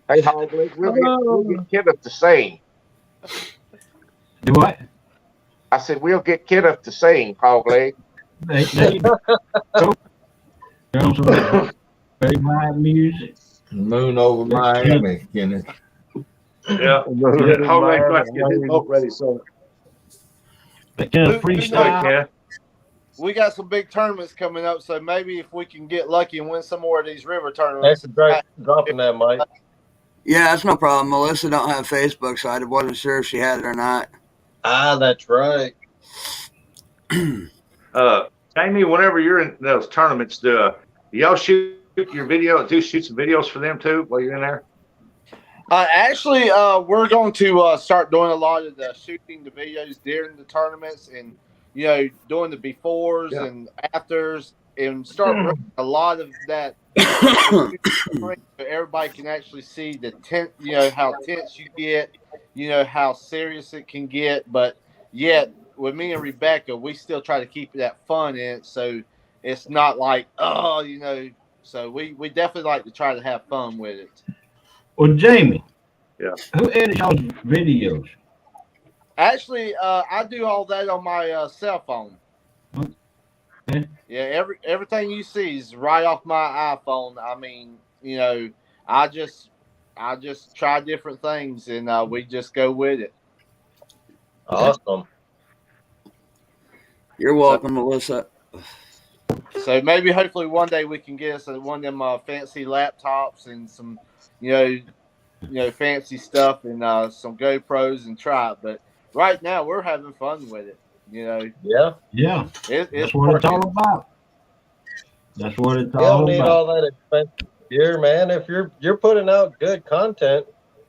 Hey, Holly, we'll get Kenneth to sing. Do what? I said, we'll get Kenneth to sing, Hogleg. They on some very live music. Moon over Miami, Kenneth. Yeah. Hogleg got to get his boat ready. So They can freestyle. We got some big tournaments coming up, so maybe if we can get lucky and win some more of these river tournaments. Thanks for dropping that, Mike. Yeah, that's no problem. Melissa don't have Facebook, so I wasn't sure if she had it or not. Ah, that's right. Jamie, whenever you're in those tournaments, do y'all shoot your video? Shoot some videos for them too while you're in there? Actually, we're going to start doing a lot of the shooting the videos during the tournaments, and doing the befores and afters, and start bringing a lot of that. So everybody can actually see the how tense you get, how serious it can get, but yet with me and Rebecca, we still try to keep that fun in it, so it's not like so we definitely like to try to have fun with it. Well, Jamie, who edits y'all's videos? Actually, I do all that on my cell phone. Okay. Yeah, everything you see is right off my iPhone. I mean, I just try different things, and we just go with it. Awesome. You're welcome, Melissa. So maybe, hopefully, one day we can get us one of them fancy laptops and some, fancy stuff and some GoPros and try it. But right now, we're having fun with it. Yeah. That's what it's all about. That's what it's You all don't need about. all that expensive gear, man. If you're putting out good content,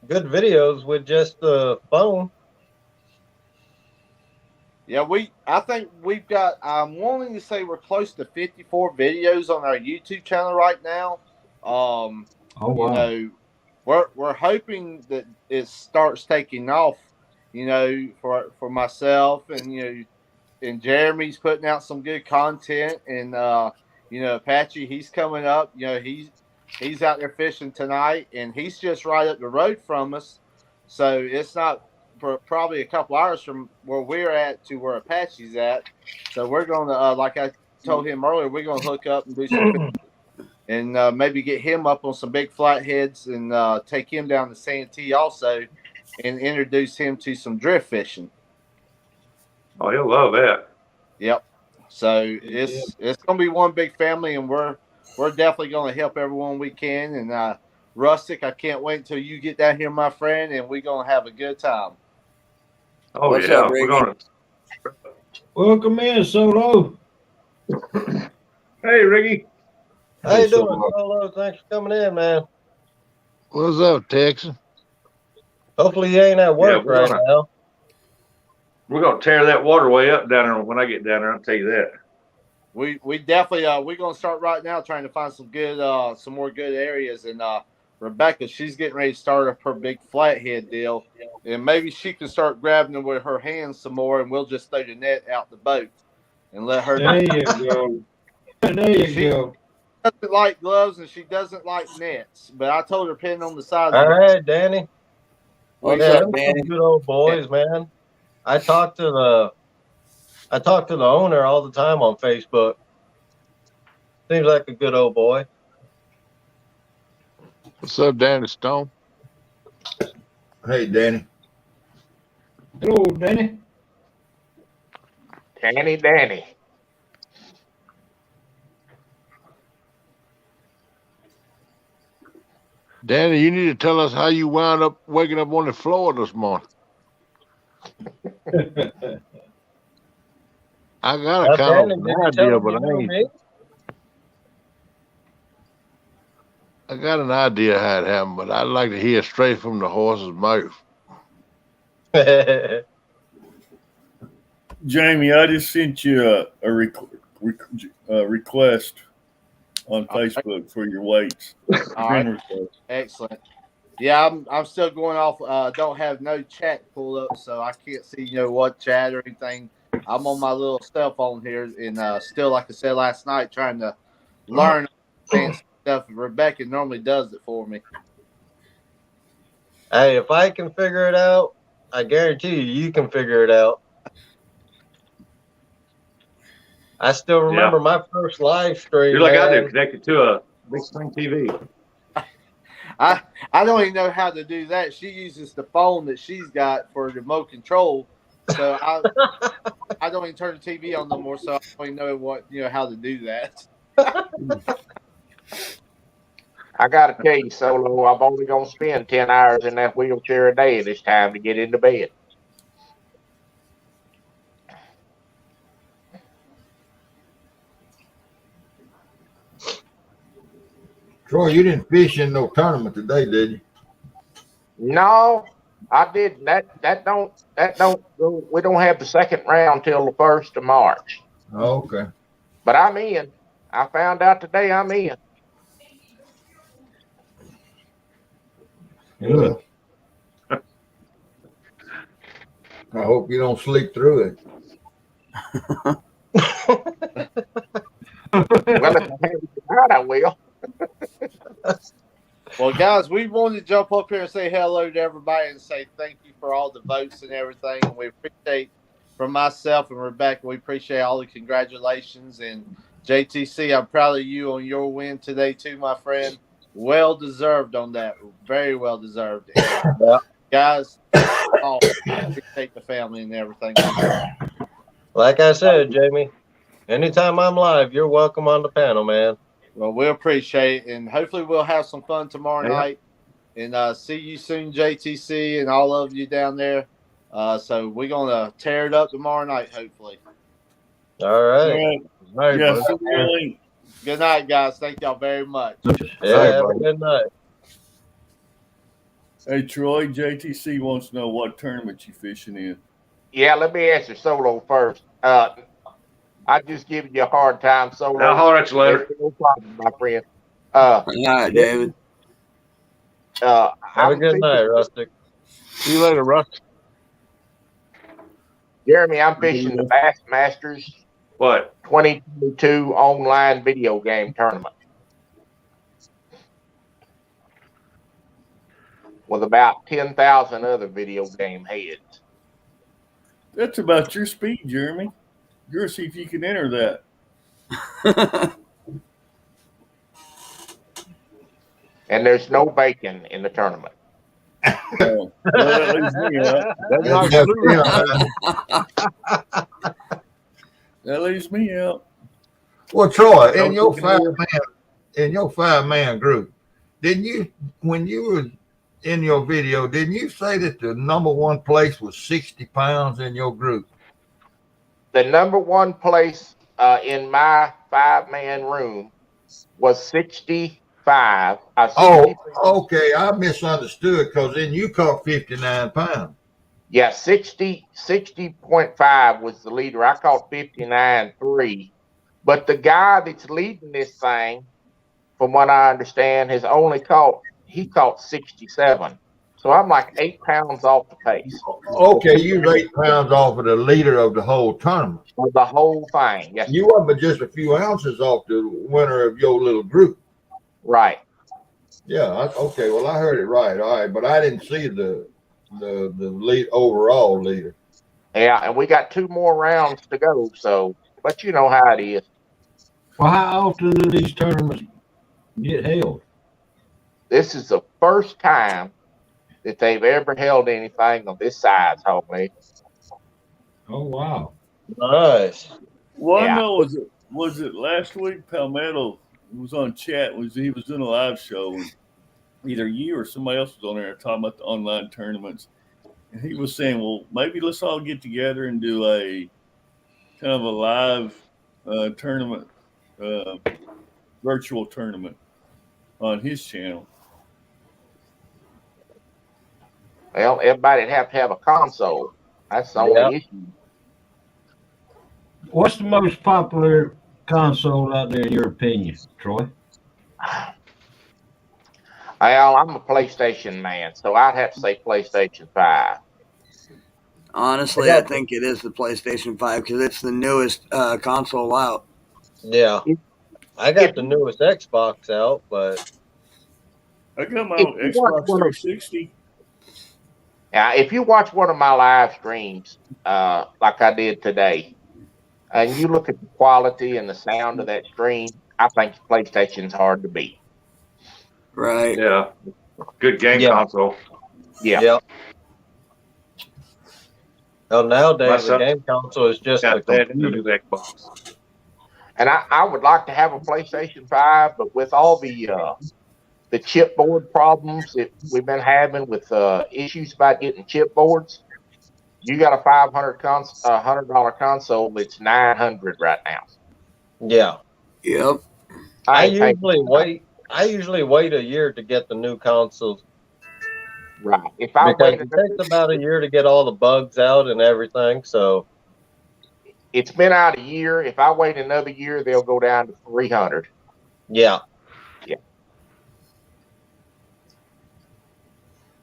good videos with just the phone. Yeah, I think we've got. I'm wanting to say we're close to 54 videos on our YouTube channel right now. Oh wow. We're hoping that it starts taking off. For myself and and Jeremy's putting out some good content, and Apache, he's coming up. He's out there fishing tonight, and he's just right up the road from us, so it's not probably a couple hours from where we're at to where Apache's at. So we're going to, like I told him earlier, we're going to hook up and do some fishing, and maybe get him up on some big flatheads and take him down to Santee also, and introduce him to some drift fishing. Oh, he'll love that. Yep. So it's gonna be one big family, and we're definitely gonna help everyone we can. And Rustic, I can't wait until you get down here, my friend, and we're gonna have a good time. Oh What's yeah, up, we're Ricky? gonna. Welcome in, Solo. Hey, Ricky. How you doing, Solo. Solo? Thanks for coming in, man. What's up, Texas? Hopefully you ain't at work right now. We're gonna tear that waterway up down there when I get down there. I'll tell you that. We definitely we're gonna start right now trying to find some good some more good areas. And Rebecca, she's getting ready to start up her big flathead deal, and maybe she can start grabbing them with her hands some more, and we'll just throw the net out the boat and let her. There you go. There you go. She doesn't like gloves and she doesn't like nets, but I told her depending on the size. All right, Danny. What's Yeah, up, them Danny? some good old boys, man. I talk to the owner all the time on Facebook. Seems like a good old boy. What's up, Danny Stone? Hey, Danny. Hello, Danny. Danny. Danny, you need to tell us how you wound up waking up on the floor this morning. I got a kind of an idea, but I got an idea how it happened, but I'd like to hear straight from the horse's mouth. Jamie, I just sent you a request on Facebook for your weights. All right. Excellent. Yeah, I'm still going off. Don't have no chat pulled up, so I can't see what chat or anything. I'm on my little cell phone here, and still, like I said last night, trying to learn fancy stuff. Rebecca normally does it for me. Hey, if I can figure it out, I guarantee you can figure it out. I still remember my first live stream. You're like I do, connected to a big screen TV. I don't even know how to do that. She uses the phone that she's got for the remote control, so I don't even turn the TV on no more. So I don't even know how to do that. I gotta tell you, Solo, I'm only gonna spend 10 hours in that wheelchair a day this time to get into bed. Troy, you didn't fish in no tournament today, did you? No, I didn't. That don't go. We don't have the second round till the 1st of March. Oh, okay. But I'm in. I found out today I'm in. Good. I hope you don't sleep through it. Well, if I have it tonight, I will. Well, guys, we wanted to jump up here and say hello to everybody and say thank you for all the votes and everything. And we appreciate, from myself and Rebecca, we appreciate all the congratulations. And JTC, I'm proud of you on your win today too, my friend. Well deserved on that. Very well deserved. And, guys, all appreciate the family and everything. Like I said, Jamie, anytime I'm live, you're welcome on the panel, man. Well, we appreciate it, and hopefully we'll have some fun tomorrow night. And see you soon, JTC, and all of you down there. So we're gonna tear it up tomorrow night, hopefully. All right. Good night, guys. Thank y'all very much. Yeah, have a good night. Hey, Troy, JTC wants to know what tournament you fishing in. Yeah, let me answer Solo first. I just giving you a hard time, Solo. I'll holler at you later. No problem, my friend. All right, David. Have a good night, Rustic. See you later, Rustic. Jeremy, I'm fishing the Bass Masters 2022 online video game tournament with about 10,000 other video game heads. That's about your speed, Jeremy. You're see if you can enter that. And there's no bacon in the tournament. Well, at least me, huh? That's not true. That leaves me out. Well, Troy, in Don't your you know? five man group, didn't you, when you were in your video, didn't you say that the number one place was 60 pounds in your group? The number one place in my 5-man room was 65. Oh, okay. I misunderstood because then you caught 59 pounds. Yeah, 60.5 was the leader. I caught 59.3. But the guy that's leading this thing, from what I understand, he caught 67. So I'm like 8 pounds off the pace. Okay, you was 8 pounds off of the leader of the whole tournament. Of the whole thing. Yes. You wasn't but just a few ounces off the winner of your little group. Right. Yeah. Okay. Well, I heard it right. All right, but I didn't see the lead overall leader. Yeah, and we got 2 more rounds to go. So, but you know how it is. Well, how often do these tournaments get held? This is the first time that they've ever held anything of this size, homie. Oh wow! Nice. Well, Yeah. I know was it last week? Palmetto was on chat. He was doing a live show, and either you or somebody else was on there talking about the online tournaments. And he was saying, "Well, maybe let's all get together and do a kind of a live tournament, virtual tournament on his channel." Well, everybody'd have to have a console. That's the only issue. What's the most popular console out there in your opinion, Troy? Well, I'm a PlayStation man, so I'd have to say PlayStation 5. Honestly, I think it is the PlayStation 5 because it's the newest console out. Yeah. I got the newest Xbox out, but I got my own Xbox 360. Yeah, if you watch one of my live streams, like I did today, and you look at the quality and the sound of that stream, I think PlayStation's hard to beat. Right. Yeah. Good game console. Yeah. Yep. Well, nowadays the game console is just a computer. Xbox. And I would like to have a PlayStation 5, but with all the chipboard problems that we've been having with issues about getting chipboards, you got a $100 console that's $900 right now. Yeah. Yep. I usually wait a year to get the new consoles. Right. Because it takes about a year to get all the bugs out and everything. So it's been out a year. If I wait another year, they'll go down to $300. Yeah. Yeah.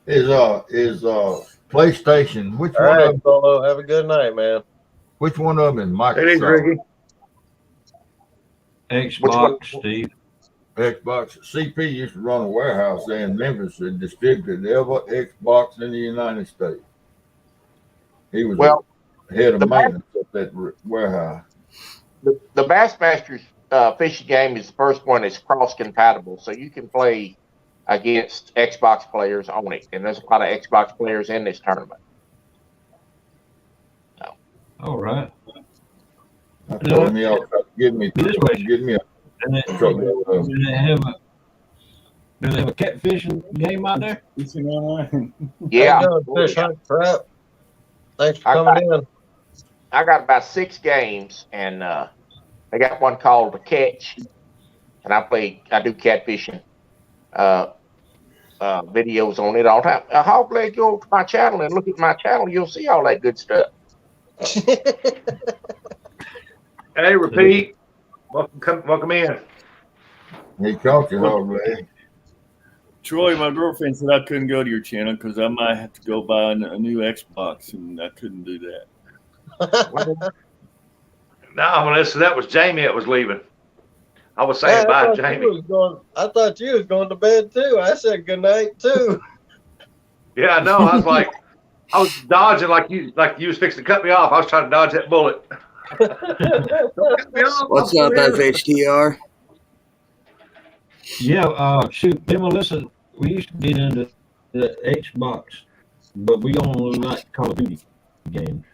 Is PlayStation? Which all one? Right, Solo. Have a good night, man. Which one of them is Microsoft? It is Ricky. Xbox, Steve. Xbox. CP used to run a warehouse there in Memphis and distributed every Xbox in the United States. He was head of maintenance at that warehouse. The Bassmasters fishing game is the first one that's cross-compatible, so you can play against Xbox players on it, and there's a lot of Xbox players in this tournament. So. All right. I told him give me a Do they have a catfishing game out there? Yeah. Fish hunt crap. Thanks for coming in. I got about 6 games, and I got one called The Catch, and I do catfishing videos on it all the time. Hog Leg, go to my channel and look at my channel. You'll see all that good stuff. Hey, Repeat. Welcome in. He caught you, Hog Leg. Troy, my girlfriend said I couldn't go to your channel because I might have to go buy a new Xbox, and I couldn't do that. No, Melissa, that was Jamie that was leaving. I was saying bye, Jamie. I thought you was going to bed too. I said good night too. Yeah, I know. I was like, I was dodging like you was fixing to cut me off. I was trying to dodge that bullet. What's up, FHTR? Yeah, shoot, me and Melissa, we used to get into the Xbox, but we only like Call of Duty games.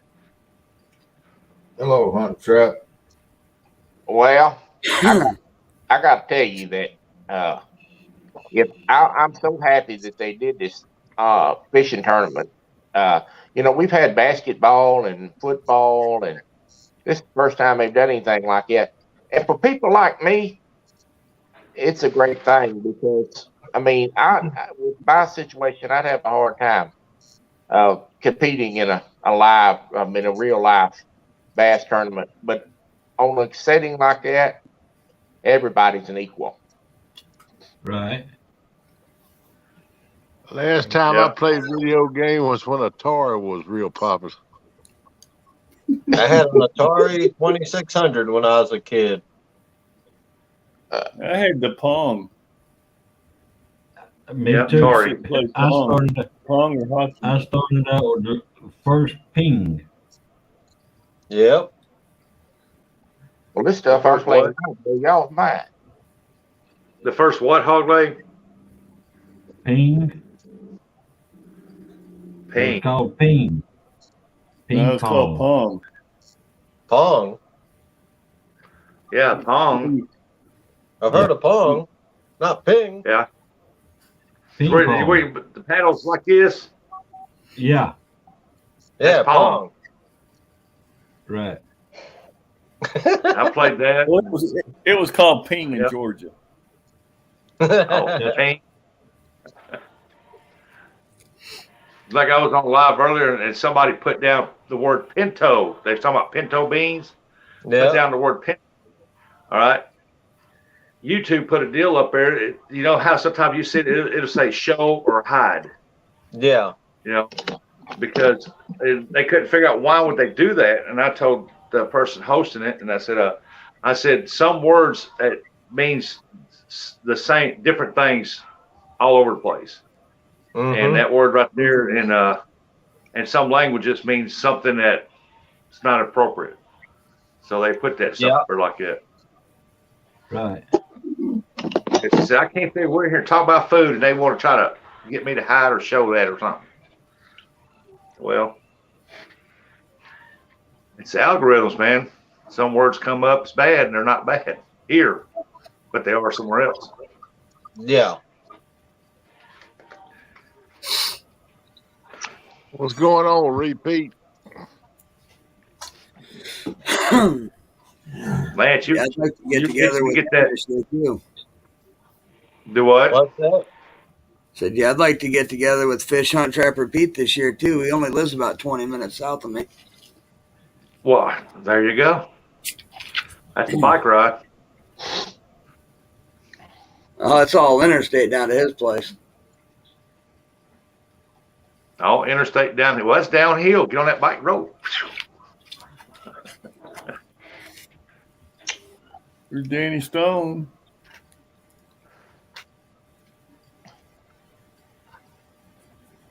Hello, Hunt Trap. Well, I got to tell you that I'm so happy that they did this fishing tournament. We've had basketball and football, and this is the first time they've done anything like that. And for people like me, it's a great thing because with my situation, I'd have a hard time competing in in a real life bass tournament. But on a setting like that, everybody's an equal. Right. Last time I played video game was when Atari was real popular. I had an Atari 2600 when I was a kid. I had the Pong. Me Yeah, too. sorry. I started Pong or hockey. I started out with the first ping. Yep. Well, this stuff I played, y'all mine. The first what, hog leg? Ping. It's called ping. Ping No, it's called Pong. Pong. Yeah, Pong. I've heard of Pong, not ping. Yeah. Ping Where pong. the paddles like this? Yeah. Yeah, That's Pong. Right. I played that. Well, it was called Ping in Georgia. Oh, Ping. Like I was on live earlier, and somebody put down the word pinto. They were talking about pinto beans. Yeah. Put down the word pinto. All right. YouTube put a deal up there. You know how sometimes you see it'll say show or hide. Yeah. You know, because they couldn't figure out why would they do that. And I told the person hosting it, and I said some words that means the same different things all over the place. Mm-hmm. And that word right there in some languages means something that's not appropriate. So they put that somewhere like that. Right. She said, I can't think we're here talking about food and they want to try to get me to hide or show that or something. Well, it's algorithms, man. Some words come up as bad and they're not bad here, but they are somewhere else. Yeah. What's going on, Repeat? Lance, you, I'd like to get you together with get that. too. Do what? What's that? Said, yeah, I'd like to get together with Fish Hunt Trapper Pete this year too. He only lives about 20 minutes south of me. Well, there you go. That's a bike ride. Oh, it's all interstate down to his place. Oh, interstate down here. Well, that's downhill. Get on that bike road. There's Danny Stone.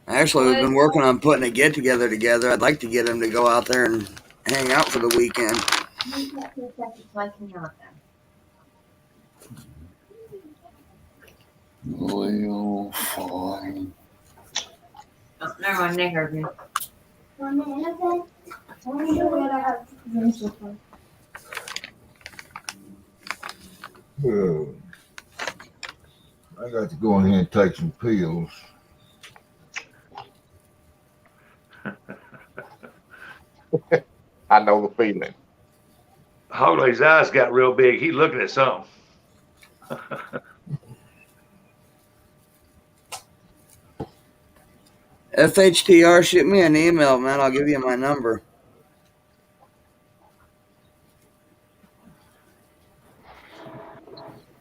Actually, we've been working on putting a get together. I'd like to get him to go out there and hang out for the weekend. Well, fine. Oh, never mind, they heard me. I got to go in here and take some pills. I know the feeling. Hoglay's eyes got real big. He's looking at something. FHTR, shoot me an email, man. I'll give you my number.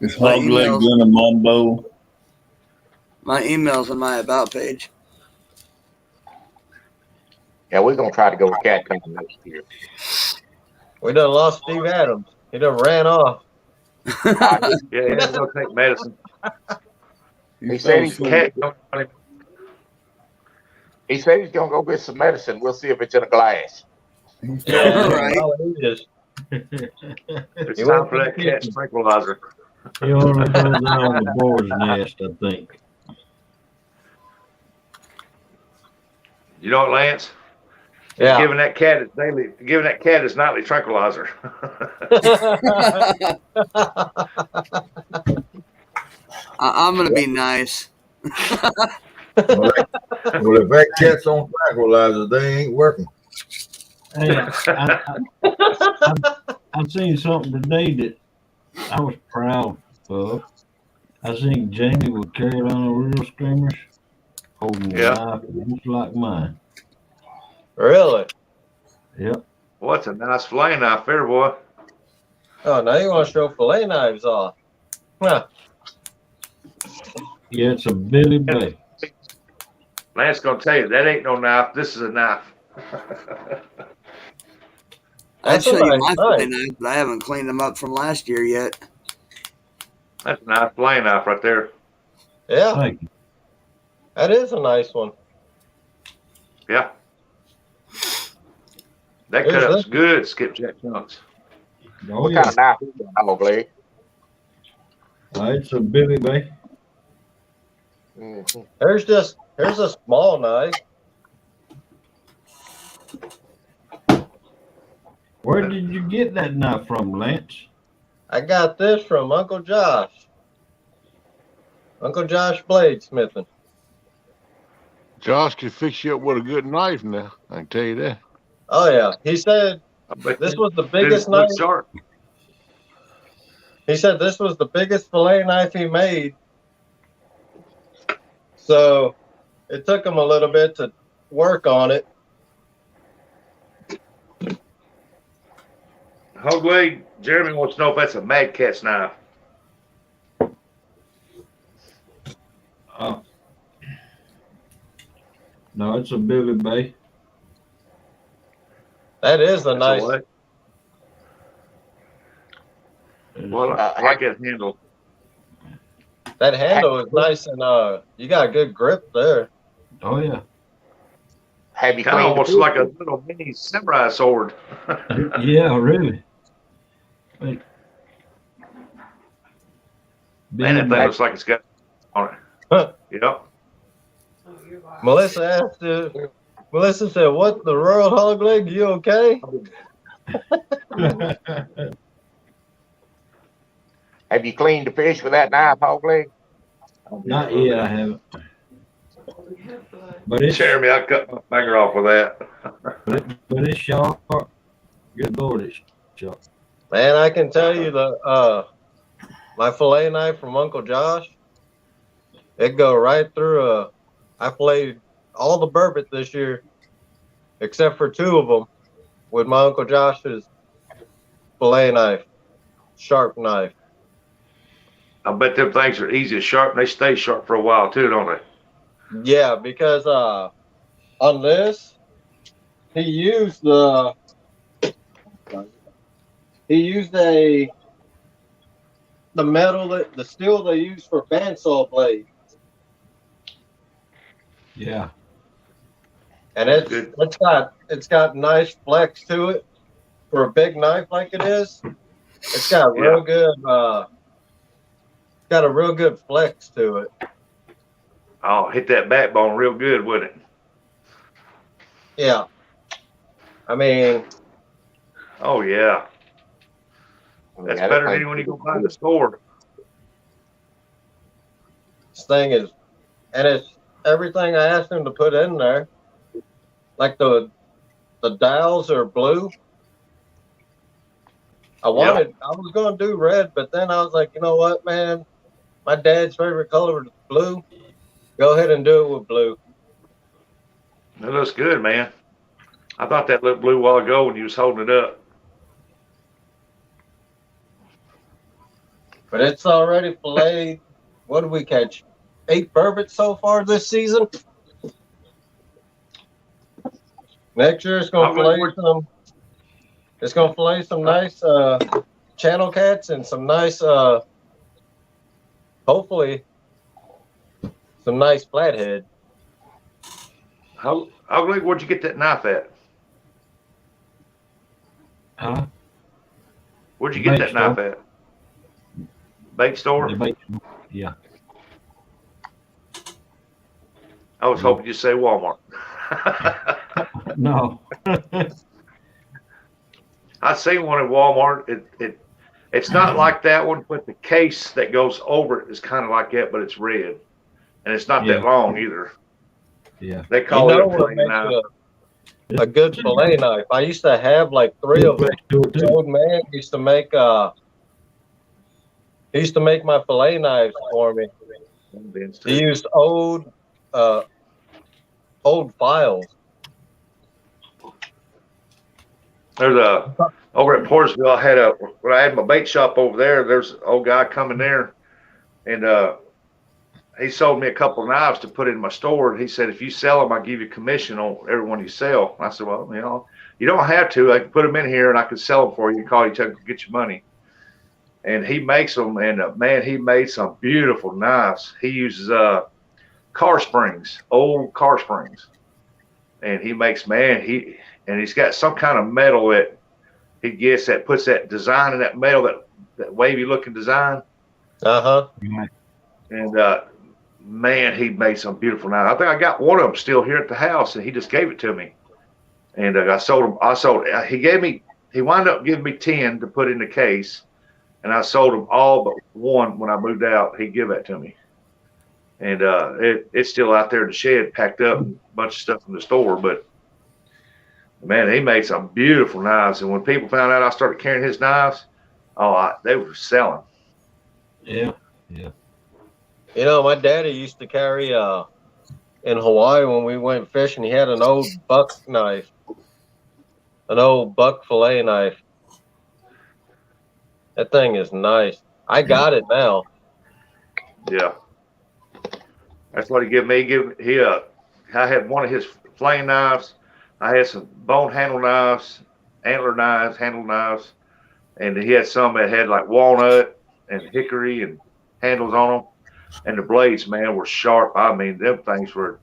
Is Hog Leg doing a mumbo? My email's on my About page. Yeah, we're going to try to go cat hunting next year. We done lost Steve Adams. He done ran off. Yeah, he has to go take medicine. He said he's going to go get some medicine. We'll see if it's in a glass. Yeah, Right. It's time for that cat tranquilizer. He already goes on the boar's nest, I think. You know what, Lance? Yeah. Giving that cat his nightly tranquilizer. I'm gonna be nice. Well, if that cat's on tranquilizer, they ain't working. Hey, I seen something today that I was proud of. I seen Jamie with Carolina real screamers holding a knife just like mine. Really? Yep. What's a nice fillet knife there, boy? Oh, now you want to show fillet knives off? Huh. Yeah, it's a Billy Bay. Lance gonna tell you that ain't no knife. This is a knife. I'd That's a show you nice my fillet knife. knife, but I haven't cleaned them up from last year yet. That's a nice fillet knife right there. Yeah, Thank you. that is a nice one. Yeah. That Here's cut up's this. good, skipjack chunks. Oh, What yeah. kind of knife is that, dog leg? It's a Billy Bay. Mm-hmm. Here's a small knife. Where did you get that knife from, Lance? I got this from Uncle Josh. Uncle Josh Bladesmithing. Josh can fix you up with a good knife now. I can tell you that. Oh yeah, he said I bet this that was the didn't biggest look knife. sharp. He said this was the biggest fillet knife he made. So it took him a little bit to work on it. Hog leg, Jeremy wants to know if that's a Mad Cat's knife. No, it's a Billy Bay. That is a That's nice. a what? Well, I like that handle. That handle is nice, and you got a good grip there. Oh, yeah. Have you Kind of cleaned almost the like a little mini samurai sword. Yeah, really. Man, that thing looks like it's got on it. Huh. Yep. Melissa asked Melissa said, "What the world, hog leg? You okay?" Have you cleaned the fish with that knife, hog leg? Not yet, I haven't. But it's Jeremy, I cut my finger off with that. but it's sharp. Good Lord, it's sharp. Man, I can tell you my fillet knife from Uncle Josh, it go right through. I filleted all the burbot this year, except for 2 of them, with my Uncle Josh's fillet knife, sharp knife. I bet them things are easy to sharpen. They stay sharp for a while too, don't they? Yeah, because on this, he used the metal the steel they use for bandsaw blade, Yeah. and That's good. it's got nice flex to it for a big knife like it is. It's got real good got a real good flex to it. Oh, hit that backbone real good, wouldn't it? Yeah, I mean, Oh yeah. That's Yeah, better that than thing- when you go buy the store. this thing is, and it's everything I asked him to put in there. Like the dials are blue. I was going to do red, but then I was like, you know what, man? My dad's favorite color is blue. Go ahead and do it with blue. That looks good, man. I thought that looked blue a while ago when you was holding it up. But it's already filleted. What did we catch? 8 burbot so far this season. Next year it's going to fillet some. It's going to fillet some nice channel cats and some nice, hopefully, some nice flathead. How where'd you get that knife at? Huh? Where'd you get that knife at? Bait store? The bait store. Yeah. I was hoping you'd say Walmart. No. I seen one at Walmart. It's not like that one, but the case that goes over it is kind of like that, but it's red, and it's not that long either. Yeah. They You call it know a what fillet makes knife. it a good fillet knife? I used to have like 3 of them. The old man used to make he used to make my fillet knives for me. He used old files. There's over at Portersville. When I had my bait shop over there. There's an old guy coming there, and he sold me a couple of knives to put in my store. And he said, if you sell them, I'll give you commission on every one you sell. And I said, well, you don't have to. I can put them in here and I can sell them for you. Call you, get your money. And he makes them. And man, he made some beautiful knives. He uses car springs, old car springs. And he makes, he's got some kind of metal that he gets that puts that design in that metal, that wavy looking design. And man, he made some beautiful knives. I think I got one of them still here at the house, and he just gave it to me. And I sold them. He wound up giving me 10 to put in the case, and I sold them all but one when I moved out. He gave that to me, and it's still out there in the shed, packed up, and a bunch of stuff from the store. But man, he made some beautiful knives. And when people found out I started carrying his knives, they were selling. Yeah. You know, my daddy used to carry in Hawaii when we went fishing. He had an old buck knife, an old buck fillet knife. That thing is nice. I got it now. Yeah, that's what he gave me. I had one of his flame knives. I had some bone handle knives, antler knives, handle knives, and he had some that had like walnut and hickory and handles on them. And the blades, man, were sharp. I mean, them things were.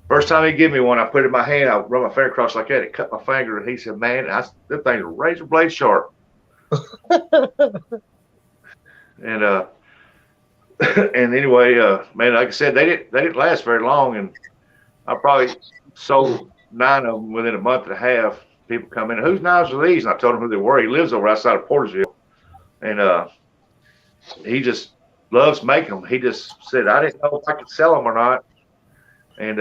First time he gave me one, I put it in my hand. I run my finger across like that. It cut my finger, and he said, "Man, them things are razor blade sharp." And and anyway, man, like I said, they didn't last very long, and I probably sold 9 of them within a month and a half. People come in, whose knives are these? And I told him who they were. He lives over outside of Portersville, and he just loves making them. He just said, I didn't know if I could sell them or not. And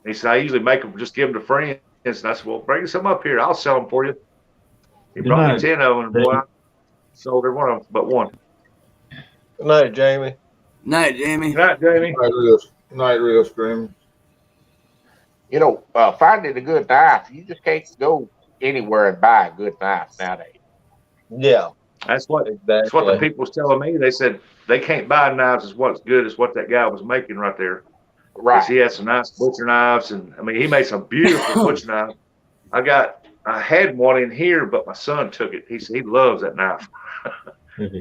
he said, I usually make them, just give them to friends. And I said, well, bring some up here. I'll sell them for you. He brought me 10 of them, and boy, I sold every one of them but one. Good night, Jamie. Night, Jamie. Good night, Jamie. Night, real screaming. You know, finding a good knife, you just can't go anywhere and buy a good knife nowadays. Yeah. That's what the people was telling me. They said they can't buy knives as what's good as what that guy was making right there. Right. He had some nice butcher knives, and I mean, he made some beautiful butcher knives. I had one in here, but my son took it. He said he loves that knife. He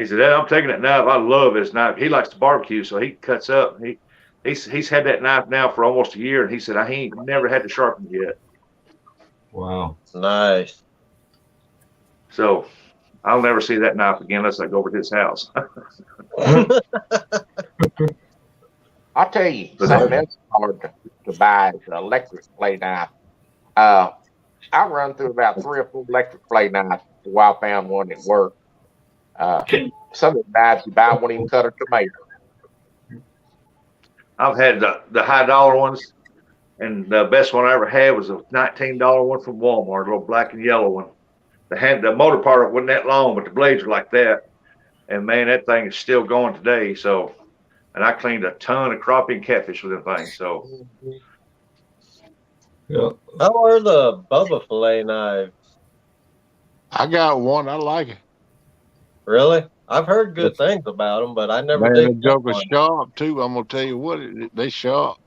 said, I'm taking that knife. I love this knife. He likes to barbecue, so he cuts up. He's had that knife now for almost a year, and he said he ain't never had to sharpen it yet. Wow. Nice. So I'll never see that knife again unless I go over to his house. I'll tell you, something else hard to buy is an electric play knife. I run through about 3 or 4 electric play knives while I found one that worked. Some of the knives you buy won't even cut a tomato. I've had the high dollar ones, and the best one I ever had was a $19 one from Walmart, a little black and yellow one. The motor part wasn't that long, but the blades were like that. And man, that thing is still going today. So, and I cleaned a ton of crappie and catfish with them things. So, yeah. How are the Bubba fillet knives? I got one. I like it. Really? I've heard good things about them, but I never Man, did. the joke is sharp too. I'm gonna tell you what, they sharp.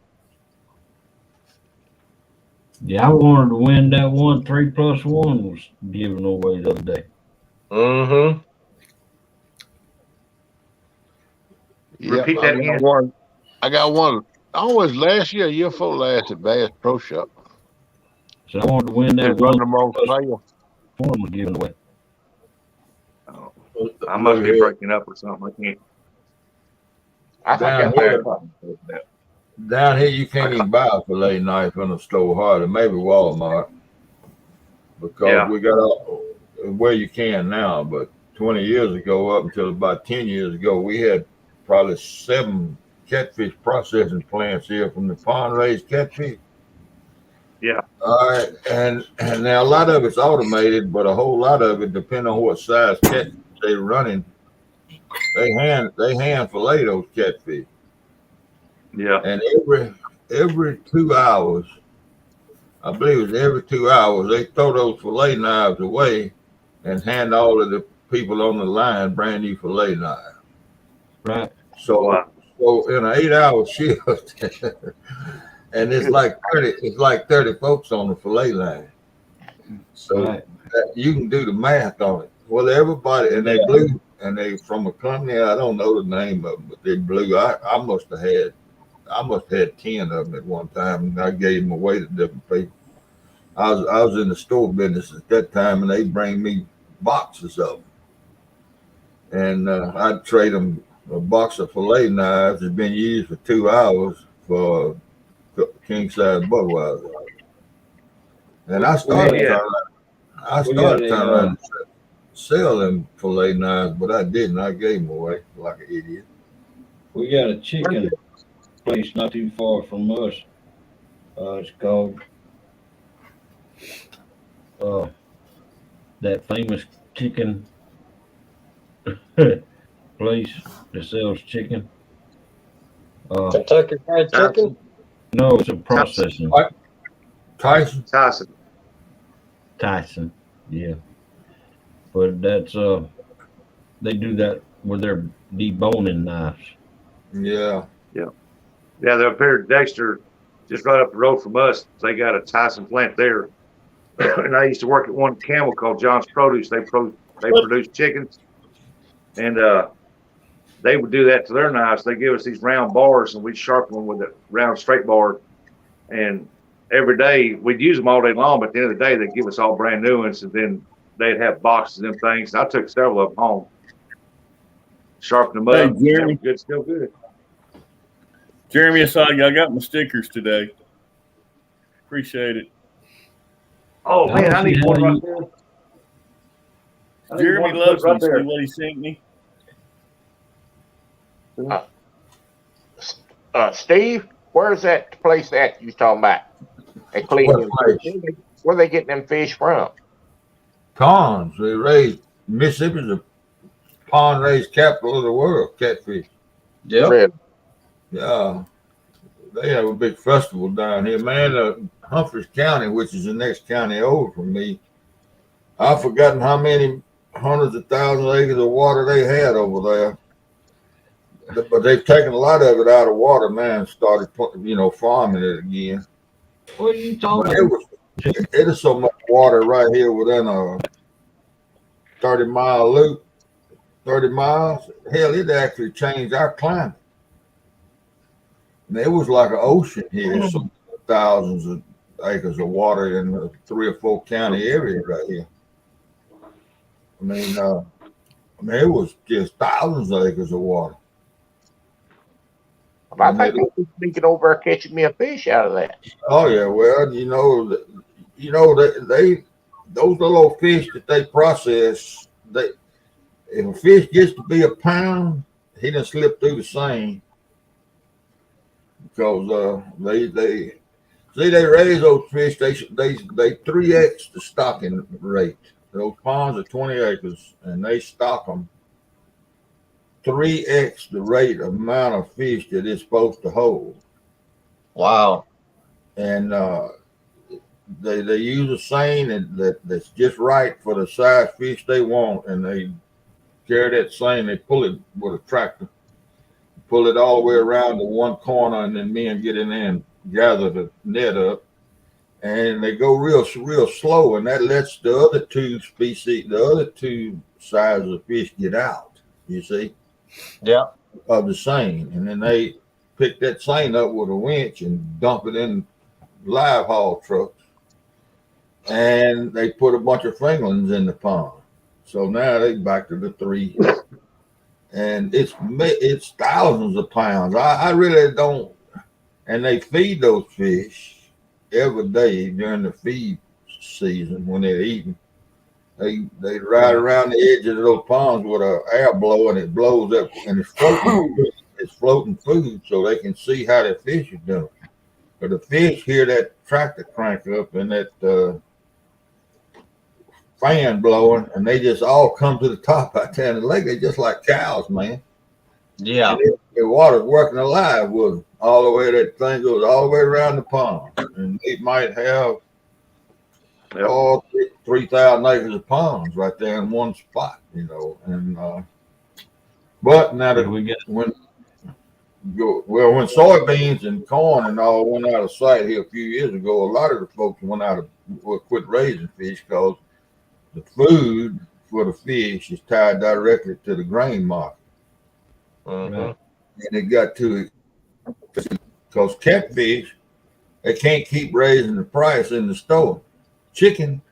Yeah, I wanted to win that one. 3+1 was given away the other day. Mm-hmm. Yeah, repeat that again. I got one. Always last year, year before last at Bass Pro Shop. So I wanted to win that one. One was given away. Oh, I must be breaking up or something. I can't. Down here, you can't even buy a fillet knife in a store hardly, maybe Walmart. because we got all where you can now, but 20 years ago, up until about 10 years ago, we had probably 7 catfish processing plants here from the pond raised catfish. Yeah. All right, and now a lot of it's automated, but a whole lot of it, depending on what size catfish they're running, they hand fillet those catfish. Yeah. And every 2 hours, I believe it was every 2 hours, they throw those fillet knives away and hand all of the people on the line brand new fillet knives. Right. So in an 8-hour shift, and it's like 30 folks on the fillet line. So you can do the math on it. Well, everybody, and they blew, and they from a company, I don't know the name of them, but they blew. I must have had 10 of them at one time, and I gave them away to different people. I was in the store business at that time, and they bring me boxes of them, and I'd trade them a box of fillet knives that had been used for 2 hours for king size Budweiser. And I started trying to sell them fillet knives, but I didn't. I gave them away like an idiot. We got a chicken place not too far from us. It's called that famous chicken place that sells chicken. Kentucky Fried Chicken? No, it's a processing. Tyson, yeah. But that's they do that with their deboning knives. Yeah. They're up here at Dexter, just right up the road from us. They got a Tyson plant there. And I used to work at one camel called John's Produce. They produce chickens, and they would do that to their knives. They give us these round bars, and we'd sharpen them with a round straight bar. And every day we'd use them all day long, but at the end of the day they'd give us all brand new ones, and then they'd have boxes and things. I took several of them home, sharpened them up. Jeremy. Good, still good. Jeremy, I got my stickers today. Appreciate it. Oh man, I need one right there. Jeremy loves me. See what he sent me. Steve, where's that place that you talking about? They clean them. Where they getting them fish from? Ponds. They raise Mississippi's a pond raised capital of the world, catfish. Yeah. Yeah. They have a big festival down here, man. Humphreys County, which is the next county over from me, I've forgotten how many hundreds of thousands of acres of water they had over there. But they've taken a lot of it out of water, man, and started farming it again. What are you talking about? It is so much water right here within a 30-mile loop, 30 miles. Hell, it actually changed our climate. And it was like an ocean here, so thousands of acres of water in a 3 or 4 county area right here. I mean, it was just thousands of acres of water. I think they're sneaking over catching me a fish out of that. Oh yeah, well, they those little fish that they process, if a fish gets to be a pound, he done slip through the seine. Because they raise those fish, they 3x the stocking rate. Those ponds are 20 acres, and they stock them 3x the rate amount of fish that it's supposed to hold. Wow. And they use a seine that's just right for the size fish they want, and they carry that seine, they pull it with a tractor, pull it all the way around to one corner, and then men get in there and gather the net up, and they go real slow, and that lets the other two sizes of fish get out, you see, of the seine, and then they pick that seine up with a winch and dump it in live haul trucks, and they put a bunch of fingerlings in the pond. So now they back to the 3. And it's thousands of pounds. I really don't. And they feed those fish every day during the feed season when they're eating. They ride around the edges of those ponds with an air blower, and it blows up, and it's floating. It's floating food, so they can see how the fish are doing. But the fish hear that tractor crank up and that fan blowing, and they just all come to the top out there in the lake. They're just like cows, man. Yeah. And the water's working alive with them all the way. That thing goes all the way around the pond, and they might have 3,000 acres of ponds right there in one spot, you know. And but now that when soybeans and corn and all went out of sight here a few years ago, a lot of the folks went out of quit raising fish because the food for the fish is tied directly to the grain market. And it got to it because catfish, they can't keep raising the price in the store. Chicken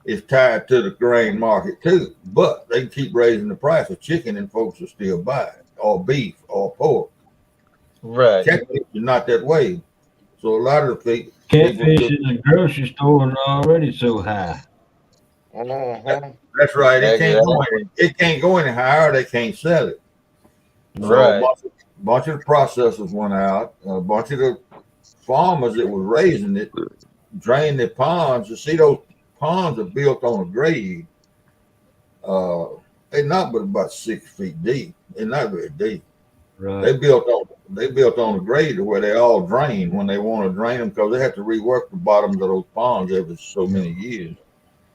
is tied to the grain market too, but they can keep raising the price of chicken and folks will still buy it, or beef or pork. Right. Catfish is not that way. So a lot of the catfish in the grocery store is already so high. That's right. It can't go any higher. They can't sell it. So Right. a bunch of the processors went out. A bunch of the farmers that were raising it drained their ponds. You see, those ponds are built on a grade. They're not but about 6 feet deep. They're not very deep. Right. They built on a grade to where they all drain when they want to drain them, because they have to rework the bottoms of those ponds every so many years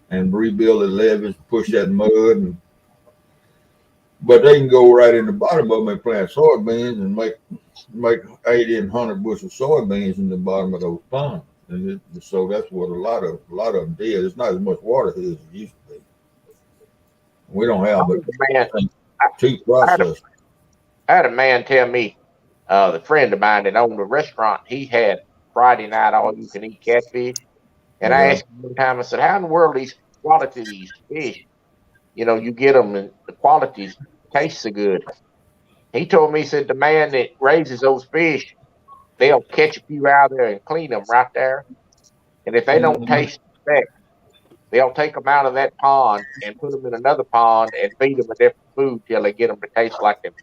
and rebuild the levees, push that mud, but they can go right in the bottom of them and plant soybeans and make 80 and 100 bushel soybeans in the bottom of those ponds. And so that's what a lot of them did. It's not as much water here as it used to be. We don't have two processors. I had a man tell me, the friend of mine that owned a restaurant, he had Friday night all you can eat catfish. And I asked him one time, I said, how in the world these quality of these fish, you know, you get them and the qualities taste so good? He told me, he said, the man that raises those fish, they'll catch a few out there and clean them right there. And if they don't taste that, they'll take them out of that pond and put them in another pond and feed them a different food till they get them to taste like them.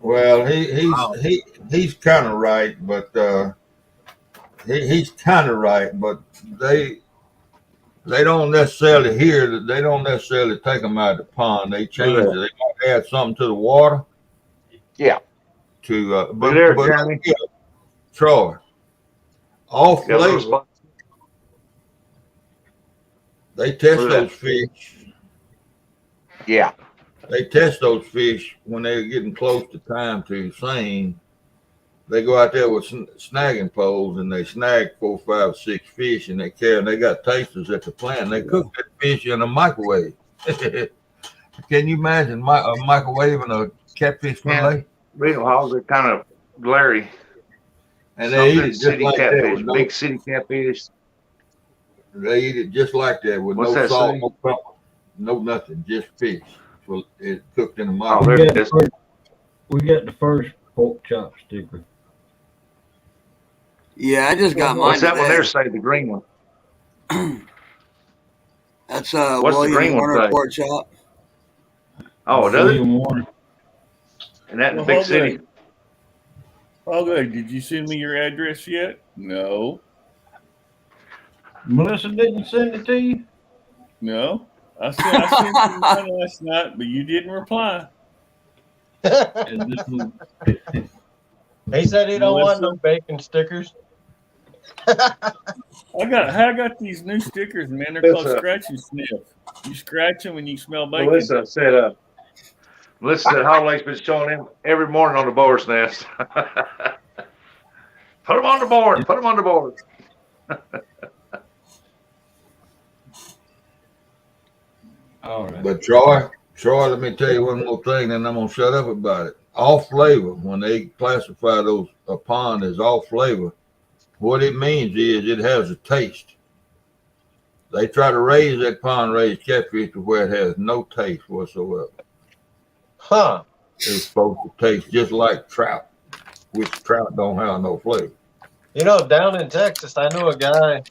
Well, he's kind of right, but he's kind of right, but they don't necessarily they don't necessarily take them out of the pond. They change it. They might add something to the water. Yeah. But Troy, off flavor. They test those fish. Yeah. They test those fish when they're getting close to time to seine. They go out there with snagging poles and they snag 4, 5, 6 fish, and they carry. They got tasters at the plant. And they cook that fish in a microwave. Can you imagine microwaving a catfish fillet? Real hogs are kind of glary. And they eat it just city like catfish, that. big city catfish. They eat it just like that with no salt, no pepper, no nothing, just fish. It's cooked in a microwave. We got the first pork chop sticker. Yeah, I just got mine. What's that today. one there say? The green one. That's What's William the green Warner one say? pork chop. Oh, does it? Warner. And that in the big city. Oh, good. Did you send me your address yet? No. Melissa didn't send it to you? No. I sent you mine last night, but you didn't reply. He said he don't want no bacon stickers. I got these new stickers, man. They're called Scratch and Sniff. You scratch them and you smell bacon. Melissa said Hog Lake's been showing him every morning on the boar's nest. Put them on the board. Put them on the board. All right. But Troy, let me tell you one more thing, and I'm gonna shut up about it. Off flavor, when they classify a pond as off flavor, what it means is it has a taste. They try to raise that pond raised catfish to where it has no taste whatsoever. Huh. It's supposed to taste just like trout, which trout don't have no flavor. You know, down in Texas, I knew a guy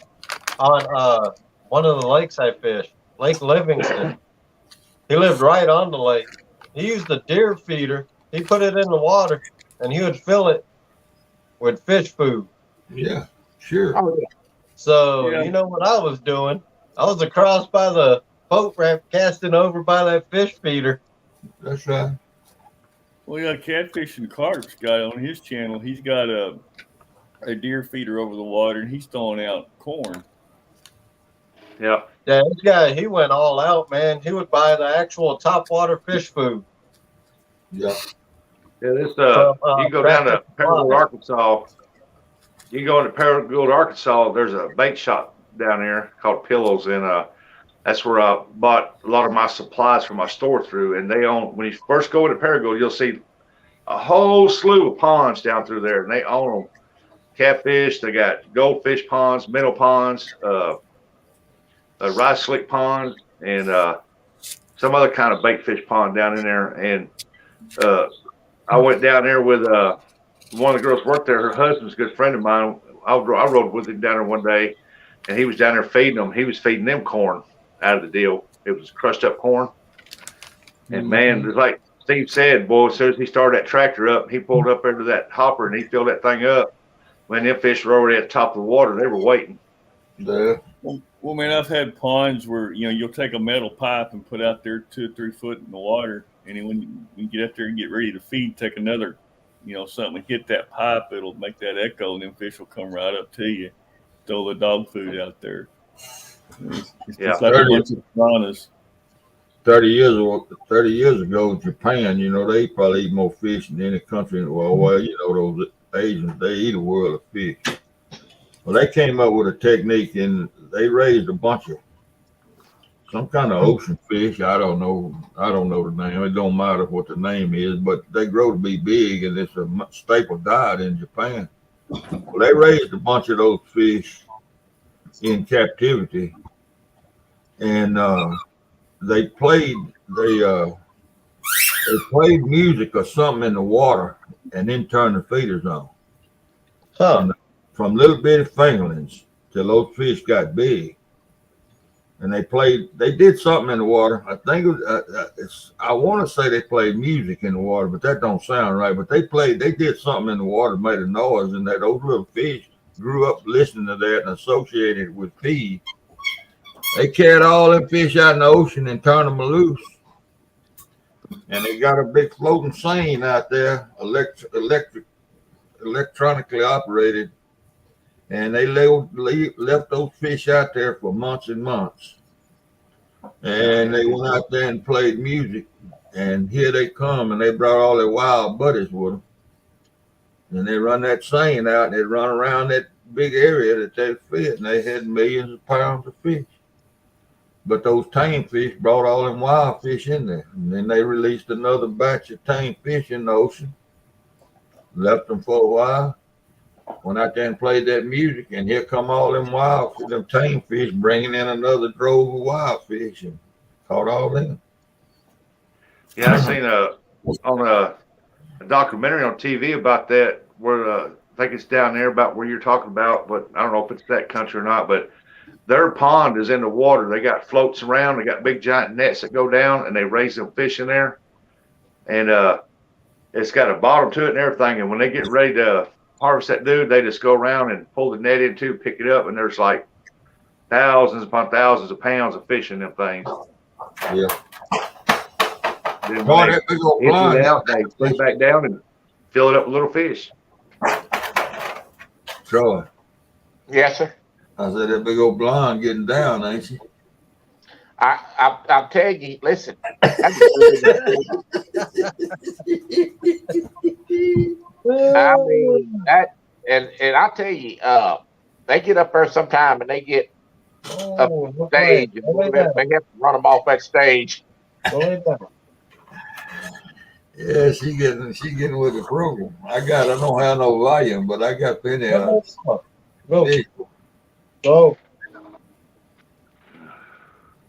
on one of the lakes I fished, Lake Livingston. He lived right on the lake. He used a deer feeder. He put it in the water, and he would fill it with fish food. Yeah, sure. Oh yeah. So Yeah. you know what I was doing? I was across by the boat ramp, casting over by that fish feeder. That's right. Well, yeah, Catfishing Carp's got on his channel. He's got a deer feeder over the water, and he's throwing out corn. Yeah. Yeah, this guy, he went all out, man. He would buy the actual topwater fish food. Yeah. Yeah, this From, you can go down to Tractor Paragould, Supply. Arkansas. You can go into Paragould, Arkansas. There's a bait shop down there called Pillows, and that's where I bought a lot of my supplies for my store through. And they own, when you first go into Paragould, you'll see a whole slew of ponds down through there, and they own them. Catfish, they got goldfish ponds, minnow ponds, rice slick ponds, and some other kind of bait fish pond down in there. And I went down there with one of the girls worked there. Her husband's a good friend of mine. I rode with him down there one day, and he was down there feeding them. He was feeding them corn out of the deal. It was crushed up corn. And man, it's like Steve said, boy, as soon as he started that tractor up, he pulled up into that hopper and he filled that thing up. When them fish were already at the top of the water, they were waiting. Yeah. Well, man, I've had ponds where you'll take a metal pipe and put out there 2 or 3 foot in the water, and then when you get up there and get ready to feed, take another, something and hit that pipe. It'll make that echo, and them fish will come right up to you. Throw the dog food out there. It's just like a bunch of piranhas. 30 years ago, Japan, they probably eat more fish than any country in the world. Well, those Asians, they eat a world of fish. Well, they came up with a technique, and they raised a bunch of some kind of ocean fish. I don't know the name. It don't matter what the name is, but they grow to be big, and it's a staple diet in Japan. Well, they raised a bunch of those fish in captivity, and they played music or something in the water, and then turned the feeders on. From little bitty fingerlings till those fish got big. And they did something in the water. I think I want to say they played music in the water, but that don't sound right. But they did something in the water, made a noise, and that those little fish grew up listening to that and associated it with feed. They carried all them fish out in the ocean and turned them loose. And they got a big floating seine out there, electronically operated. And they left those fish out there for months and months. And they went out there and played music. And here they come, and they brought all their wild buddies with them. And they run that seine out, and they run around that big area that they fed, and they had millions of pounds of fish. But those tame fish brought all them wild fish in there. And then they released another batch of tame fish in the ocean, left them for a while. Went out there and played that music, and here come all them tame fish bringing in another drove of wild fish and caught all them. Yeah, I seen on a documentary on TV about that, where I think it's down there about where you're talking about, but I don't know if it's that country or not. But their pond is in the water. They got floats around. They got big giant nets that go down, and they raise them fish in there. And it's got a bottom to it and everything. And when they get ready to harvest that dude, they just go around and pull the net in too, pick it up, and there's like thousands upon thousands of pounds of fish in them things. Yeah. Then when they empty it out, they put it back down and fill it up with little fish. Troy. Yes, sir. I said that big old blonde getting down, ain't she? I'll tell you, listen. I mean that, and I'll tell you, they get up there sometime and they get up stage, and they have to run them off that stage. Yeah, she getting with the program. I don't have no volume, but I got plenty of Go.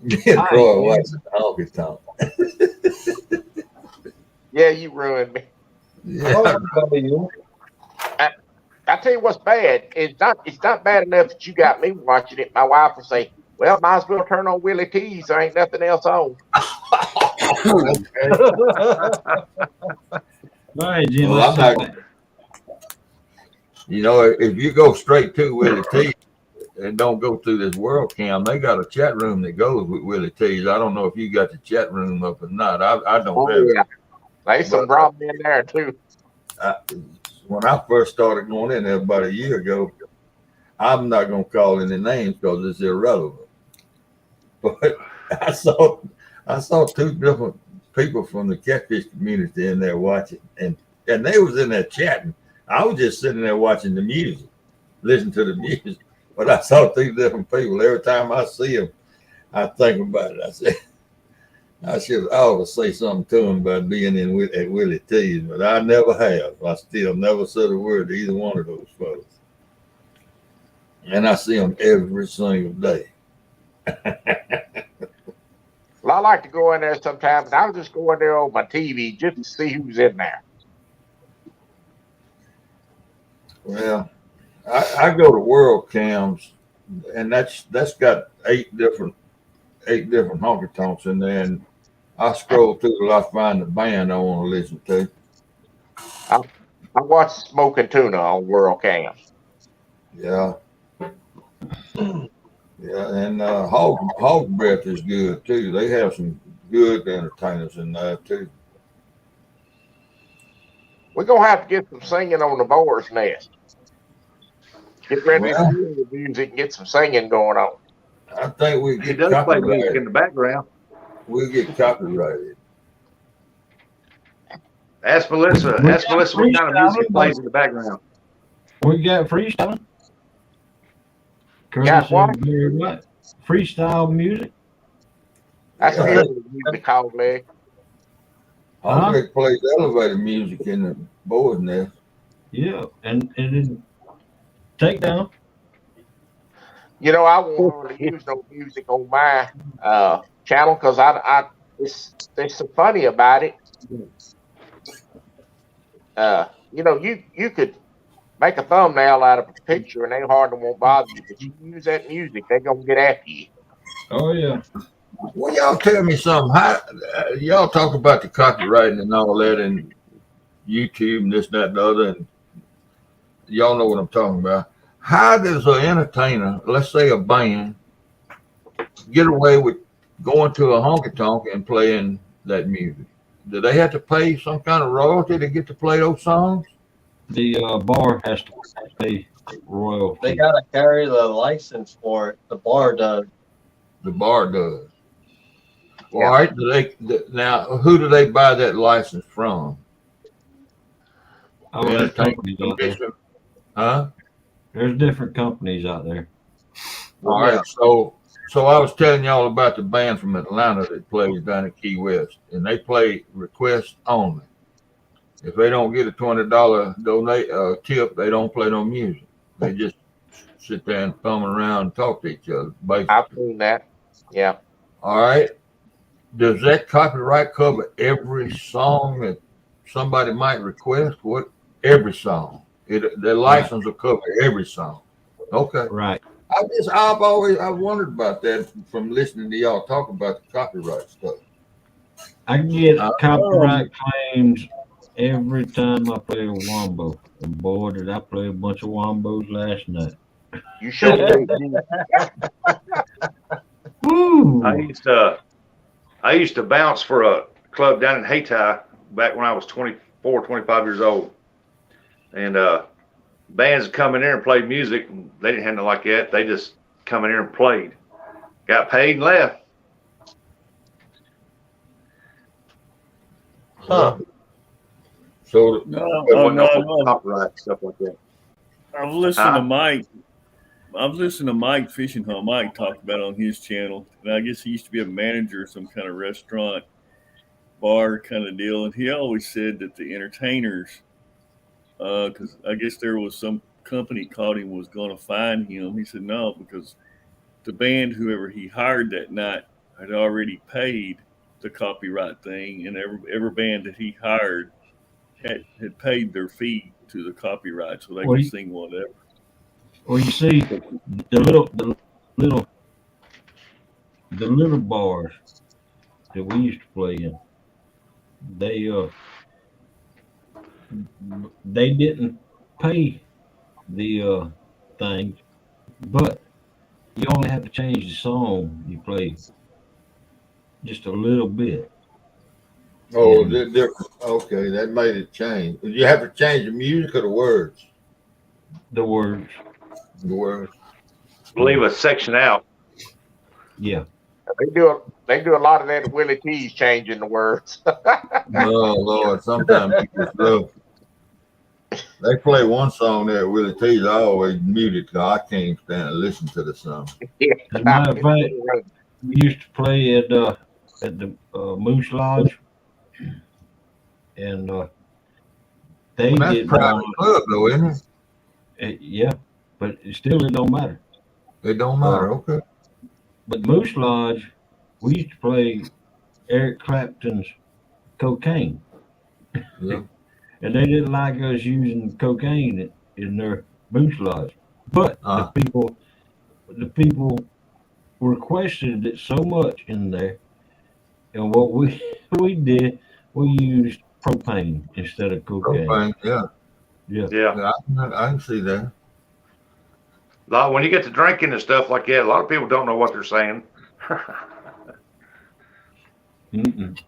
Yeah, Troy, watch the honky tonk. Yeah, you ruined me. Yeah. I tell you what's bad. It's not bad enough that you got me watching it. My wife will say, Well, might as well turn on Willie T's. There ain't nothing else on. Right, Jim. Well, I'm not. You know, if you go straight to Willie T and don't go through this world cam, they got a chat room that goes with Willie T's. I don't know if you got the chat room up or not. I don't have it. There's some drama in there too. When I first started going in there about a year ago, I'm not going to call any names because it's irrelevant. But I saw two different people from the catfish community in there watching, and they was in there chatting. I was just sitting there watching the music, listening to the music. But I saw two different people. Every time I see them, I think about it. I said, I ought to say something to them about being at Willie T's, but I never have. I still never said a word to either one of those folks. And I see them every single day. Well, I like to go in there sometimes, and I'll just go in there on my TV just to see who's in there. Well, I go to World Cams, and that's got eight different honky tonks in there, and I scroll through till I find the band I want to listen to. I watch Smoking Tuna on World Cam. Yeah. Yeah, and Hog Breath is good too. They have some good entertainers in there too. We're gonna have to get some singing on the boar's nest. Get ready to hear the music and get some singing going on. I think we He get does play music copyrighted. in the background. We'll get copyrighted. Ask Melissa what kind of music plays in the background. We got freestyling. Got what? Freestyle music. That's music called Leg. Hog plays elevator music in the board nest. Yeah, and then take down. You know, I won't really use no music on my channel because there's so funny about it. You know, you could make a thumbnail out of a picture and they hardly won't bother you, but you use that music, they're gonna get after you. Oh yeah. Well, y'all tell me something. How y'all talk about the copywriting and all that, and YouTube and this, that, and the other, and y'all know what I'm talking about. How does an entertainer, let's say a band, get away with going to a honky tonk and playing that music? Do they have to pay some kind of royalty to get to play those songs? The bar has to pay royalty. They gotta carry the license for it. The bar does. The bar does. Yeah. All right. Now, who do they buy that license from? Oh, there's companies out there. Huh? There's different companies out there. All right. So I was telling y'all about the band from Atlanta that plays down at Key West, and they play request only. If they don't get a $20 tip, they don't play no music. They just sit there and thumb around and talk to each other. Basically. I've seen that. Yeah. All right. Does that copyright cover every song that somebody might request? What? Every song. The license will cover every song. Okay. Right. I've wondered about that from listening to y'all talk about the copyright stuff. I get copyright claims every time I play a wombo. And boy, did I play a bunch of wombos last night. You sure did. Woo! I used to bounce for a club down in Hayti back when I was 24, 25 years old. And bands would come in there and play music. And they didn't handle it like that. They just come in there and played. Got paid and left. Huh. So no copyright stuff like that. I've listened to Mike. I've listened to Mike Fishing Hunt. Mike talked about it on his channel, and I guess he used to be a manager of some kind of restaurant, bar kind of deal. And he always said that the entertainers, because I guess there was some company called him was going to fine him. He said no, because the band, whoever he hired that night, had already paid the copyright thing, and every band that he hired had paid their fee to the copyright, so they could sing whatever. Well, you see, the little the little bars that we used to play in, they didn't pay the things, but you only have to change the song you play just a little bit. Oh, And okay, that made it change. Did you have to change the music or the words? the words, The words. Leave a section out. yeah. They do a lot of that at Willie T's changing the words. Oh Lord, sometimes you just love. They play one song there at Willie T's. I always mute it because I can't stand to listen to the song. As a matter of fact, we used to play at the Moose Lodge, and they Well, that's a did private one. club, though, isn't Yeah, but it don't matter. it? It don't matter. Okay. But Moose Lodge, we used to play Eric Clapton's Cocaine, Yeah. and they didn't like us using cocaine in their Moose Lodge. But the people requested it so much in there, and what we we did, we used propane instead of cocaine. Propane, yeah. Yeah. Yeah. I can see that. When you get to drinking and stuff like that, a lot of people don't know what they're saying. Mm-mm.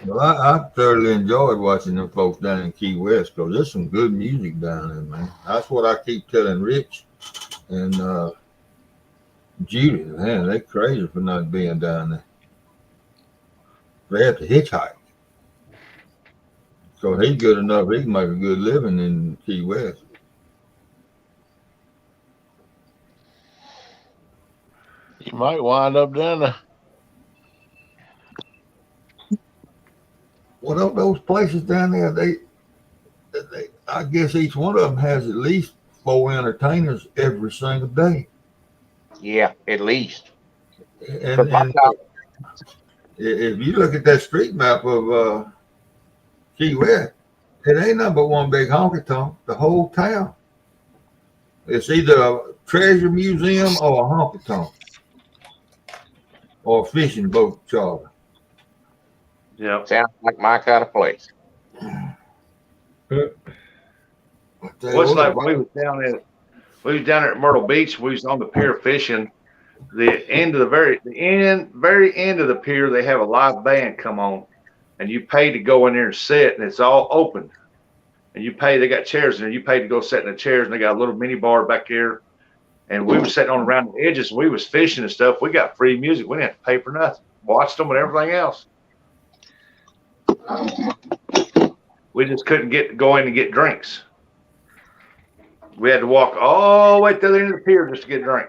Well, I thoroughly enjoyed watching them folks down in Key West because there's some good music down there, man. That's what I keep telling Rich and Judy. Man, they're crazy for not being down there. They have to hitchhike. So he's good enough, he can make a good living in Key West. You might wind up down there. Well, those places down there, they I guess each one of them has at least 4 entertainers every single day. Yeah, at least. And if you look at that street map of Key West, it ain't nothing but one big honky tonk, the whole town. It's either a treasure museum or a honky tonk or a fishing boat charter. Yeah. Sounds like my kind of place. Well, it's like when we was down there at Myrtle Beach. We was on the pier fishing. The end of the very end of the pier, they have a live band come on, and you pay to go in there and sit, and it's all open. And you pay. They got chairs in there. You pay to go sit in the chairs, and they got a little mini bar back there. And we were sitting on around the edges, and we was fishing and stuff. We got free music. We didn't have to pay for nothing. Watched them and everything else. We just couldn't go in and get drinks. We had to walk all the way to the end of the pier just to get a drink.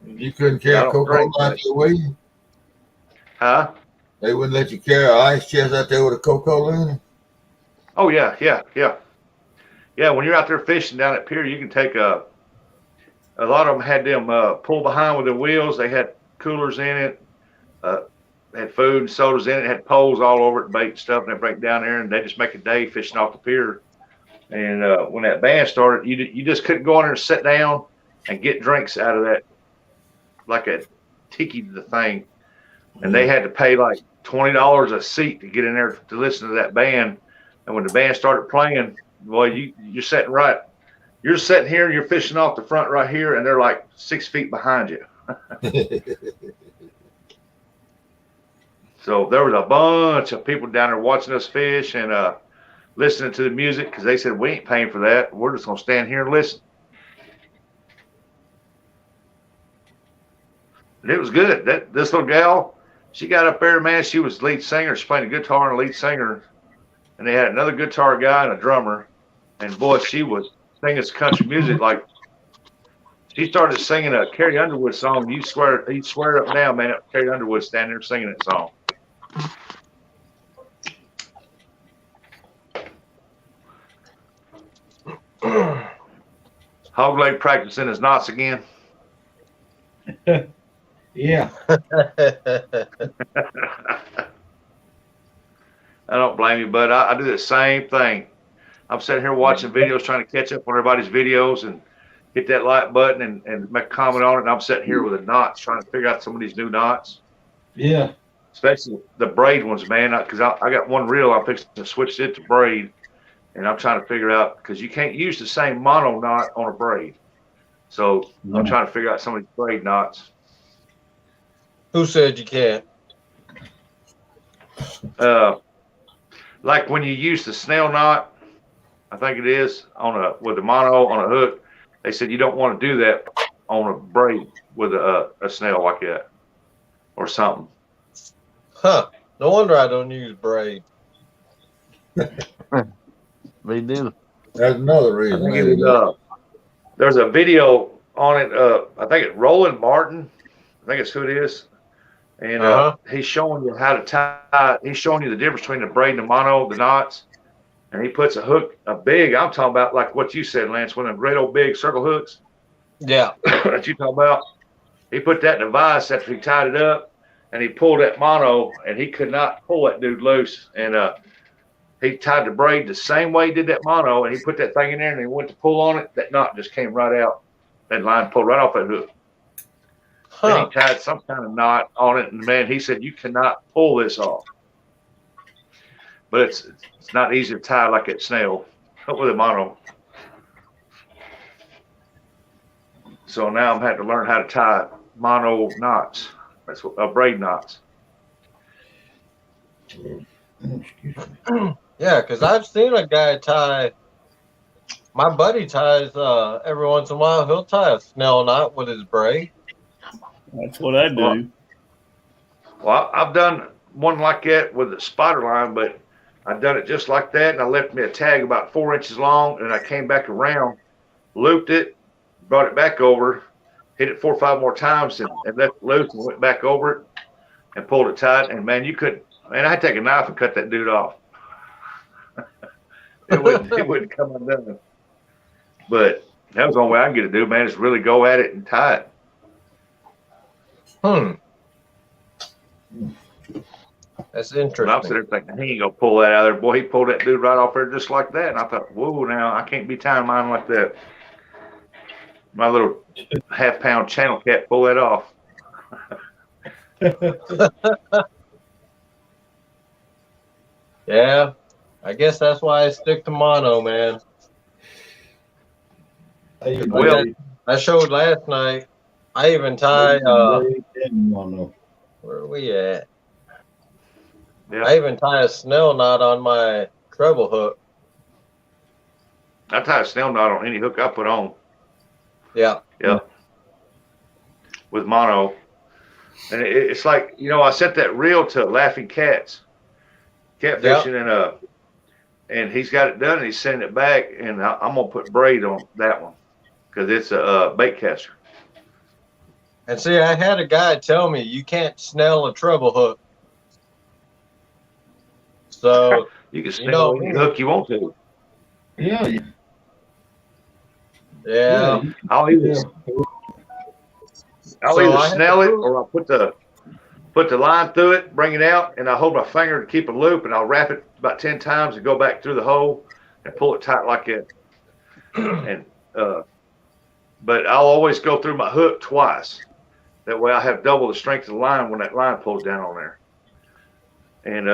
You couldn't carry Coca-Cola out there with you? Huh? They wouldn't let you carry an ice chest out there with a Coca-Cola in it? Oh, yeah. Yeah, when you're out there fishing down at pier, you can take a lot of them had them pull behind with their wheels. They had coolers in it, had food and sodas in it, had poles all over it, bait and stuff, and they break down there, and they just make a day fishing off the pier. And when that band started, you just couldn't go in there and sit down and get drinks out of that, like a Tiki the thing. And they had to pay like $20 a seat to get in there to listen to that band. And when the band started playing, boy, you're sitting right. You're sitting here and you're fishing off the front right here, and they're like 6 feet behind you. So there was a bunch of people down there watching us fish and listening to the music because they said, we ain't paying for that. We're just going to stand here and listen. And it was good. This little gal, she got up there, man. She was lead singer. She played a guitar and a lead singer. And they had another guitar guy and a drummer. And boy, she was singing country music. Like she started singing a Carrie Underwood song. You'd swear up now, man, Carrie Underwood standing there singing that song. Hog leg practicing his knots again. Yeah. I don't blame you, but I do the same thing. I'm sitting here watching videos, trying to catch up on everybody's videos and hit that like button and make a comment on it. And I'm sitting here with the knots trying to figure out some of these new knots. Yeah. Especially the braid ones, man. Because I got one reel. I'm fixing to switch it to braid. And I'm trying to figure out, because you can't use the same mono knot on a braid. So I'm trying to figure out some of these braid knots. Who said you can't? Like when you use the snail knot, I think it is, with the mono on a hook, they said you don't want to do that on a braid with a snail like that or something. Huh. No wonder I don't use braid. Me neither. That's another I reason. think it was, there's a video on it. I think it's Roland Martin. I think it's who it is. And he's showing you how to tie. He's showing you the difference between the braid and the mono, the knots. And he puts a hook, I'm talking about like what you said, Lance, one of them great old big circle hooks. Yeah. That you talking about. He put that in a vise after he tied it up, and he pulled that mono, and he could not pull that dude loose. And he tied the braid the same way he did that mono, and he put that thing in there, and he went to pull on it. That knot just came right out. That line pulled right off that hook. Then he tied some kind of knot on it, and man, he said, you cannot pull this off. But it's not easy to tie like that snail with a mono. So now I'm having to learn how to tie mono knots. That's what braid knots. Yeah, because I've seen a guy tie. My buddy ties every once in a while. He'll tie a snail knot with his braid. That's what I do. Well, I've done one like that with a spider line, but I've done it just like that, and I left me a tag about 4 inches long, and I came back around, looped it, brought it back over, hit it 4 or 5 more times, and left it loose and went back over it and pulled it tight. And man, I had to take a knife and cut that dude off. It wouldn't come undone. But that was the only way I can get it, dude, man, is really go at it and tie it. That's interesting. And I'm sitting there thinking, he ain't gonna pull that out of there. Boy, he pulled that dude right off there just like that. And I thought, whoa, now I can't be tying mine like that. My little half-pound channel cat pull that off. Yeah, I guess that's why I stick to mono, man. Well, I showed last night. I even tie. Where are we at? Yeah. I even tie a snail knot on my treble hook. I tie a snail knot on any hook I put on. Yeah. Yeah. With mono. And it's like, I sent that reel to Laughing Catfishing, and he's got it done, and he's sending it back, and I'm going to put braid on that one because it's a bait catcher. And see, I had a guy tell me you can't snell a treble hook. So you can snell any hook you want to. Yeah. Yeah. I'll either snell it, or I'll put the line through it, bring it out, and I hold my finger to keep a loop, and I'll wrap it about 10 times and go back through the hole and pull it tight like that. And but I'll always go through my hook twice. That way I have double the strength of the line when that line pulls down on there. And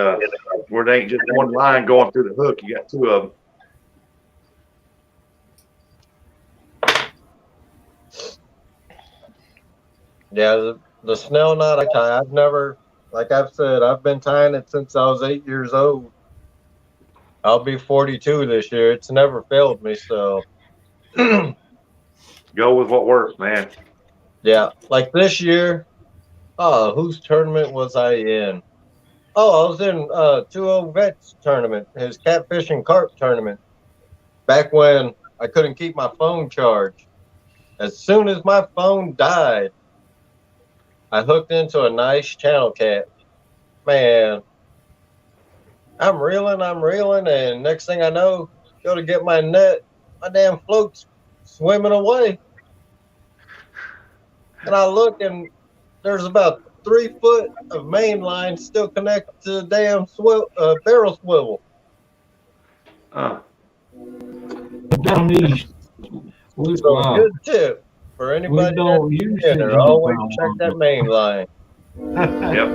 where they ain't just one line going through the hook, you got 2 of them. Yeah, the snail knot I tie, I've never, like I've said, I've been tying it since I was 8 years old. I'll be 42 this year. It's never failed me, so. Go with what works, man. Yeah, like this year, whose tournament was I in? Oh, I was in 2-0 Vets tournament, his catfish and carp tournament, back when I couldn't keep my phone charged. As soon as my phone died, I hooked into a nice channel cat. Man, I'm reeling, and next thing I know, go to get my net, my damn float's swimming away. And I look, and there's about 3 foot of main line still connected to the damn barrel swivel. Down east, So good tip for anybody don't that's use beginner. 600 Always pound check that main line. Yep.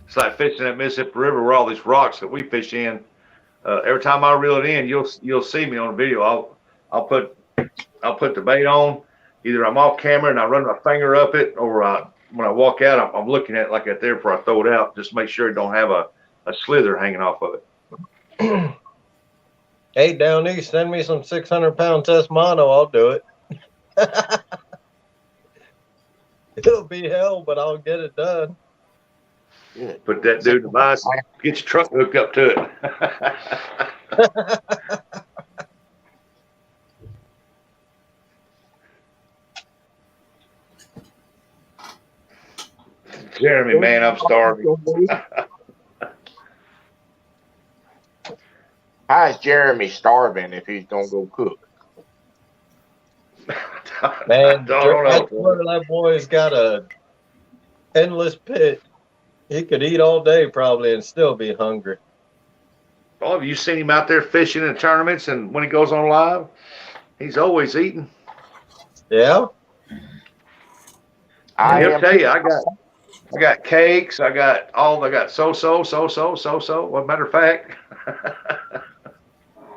It's like fishing that Mississippi River where all these rocks that we fish in. Every time I reel it in, you'll see me on the video. I'll put the bait on. Either I'm off camera and I run my finger up it, or when I walk out, I'm looking at it like that there before I throw it out. Just make sure it don't have a slither hanging off of it. Hey, down east, send me some 600-pound test mono. I'll do it. It'll be hell, but I'll get it done. Put that dude in the vise, get your truck hooked up to it. Jeremy, man, I'm starving. How is Jeremy starving if he's gonna go cook? Man, I swear that boy's got a endless pit. He could eat all day probably and still be hungry. Oh, have you seen him out there fishing in tournaments, and when he goes on live, he's always eating. Yeah. I'll tell you, I got cakes. I got so. Well, matter of fact.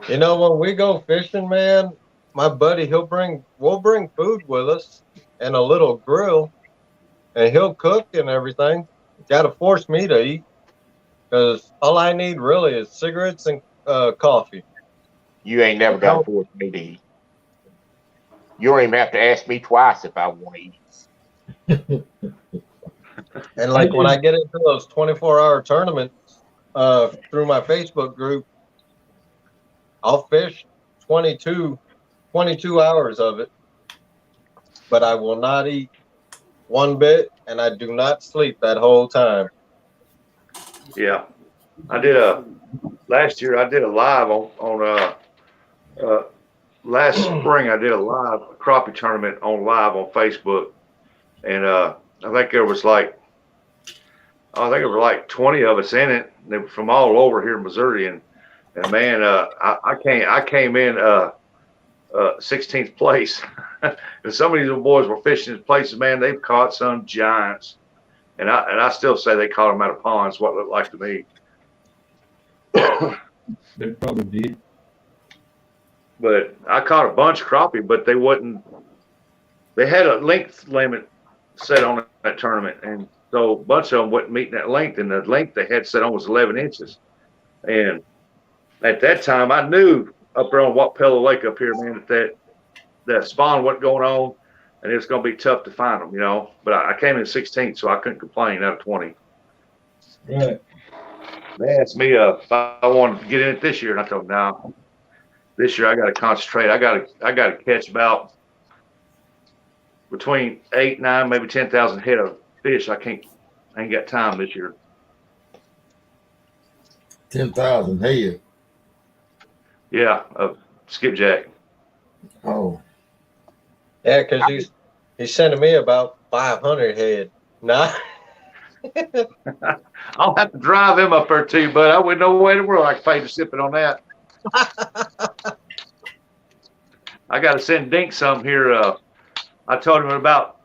You know, when we go fishing, man, my buddy, we'll bring food with us and a little grill, and he'll cook and everything. Got to force me to eat because all I need really is cigarettes and coffee. You ain't never got to force me to eat. You don't even have to ask me twice if I want to eat. And like when I get into those 24-hour tournaments through my Facebook group, I'll fish 22 hours of it, but I will not eat one bit, and I do not sleep that whole time. Yeah, I did last year. I did a live on last spring. I did a live crappie tournament on live on Facebook, and I think there was like 20 of us in it. They were from all over here in Missouri, and man, I came in 16th place. And some of these little boys were fishing in places, man. They've caught some giants, and I still say they caught them out of ponds. What it looked like to me. They probably did. But I caught a bunch of crappie, but they wouldn't. They had a length limit set on that tournament, and so a bunch of them wasn't meeting that length. And the length they had set on was 11 inches. And at that time, I knew up there on Pillow Lake up here, man, that spawn wasn't going on, and it's going to be tough to find them, you know. But I came in 16th, so I couldn't complain out of 20. Right. They asked me if I wanted to get in it this year, and I told them, no. This year I got to concentrate. I got to catch about between 8, 9, maybe 10,000 head of fish. I ain't got time this year. 10,000 head. Yeah, skipjack. Oh. Yeah, because he's sending me about 500 head. Nah. I'll have to drive him up there too, but I wouldn't know way in the world I could pay to sip it on that. I got to send Dink some here. I told him in about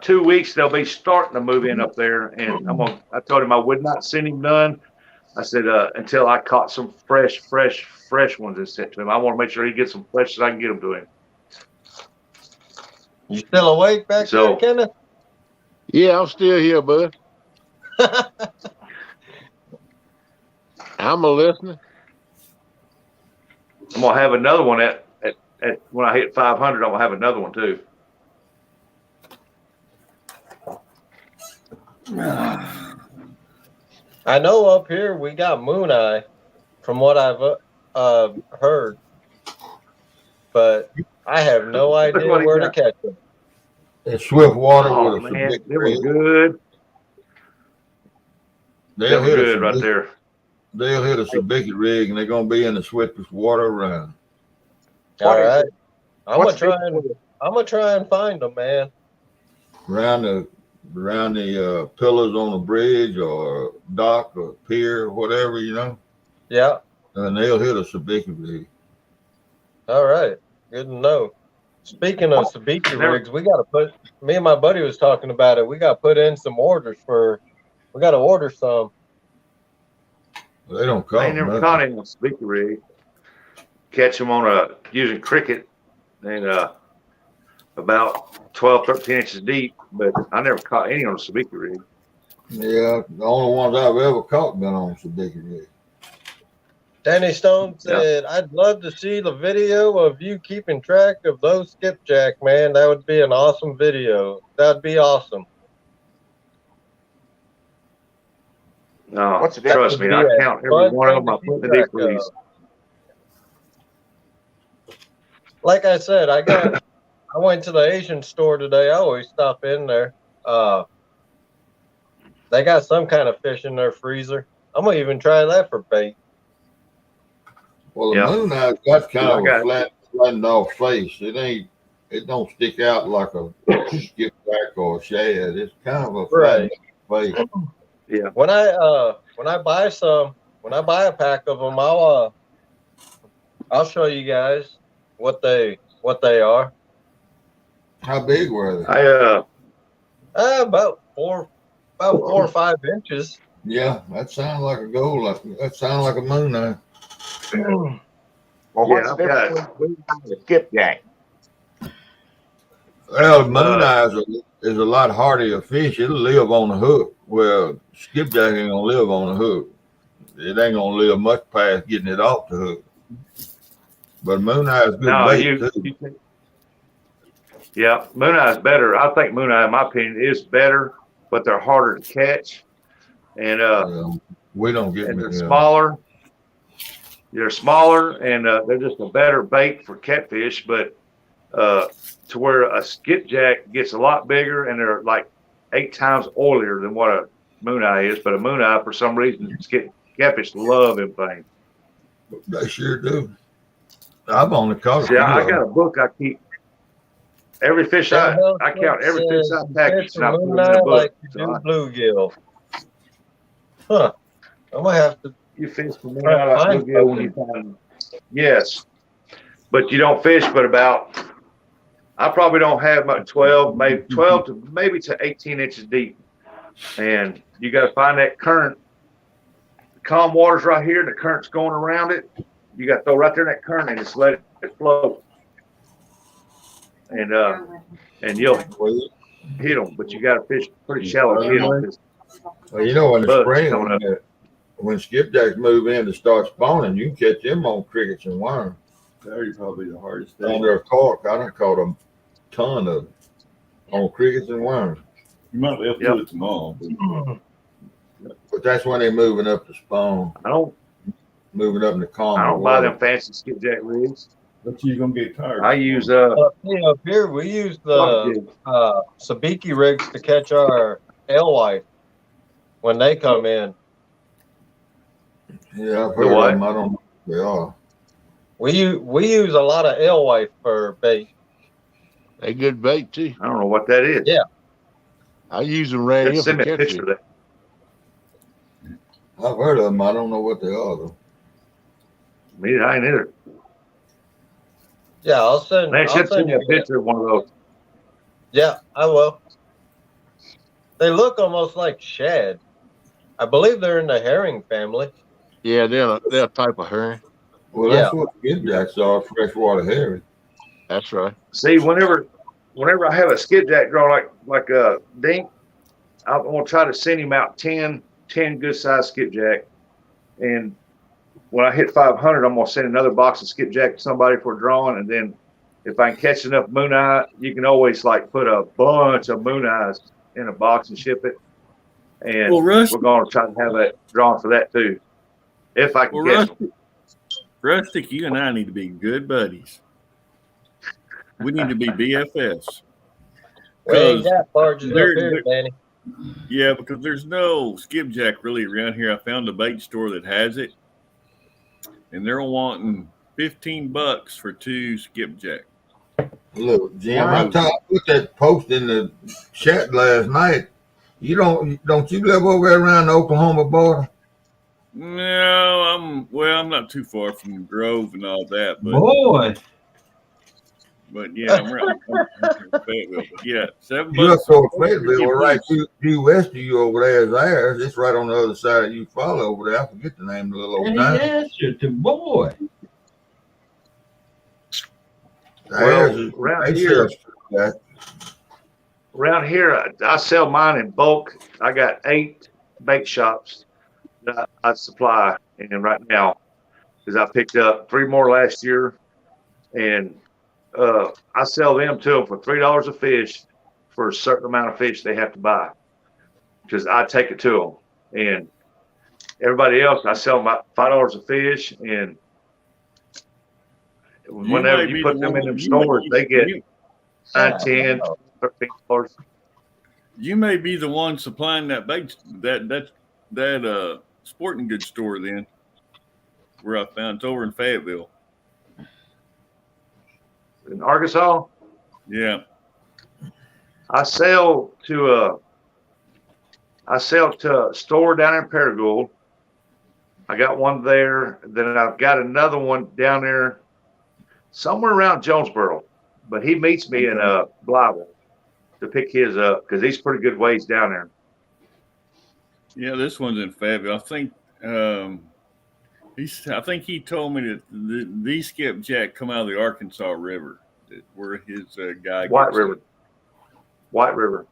2 weeks they'll be starting to move in up there, and I told him I would not send him none. I said until I caught some fresh ones and sent to him. I want to make sure he gets some fresh so I can get them to him. You still awake back there, Kenneth? Yeah, I'm still here, bud. I'm a listener. I'm gonna have another one at when I hit 500. I'm gonna have another one too. I know up here we got moon eye, from what I've heard, but I have no idea where to catch them. It's swift water with a man, big they were good. They were good right there. They'll hit a sabicate rig, and they're gonna be in the swiftest water around. All right, I'm gonna try and find them, man. Around the pillars on the bridge or dock or pier or whatever, you know. Yeah. And they'll hit a sabicate rig. All right. Good to know. Speaking of Sabiki rigs, we got to put, me and my buddy was talking about it. We got to put in some orders we got to order some. They don't I ain't cost never nothing. caught any on Sabiki rig. Catch them on using cricket and about 12, 13 inches deep, but I never caught any on a Sabiki rig. Yeah, the only ones I've ever caught been on Sabiki rig. Danny Stone said, I'd love to see the video of you keeping track of those skipjack, man. That would be an awesome video. That'd be awesome. No, trust me, I count every one of them. I put in the deep freeze. Like I said, I went to the Asian store today. I always stop in there. They got some kind of fish in their freezer. I'm gonna even try that for bait. Well, the moon eye's got kind of a flattened off face. It don't stick out like a skipjack or a shad. It's kind of a flattened face. Yeah. When I buy a pack of them, I'll show you guys what they are. How big were they? About 4 or 5 inches. Yeah, that sounds like a goal. That sounds like a moon eye. Well, what's the difference between the skipjack? Well, moon eye is a lot harder a fish. It'll live on the hook. Well, skipjack ain't gonna live on the hook. It ain't gonna live much past getting it off the hook. But moon eye is good bait too. Yeah, moon eye is better. I think moon eye, in my opinion, is better, but they're harder to catch. And we don't get. And they're smaller. They're smaller, and they're just a better bait for catfish. But to where a skipjack gets a lot bigger, and they're like 8 times oilier than what a moon eye is. But a moon eye, for some reason, catfish love them things. They sure do. I've only caught a few. Yeah, I got a book I keep. Every fish I count every fish I package, and I put it in the book. Like you do bluegill. Huh. I'm gonna have to. You fish for moon eye like bluegill when you find them. Yes, but you don't fish but about. I probably don't have much 12 to 18 inches deep, and you got to find that current. The calm water's right here, and the current's going around it. You got to throw right there in that current and just let it float. And you'll hit them, but you got to fish pretty shallow to hit them. Well, you know, in the spring, when skipjacks move in to start spawning, you can catch them on crickets and worms. That'd probably the hardest thing. On their cork, I done caught a ton of them on crickets and worms. You might be able to do it tomorrow. But that's when they're moving up to spawn. Moving up in the calm. I don't buy them fancy skipjack rigs. But you're gonna get tired. I use up here we use the Sabiki rigs to catch our alewife when they come in. Yeah, I've heard of them. I don't know what they are. We use a lot of alewife for bait. They good bait too. I don't know what that is. Yeah, I use them right here for catching. I've heard of them. I don't know what they are though. Me, I ain't either. Yeah, I'll send you a picture of one of those. Yeah, I will. They look almost like shad. I believe they're in the herring family. Yeah, they're a type of herring. Well, that's what skipjacks are, freshwater herring. That's right. See, whenever I have a skipjack growing like a dink, I'm gonna try to send him out 10 good sized skipjack, and when I hit 500, I'm gonna send another box of skipjack to somebody for a drawing, and then if I can catch enough moon eye, you can always like put a bunch of moon eyes in a box and ship it. And we're gonna try to have that drawing for that too, if I can catch them. Rustic, you and I need to be good buddies. We need to be BFFs. We ain't got barges up here, Danny. Yeah, because there's no skipjack really around here. I found a bait store that has it, and they're wanting $15 for 2 skipjack. Look, Jim, I put that post in the chat last night. You don't you live over there around the Oklahoma border? No, I'm not too far from Grove and all that. But boy, But yeah, I'm from Fayetteville. But yeah, $7 You up bucks. toward Fayetteville, Get right loose. due west of you over there is ours. It's right on the other side of you follow over there. I forget the name of the little old And he town. answered to boy. Ours is, around they here, sell that. around here, I sell mine in bulk. I got 8 bake shops that I supply, and right now, because I picked up 3 more last year, and I sell them to them for $3 a fish for a certain amount of fish they have to buy, because I take it to them, and everybody else I sell them at $5 a fish, and whenever you put them in them stores, they get $9, $10, $13. You may be the one supplying that bait that sporting goods store then, where I found it's over in Fayetteville. In Arkansas, Yeah. I sell to a store down in Paragould. I got one there. Then I've got another one down there somewhere around Jonesboro. But he meets me in Blythe to pick his up because he's pretty good ways down there. Yeah, this one's in Fayetteville. I think I think he told me that these skipjack come out of the Arkansas River, where his guy White River. White River.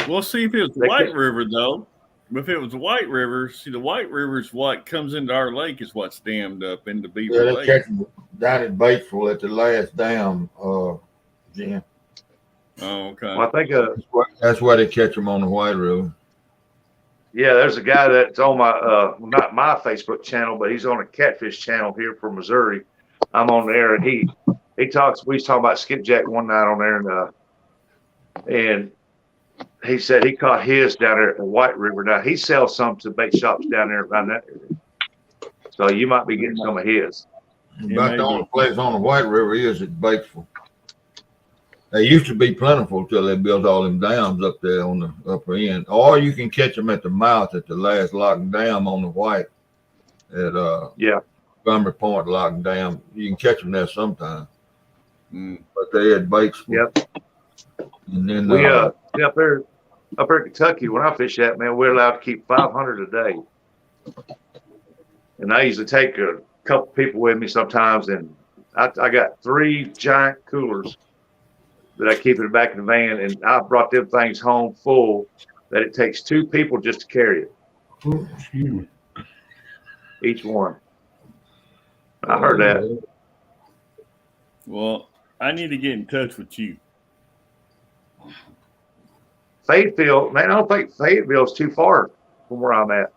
Well, see, if it was White River, though, if it was White River, see, the White River is what comes into our lake is what's dammed up into Beaver Lake. Catch them down at Batesville at the last dam, Jim. Oh, okay. Well, I think that's why they catch them on the White River. Yeah, there's a guy that's on my not my Facebook channel, but he's on a catfish channel here from Missouri. I'm on there, and he talks. We was talking about skipjack one night on there, and he said he caught his down there at the White River. Now he sells some to bait shops down there around that area, so you might be getting some of his. About the only place on the White River is at Batesville. They used to be plentiful till they built all them dams up there on the upper end. Or you can catch them at the mouth at the last lock and dam on the White at Montgomery Point lock and dam. You can catch them there sometime. But they had Batesville. Yep. And then we up there in Kentucky, when I fish that, man, we're allowed to keep 500 a day. And I usually take a couple people with me sometimes, and I got 3 giant coolers that I keep in the back of the van, and I brought them things home full that it takes 2 people just to carry it. Excuse me. Each one. I heard that. Well, I need to get in touch with you. Fayetteville, man, I don't think Fayetteville's too far from where I'm at.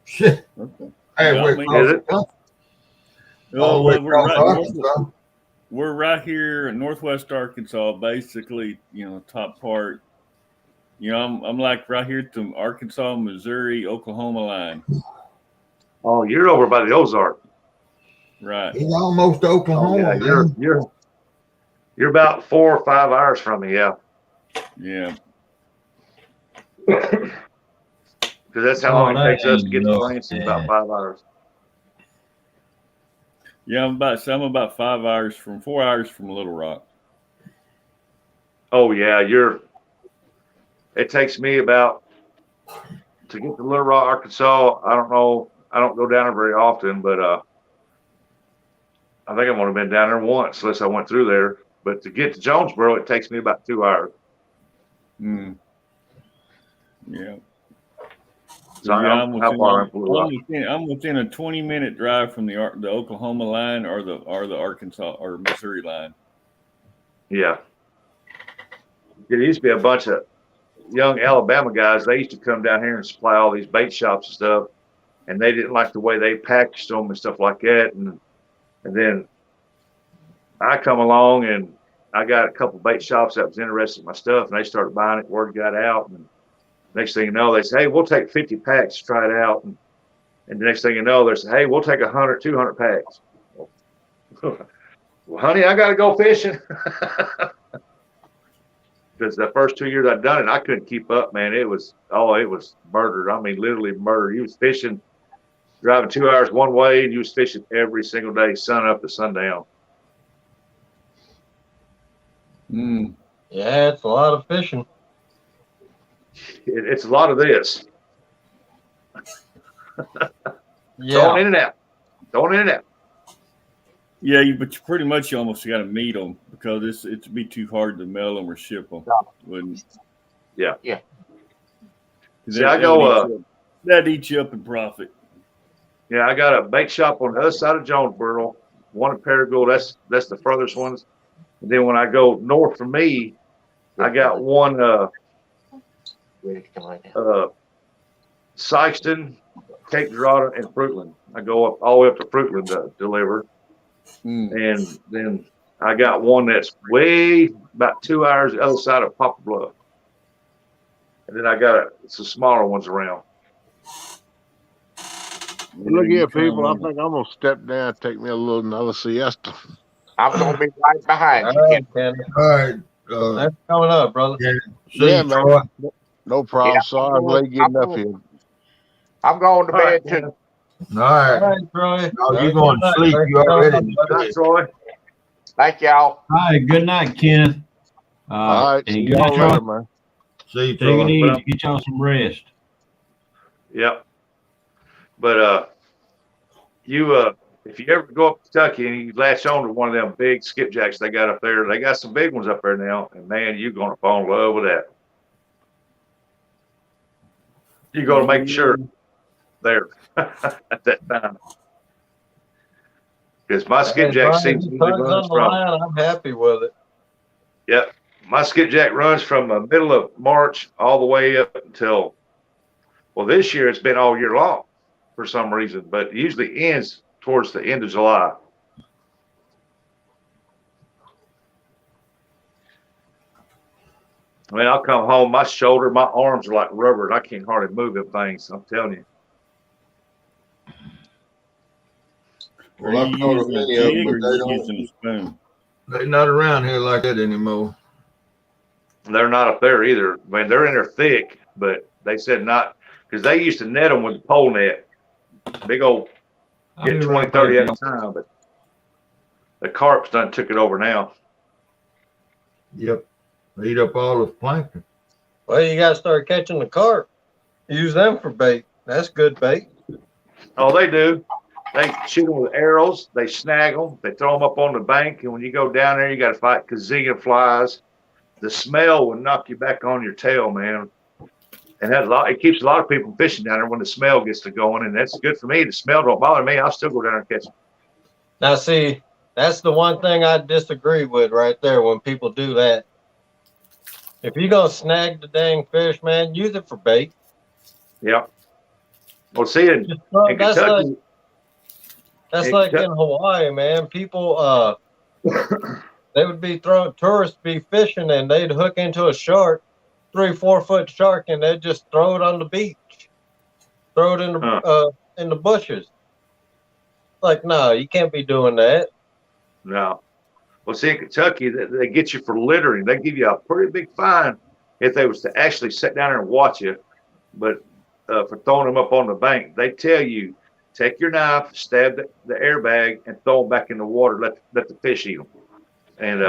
Shit. Okay. Hey, is it? Well, we're right here in Northwest Arkansas, basically, top part. I'm like right here to Arkansas, Missouri, Oklahoma line. Oh, you're over by the Ozark. Right. He's almost Oklahoma. Oh, yeah, you're about 4 or 5 hours from me, yeah. Yeah. Because that's how long it takes us to get to Lansing, about 5 hours. Yeah, I'm about 4 hours from Little Rock. Oh yeah, it takes me about to get to Little Rock, Arkansas. I don't know. I don't go down there very often, but I think I've only been down there once, unless I went through there. But to get to Jonesboro, it takes me about 2 hours. Yeah. So I'm within a 20-minute drive from the Oklahoma line or the Arkansas or Missouri line. Yeah. There used to be a bunch of young Alabama guys. They used to come down here and supply all these bait shops and stuff, and they didn't like the way they packaged them and stuff like that. And then I come along and I got a couple bait shops that was interested in my stuff, and they started buying it. Word got out, and next thing you know, they say, hey, we'll take 50 packs to try it out. And the next thing you know, they say, hey, we'll take 100, 200 packs. Well, honey, I got to go fishing. Because the first 2 years I'd done it, I couldn't keep up, man. It was murder. I mean, literally murder. You was fishing, driving 2 hours one way, and you was fishing every single day, sun up to sundown. Mm. Yeah, it's a lot of fishing. It's a lot of this. Yeah. Throwing in and out. Throwing in and out. Yeah, but you pretty much almost got to meet them because it'd be too hard to mail them or ship them. Wouldn't? Yeah. Yeah. See, I go. That'd eat you up in profit. Yeah, I got a bait shop on the other side of Jonesboro. One in Paragould. That's the furthest ones. And then when I go north from me, I got one. Sykeston, Cape Girardeau, and Fruitland. I go up all the way up to Fruitland to deliver. And then I got one that's way about 2 hours the other side of Poplar Bluff. And then I got some smaller ones around. Look here, people. I think I'm gonna step down and take me another siesta. I'm gonna be right behind you, Ken. All right. That's coming up, brother. Yeah, man. No problem. Yeah, Sorry, I'm late getting up here. I'm going to bed too. All right. All right, Troy. No, you're going to sleep. You already. Good Troy. Thank y'all. All right. Good night, Ken. All right. And See good y'all night, Troy. later, man. See you, Take Troy. it easy. Get y'all some rest. Yep. But if you ever go up to Kentucky and you latch on to one of them big skipjacks they got up there, they got some big ones up there now, and man, you're gonna fall in love with that. You're gonna make sure there at that time. Because my skipjack seems to run from. I'm happy with it. Yep. My skipjack runs from the middle of March all the way up until, well, this year it's been all year long for some reason, but it usually ends towards the end of July. I mean, I'll come home, my shoulder, my arms are like rubber, and I can't hardly move them things. I'm telling you. Well, I caught a many of them, but they're not around here like that anymore. They're not up there either. I mean, they're in there thick, but they said not, because they used to net them with the pole net. Big old, get 20, 30 at a time, but the carps done took it over now. Yep. They eat up all the plankton. Well, you got to start catching the carp. Use them for bait. That's good bait. Oh, they do. They shoot them with arrows. They snag them. They throw them up on the bank. And when you go down there, you got to fight gazillion flies. The smell will knock you back on your tail, man. And it keeps a lot of people fishing down there when the smell gets to going. And that's good for me. The smell don't bother me. I'll still go down there and catch them. Now, see, that's the one thing I disagree with right there when people do that. If you're going to snag the dang fish, man, use it for bait. Yeah. Well, see, in Kentucky, that's like in Hawaii, man. People, they would be tourists be fishing and they'd hook into a shark, 3-4 foot shark, and they'd just throw it on the beach, throw it in the bushes. Like, no, you can't be doing that. No. Well, see, in Kentucky, they get you for littering. They give you a pretty big fine if they was to actually sit down there and watch you. But for throwing them up on the bank, they tell you, take your knife, stab the airbag, and throw them back in the water. Let the fish eat them. And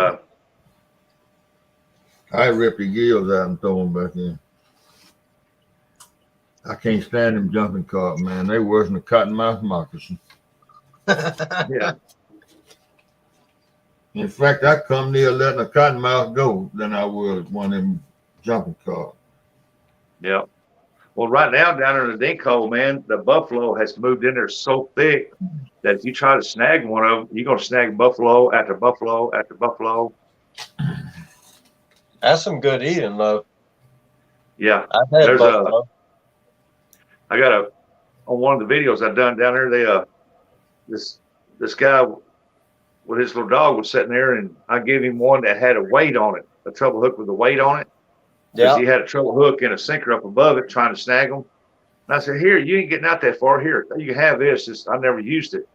I rip your gills out and throw them back in. I can't stand them jumping carp, man. They worse than a cottonmouth moccasin. Yeah. In fact, I come near letting a cottonmouth go than I would one of them jumping carp. Yeah. Well, right now down in the dink hole, man, the buffalo has moved in there so thick that if you try to snag one of them, you're going to snag buffalo after buffalo after buffalo. That's some good eating, though. Yeah. I've had buffalo. I got on one of the videos I've done down there, this guy with his little dog was sitting there, and I gave him one that had a weight on it, a treble hook with a weight on it. Because he had a treble hook and a sinker up above it trying to snag them. And I said, here, you ain't getting out that far. Here, you can have this. I never used it.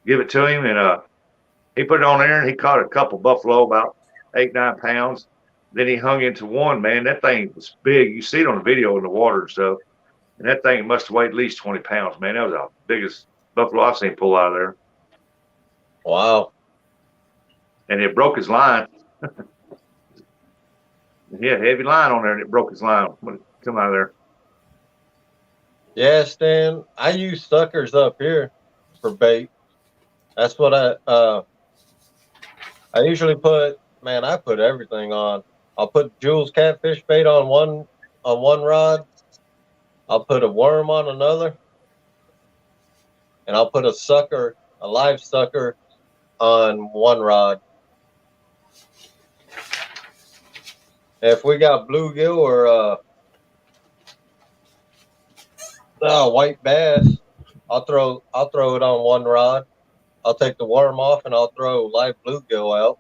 Give it to him, and he put it on there, and he caught a couple buffalo, about 8-9 pounds. Then he hung into one, man. That thing was big. You see it on the video in the water and stuff. And that thing must have weighed at least 20 pounds, man. That was the biggest buffalo I've seen pull out of there. Wow. And it broke his line. He had a heavy line on there, and it broke his line when it come out of there. Yeah, Stan. I use suckers up here for bait. That's what I usually put. Man, I put everything on. I'll put Jules catfish bait on one rod. I'll put a worm on another, and I'll put a live sucker, on one rod. If we got bluegill or white bass, I'll throw it on one rod. I'll take the worm off and I'll throw live bluegill out.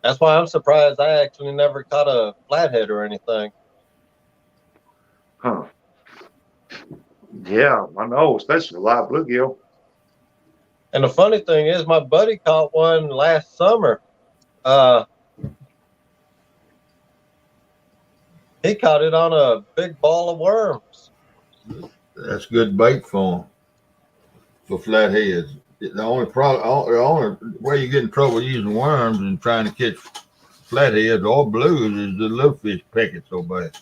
That's why I'm surprised I actually never caught a flathead or anything. Huh. Yeah, I know, especially live bluegill. And the funny thing is, my buddy caught one last summer. He caught it on a big ball of worms. That's good bait for flatheads. The only way you get in trouble using worms and trying to catch flatheads or blues is the little fish peck it so bad.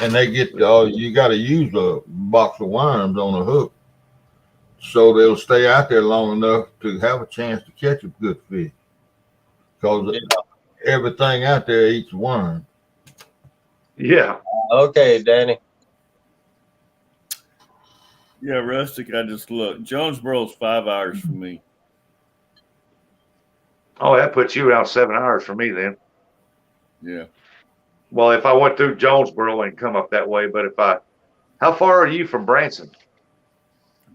And they get you got to use a box of worms on a hook so they'll stay out there long enough to have a chance to catch a good fish. Because everything out there eats worm. Yeah. Okay, Danny. Yeah, Rustic, I just looked. Jonesboro's 5 hours from me. Oh, that puts you around 7 hours for me then. Yeah. Well, if I went through Jonesboro and come up that way, but how far are you from Branson?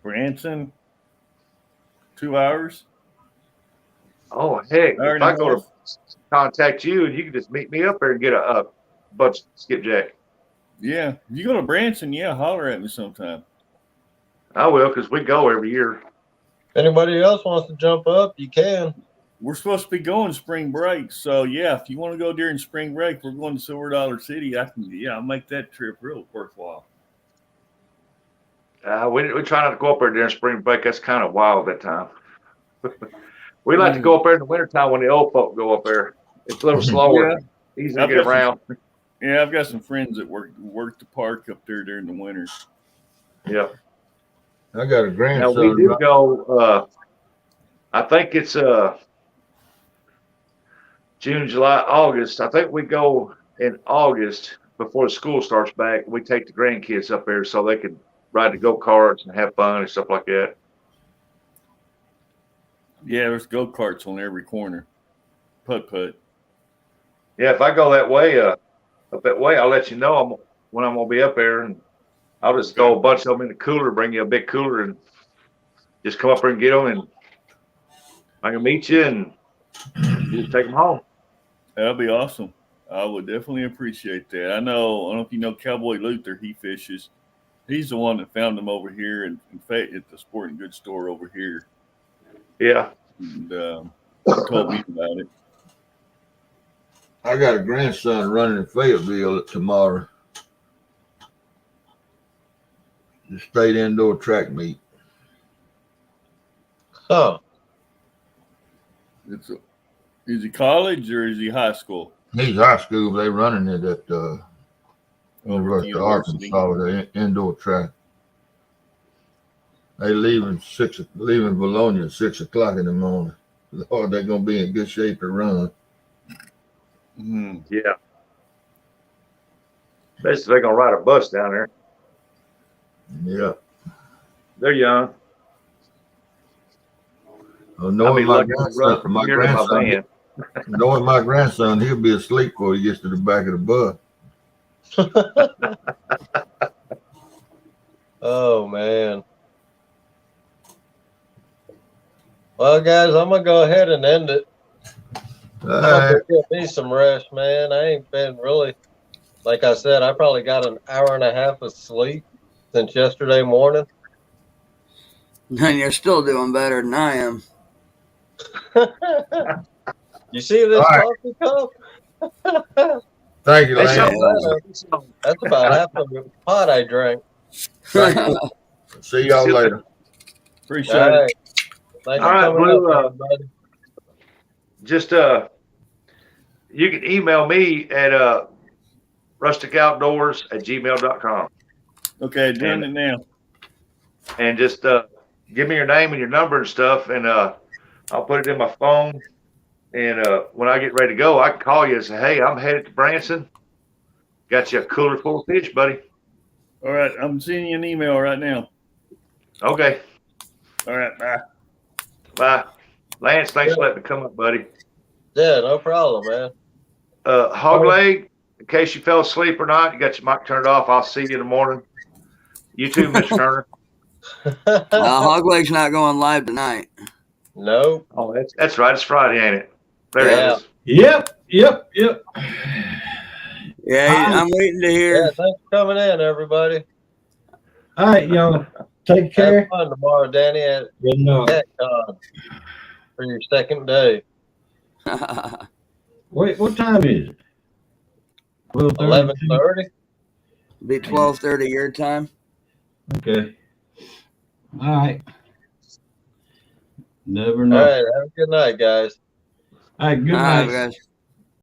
Branson, 2 hours. Oh, heck. If I go to contact you and you can just meet me up there and get a bunch of skipjack. Yeah. If you go to Branson, holler at me sometime. I will, because we go every year. If anybody else wants to jump up, you can. We're supposed to be going spring break. So, if you want to go during spring break, we're going to Silver Dollar City. I'll make that trip real worthwhile. We try not to go up there during spring break. That's kind of wild that time. We like to go up there in the wintertime when the old folk go up there. It's a little slower, easy to get around. I've got some friends that work the park up there during the winter. Yeah. I got a grandson. Now, we do go, I think it's June, July, August. I think we go in August before the school starts back. We take the grandkids up there so they can ride the go-karts and have fun and stuff like that. Yeah, there's go-karts on every corner. Putt. Yeah, if I go that way, up that way, I'll let you know when I'm going to be up there. And I'll just throw a bunch of them in the cooler, bring you a big cooler, and just come up there and get them. And I can meet you and you just take them home. That'll be awesome. I would definitely appreciate that. I don't know if you know Cowboy Luther. He fishes. He's the one that found them over here and at the sporting goods store over here. Yeah. And he told me about it. I got a grandson running in Fayetteville tomorrow. The state indoor track meet. Huh. Is he college or is he high school? He's high school. They running it at University of Arkansas, the indoor track. They leaving Bologna at 6 o'clock in the morning. Lord, they're gonna be in good shape to run. Yeah. Especially they're gonna ride a bus down there. Yeah. They're young. Knowing my grandson, he'll be asleep before he gets to the back of the bus. Oh, man. Well, guys, I'm going to go ahead and end it. I'm going to get me some rest, man. I ain't been really, like I said, I probably got an hour and a half of sleep since yesterday morning. And you're still doing better than I am. You see this coffee cup? Thank you, That's about half of the pot I drank. See y'all later. Appreciate it. All right, Blue. Just you can email me at rusticoutdoors@gmail.com. Okay, doing it now. And just give me your name and your number and stuff, and I'll put it in my phone. And when I get ready to go, I can call you and say, "Hey, I'm headed to Branson. Got you a cooler full of fish, buddy." All right, I'm sending you an email right now. Okay. All right, bye. Bye. Lance, thanks for letting me come up, buddy. Yeah, no problem, man. Hog leg, in case you fell asleep or not, you got your mic turned off. I'll see you in the morning. You too, Mr. Turner. Hog leg's not going live tonight. Nope. Oh, that's right. It's Friday, ain't it? There Yeah. it is. Yep. Yeah, I'm waiting to hear. Yeah, thanks for coming in, everybody. All right, y'all. Take care. Have fun tomorrow, Danny, at Good night. CatCon for your second day. Wait, what time is it? 11:30. Be 12:30 your time. Okay. All right. Never know. All right. Have a good night, guys. All right. Good All night. right, guys.